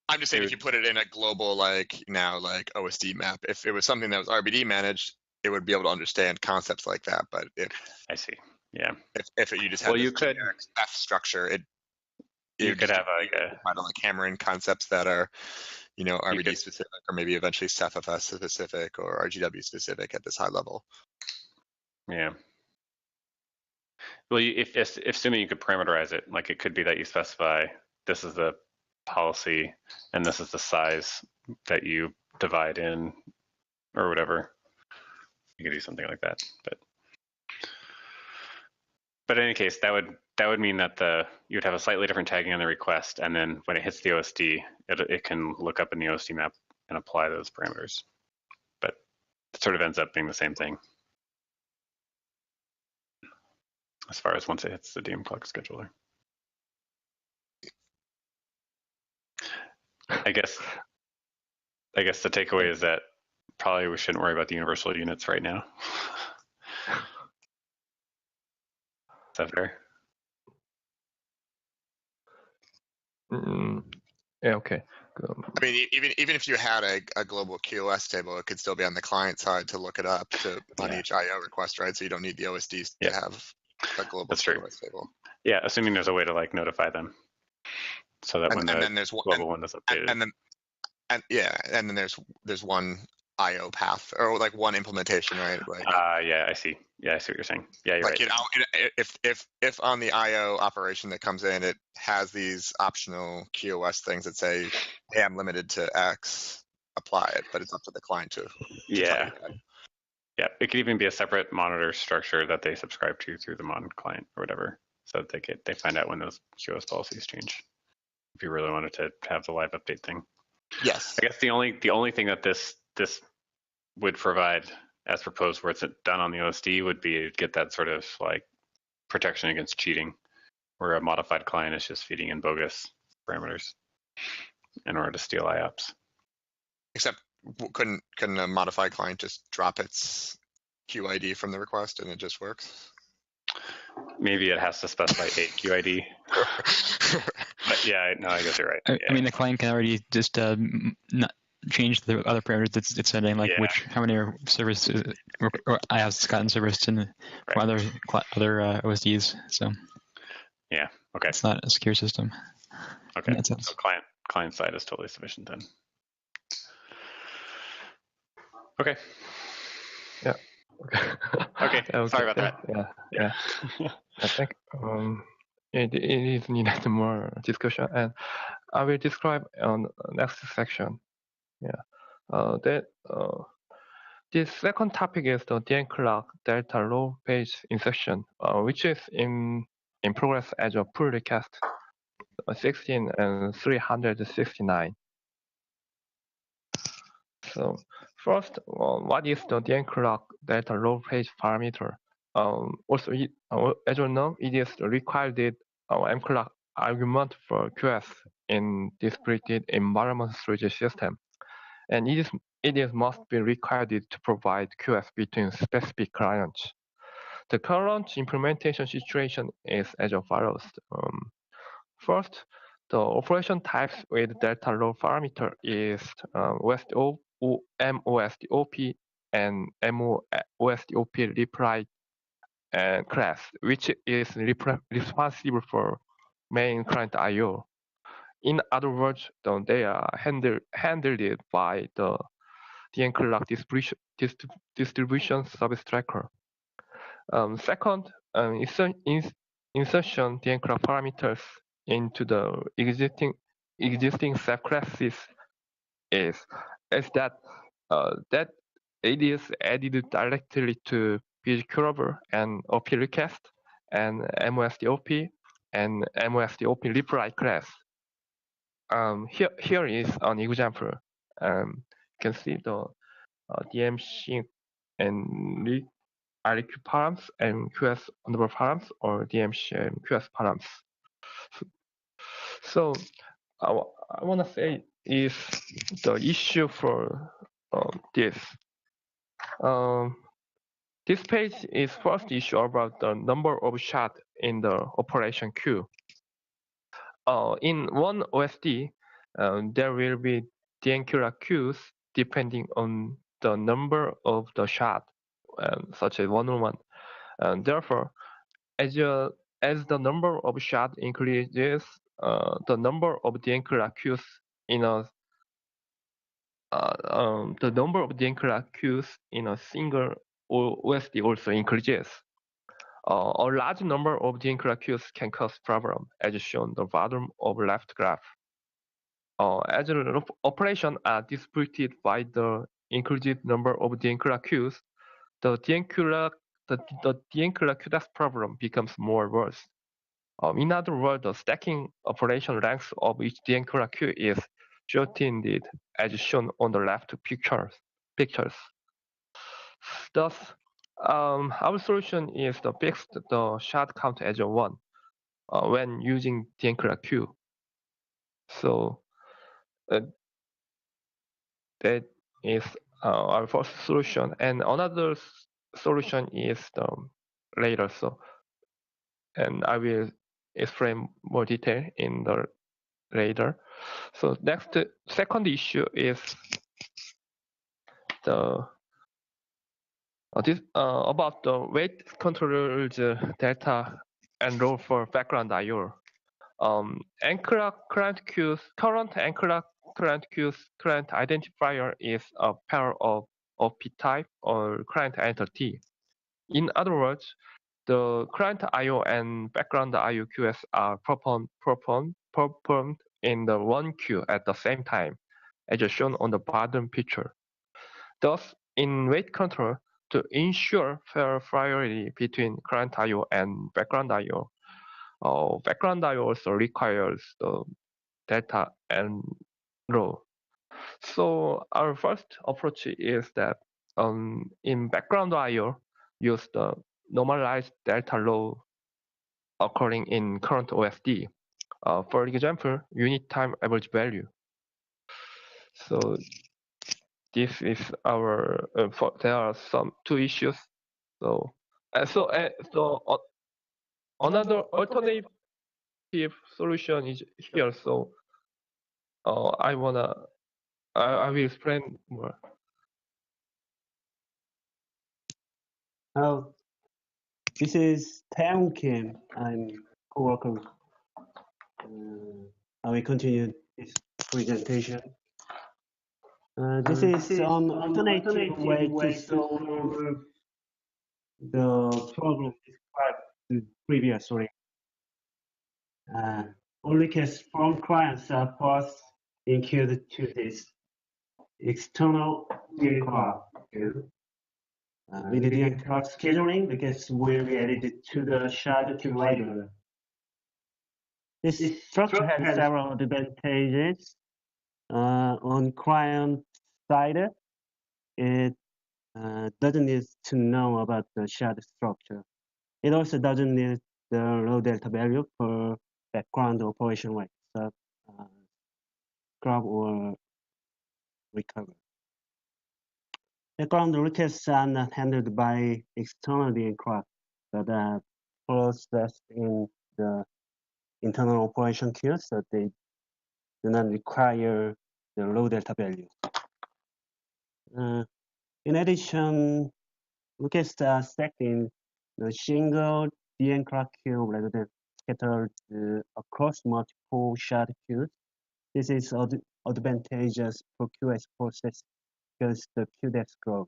I'm just saying, if you put it in a global, OSD map, if it was something that was RBD managed, it would be able to understand concepts like that. But I see, yeah. If you just had Ceph structure, you could have hammer in concepts that are, RBD specific, or maybe eventually Cephfs specific or RGW specific at this high level. Yeah. Well, if assuming you could parameterize it, it could be that you specify this is the policy and this is the size that you divide in or whatever. You could do something like that, but in any case, that would mean that you'd have a slightly different tagging on the request, and then when it hits the OSD, it can look up in the OSD map and apply those parameters, but it sort of ends up being the same thing as far as once it hits the DM clock scheduler. I guess the takeaway is that probably we shouldn't worry about the universal units right now. Is that fair? Yeah, okay. I mean, even if you had a global QoS table, it could still be on the client side to look it up on each IO request, right? So you don't need the OSDs to have a global QoS table. Yeah, assuming there's a way to notify them, so that when the global one is updated. And then there's one IO path or one implementation, right? Yeah, I see. Yeah, I see what you're saying. Yeah, you're right. If on the IO operation that comes in, it has these optional QoS things that say, hey, I'm limited to X, apply it, but it's up to the client to yeah. Yeah, it could even be a separate monitor structure that they subscribe to through the Mon client or whatever, so that they find out when those QoS policies change. If you really wanted to have the live update thing. Yes. I guess the only thing that this would provide, as proposed, where it's done on the OSD, would be to get that sort of protection against cheating, where a modified client is just feeding in bogus parameters in order to steal IOPS. Except, couldn't a modified client just drop its QID from the request and it just works? Maybe it has to specify a QID. But yeah, no, I guess you're right. I mean, the client can already just change the other parameters it's setting, like how many services or I have gotten serviced in from other OSDs. So yeah, okay, it's not a secure system. Okay, so client side is totally sufficient then. Okay. Yeah. Okay. Sorry about that. Yeah. I think it is needed more discussion, and I will describe on the next section. Yeah. This second topic is the DN-clock delta row page insertion, which is in progress as a pull request 16 and 369. So first, what is the DN-clock delta row page parameter? Also, as you know, it is the required MClock argument for QoS in distributed environment storage system, and it is must be required to provide QoS between specific clients. The current implementation situation is as follows. First, the operation types with delta row parameter is MOSDOP and MOSDOP reply class, which is responsible for main client I/O. In other words, they are handled by the DN-clock distribution service tracker. Second, insertion DN-clock parameters into the existing Ceph classes is that it is added directly to PG curable and OP request and MOSDOP and MOSDOP reply class. Here is an example. You can see the DMC and RQ params and QoS underbar params, or DMC and QoS params. So I want to say is the issue for this. This page is first issue about the number of shots in the operation queue. In one OSD, there will be DN-clock queues depending on the number of the shot, such as 101. Therefore, as the number of shots increases, the number of DN-clock queues in a single OSD also increases. A large number of DN-clock queues can cause problem, as shown the bottom of left graph. As the operations are distributed by the increased number of DN-clock queues, the DN-clock QoS problem becomes more worse. In other words, the stacking operation length of each DN-clock queue is shortened, as shown on the left pictures. Thus, our solution is to fix the shot count as a 1 when using DN-clock queue. So that is our first solution, and another solution is later. So, and I will explain more detail in the later. So second issue is about the weight controlled data and role for background I/O. MClock current queues, current MClock current queues current identifier is a pair of P type or client entity. In other words, the client I/O and background I/O QoS are performed in the one queue at the same time, as shown on the bottom picture. Thus, in weight control, to ensure fair priority between client I/O and background I/O, background I/O also requires the data and row. So our first approach is that in background I/O, use the normalized delta row occurring in current OSD. For example, unit time average value. So this is our. There are two issues. So another alternative solution is here. So I wanna I will explain more. This is Taeyoung Kim. I'm co-worker. I will continue this presentation. This is an alternative way to solve the problem described previously. All requests from clients are passed in queue to this external DN queue. With the DN clock scheduling, requests will be added to the shard queue later. This structure has several advantages. On client side, it doesn't need to know about the shard structure. It also doesn't need the low delta value for background operation like scrub or recover. Background requests are not handled by external DN clock, but are processed in the internal operation queue, so they do not require the low delta value. In addition, requests are stacked in the single DN clock queue rather than scattered across multiple shard queues. This is advantageous for QoS process because the queue depth grows.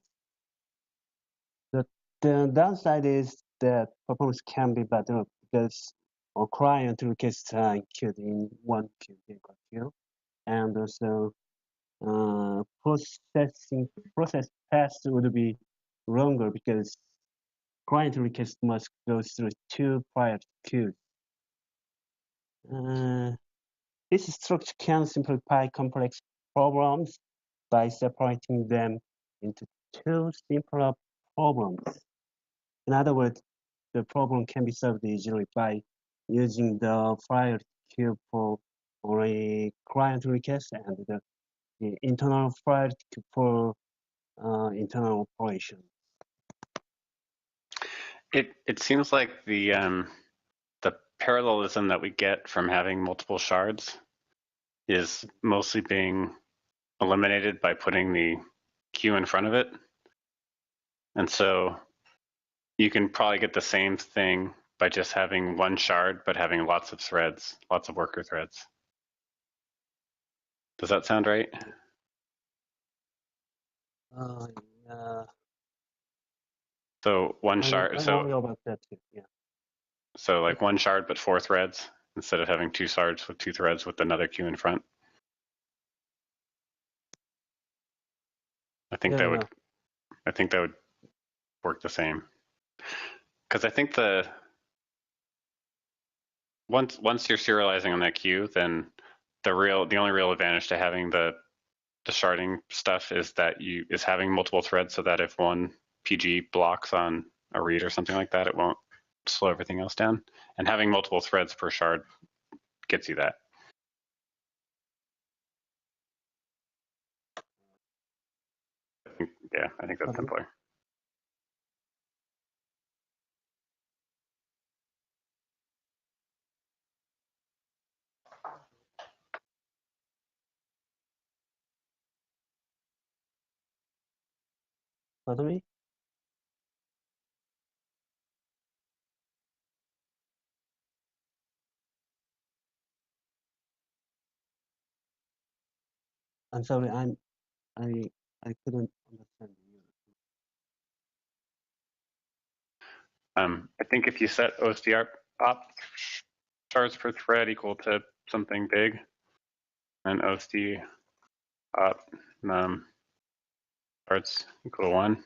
The downside is that performance can be better because a client requests are queued in one queue, DN clock queue, and also process paths would be longer because client request must go through two prior queues. This structure can simplify complex problems by separating them into two simpler problems. In other words, the problem can be solved easily by using the prior queue for a client request and the internal prior queue for internal operation. It seems like the parallelism that we get from having multiple shards is mostly being eliminated by putting the queue in front of it. And so you can probably get the same thing by just having one shard, but having lots of threads, lots of worker threads. Does that sound right? So one shard. I know about that too. Yeah. So like one shard, but 4 threads instead of having 2 shards with 2 threads with another queue in front. I think that would work the same. Because I think once you're serializing on that queue, then the only real advantage to having the sharding stuff is that is having multiple threads, so that if one PG blocks on a read or something like that, it won't slow everything else down. And having multiple threads per shard gets you that. I think that's simpler. Pardon me? I'm sorry, I couldn't understand you. I think if you set OSD op shards per thread equal to something big, and OSD op shards equal to 1,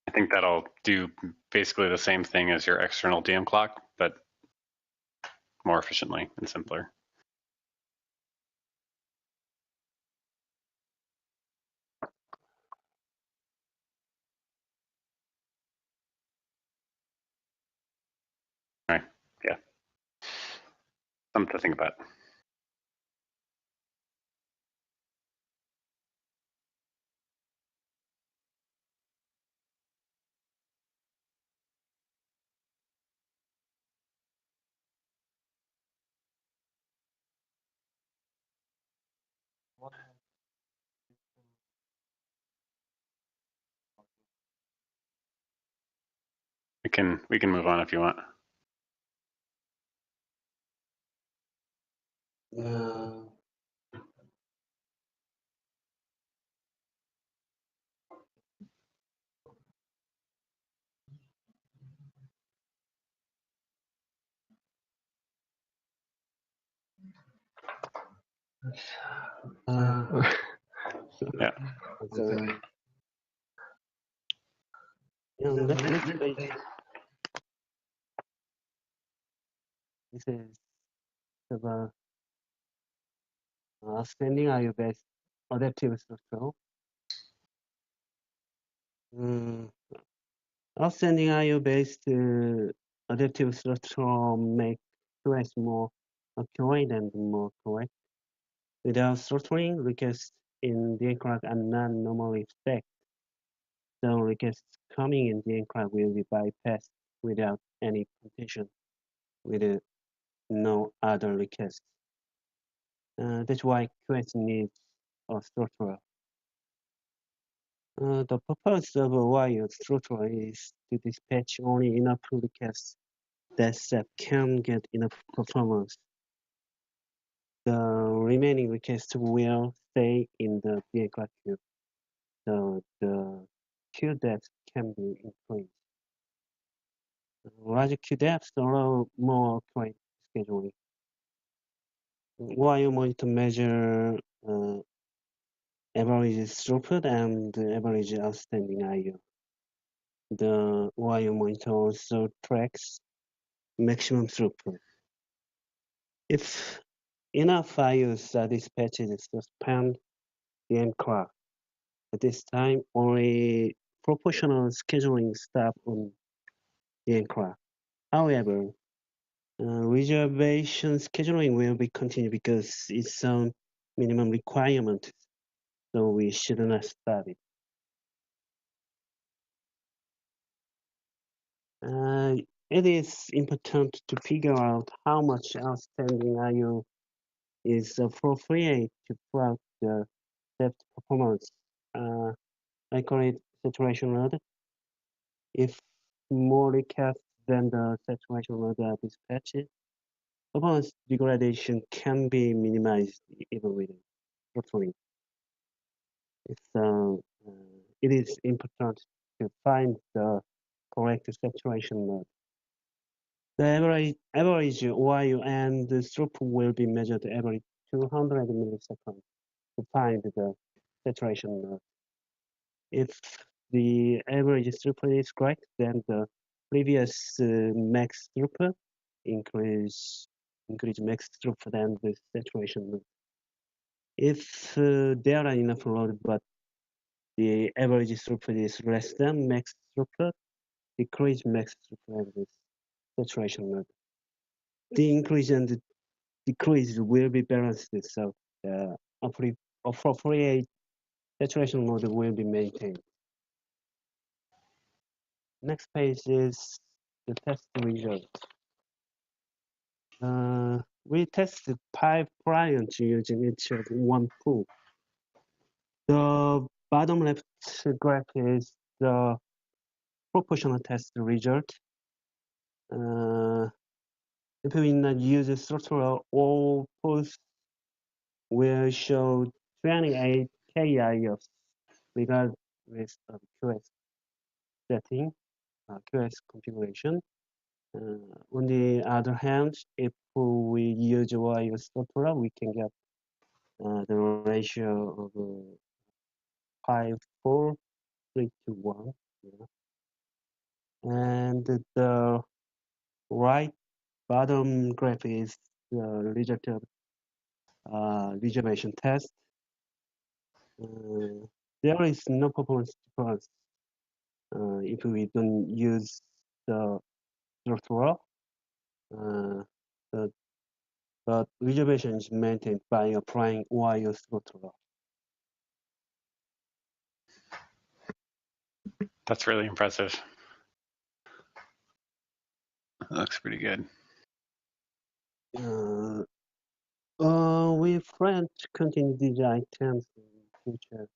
I think that'll do basically the same thing as your external DM clock, but more efficiently and simpler. All right, yeah, something to think about. can move on if you want. Yeah. Sorry. Next page. This is about standing IO-based adaptive structure. Outstanding IO-based adaptive structure make QoS more accurate and more correct. Without structuring, requests in the enclave are not normally stacked. So requests coming in the enclave will be bypassed without any contention with no other requests. That's why QoS needs a structure. The purpose of a wire structure is to dispatch only enough requests that SEP can get enough performance. The remaining requests will stay in the enclave queue. So the queue depth can be increased. Larger queue depths allow more accurate scheduling. While you monitor measure average throughput and average outstanding IO. The while monitor also tracks maximum throughput. If enough IOs are dispatched to span the enclave, at this time only proportional scheduling stop on the enclave. However, reservation scheduling will be continued because it's a minimum requirement, so we should not stop it. It is important to figure out how much outstanding IO is appropriate to plot the depth performance. I call it saturation load. If more requests than the saturation load are dispatched, performance degradation can be minimized even with throttling. It is important to find the correct saturation load. The average YU and the throughput will be measured every 200 milliseconds to find the saturation load. If the average throughput is correct, then the previous max throughput increase max throughput and the saturation load. If there are enough load but the average throughput is less than max throughput, decrease max throughput and the saturation load. The increase and the decrease will be balanced, so the appropriate saturation load will be maintained. Next page is the test results. We tested 5 clients using each of one pool. The bottom left graph is the proportional test result. If we not use a structural, all pools will show 28 KIOs regardless of QoS setting, QoS configuration. On the other hand, if we use YU structural, we can get the ratio of 5, 4, 3 to 1. Yeah. And the right bottom graph is the result of reservation test. There is no performance difference if we don't use the structural. But reservation is maintained by applying YU structural. That's really impressive. That looks pretty good. We plan to continue these items in the future,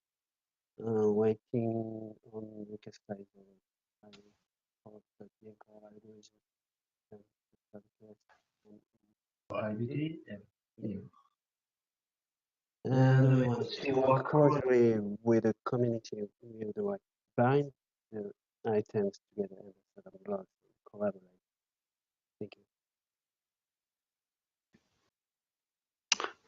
waiting on request size. called the DNCall algorithm IBD and and we want to work closely with the community with the like bind the items together and set up logs and collaborate. Thank you.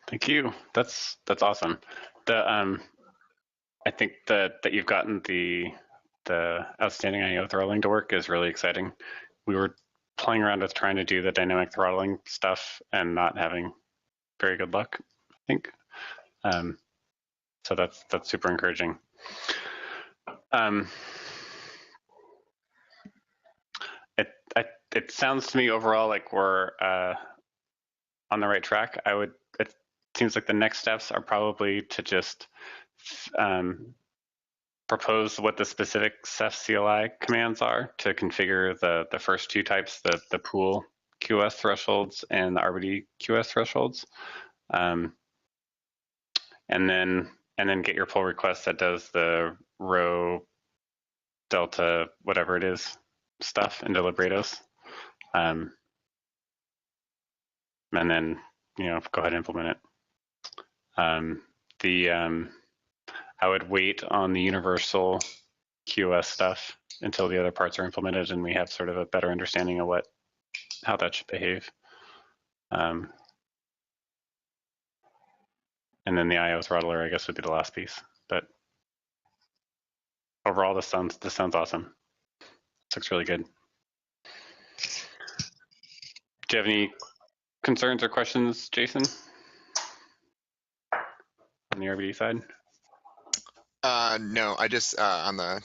Thank you. That's awesome. I think that you've gotten the outstanding IO throttling to work is really exciting. We were playing around with trying to do the dynamic throttling stuff and not having very good luck, I think. So that's super encouraging. It sounds to me overall like we're on the right track. It seems like the next steps are probably to just propose what the specific Ceph CLI commands are to configure the first two types, the pool QoS thresholds and the RBD QoS thresholds, and then get your pull request that does the row delta whatever it is stuff into Rados, and then go ahead and implement it. I would wait on the universal QoS stuff until the other parts are implemented and we have sort of a better understanding of how that should behave. And then the IO throttler, I guess, would be the last piece. But overall, this sounds awesome. This looks really good. Do you have any concerns or questions, Jason, on the RBD side? No, I just on the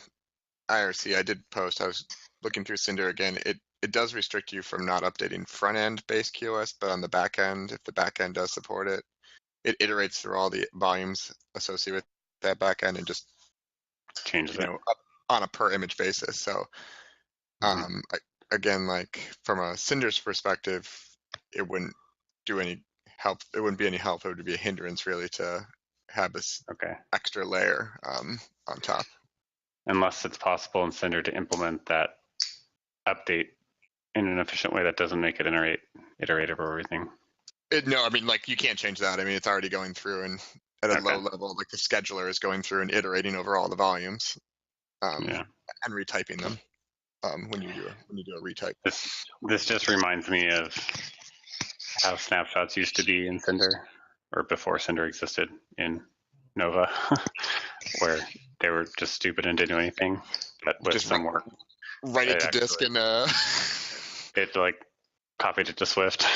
IRC I did post. I was looking through Cinder again. It does restrict you from not updating front end based QoS, but on the back end, if the back end does support it, it iterates through all the volumes associated with that back end and just changes it up on a per image basis. So again, like from a Cinder's perspective, it wouldn't do any help. It wouldn't be any help. It would be a hindrance really to have this extra layer on top. Unless it's possible in Cinder to implement that update in an efficient way that doesn't make it iterative or everything. No, I mean, like you can't change that. I mean, it's already going through and at a low level, like the scheduler is going through and iterating over all the volumes and retyping them when you do a retype. This just reminds me of how snapshots used to be in Cinder, or before Cinder existed in Nova, where they were just stupid and didn't do anything, but with some work. Write it to disk and it like copied it to Swift.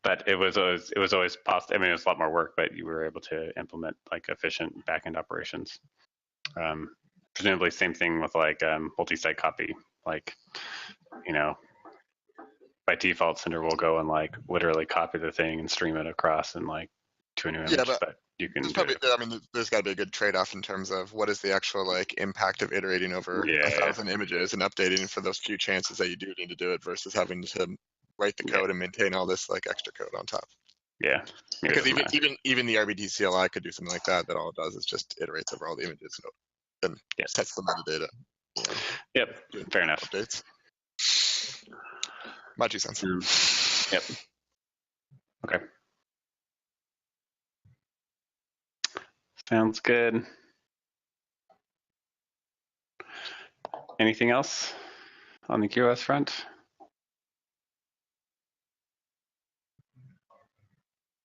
But it was always possible. I mean, it was a lot more work, but you were able to implement like efficient backend operations. Presumably, same thing with like multi-site copy. Like, by default, Cinder will go and like literally copy the thing and stream it across and like to a new image. But you can there's got to be a good trade-off in terms of what is the actual like impact of iterating over 1,000 images and updating for those few chances that you do need to do it versus having to write the code and maintain all this like extra code on top. Yeah, because even the RBD CLI could do something like that. That all it does is just iterates over all the images and sets the metadata. Yep, fair enough. Updates. My 2 cents. Yep. Okay. Sounds good. Anything else on the QoS front?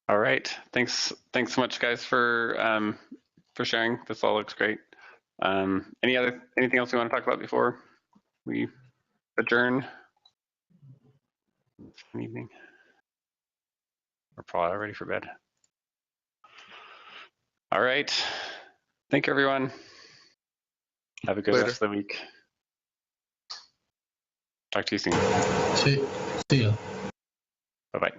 All right. Thanks so much, guys, for sharing. This all looks great. Anything else you want to talk about before we adjourn? Evening. We're probably ready for bed. All right. Thank you, everyone. Have a good rest of the week. Talk to you soon. See you. Bye-bye.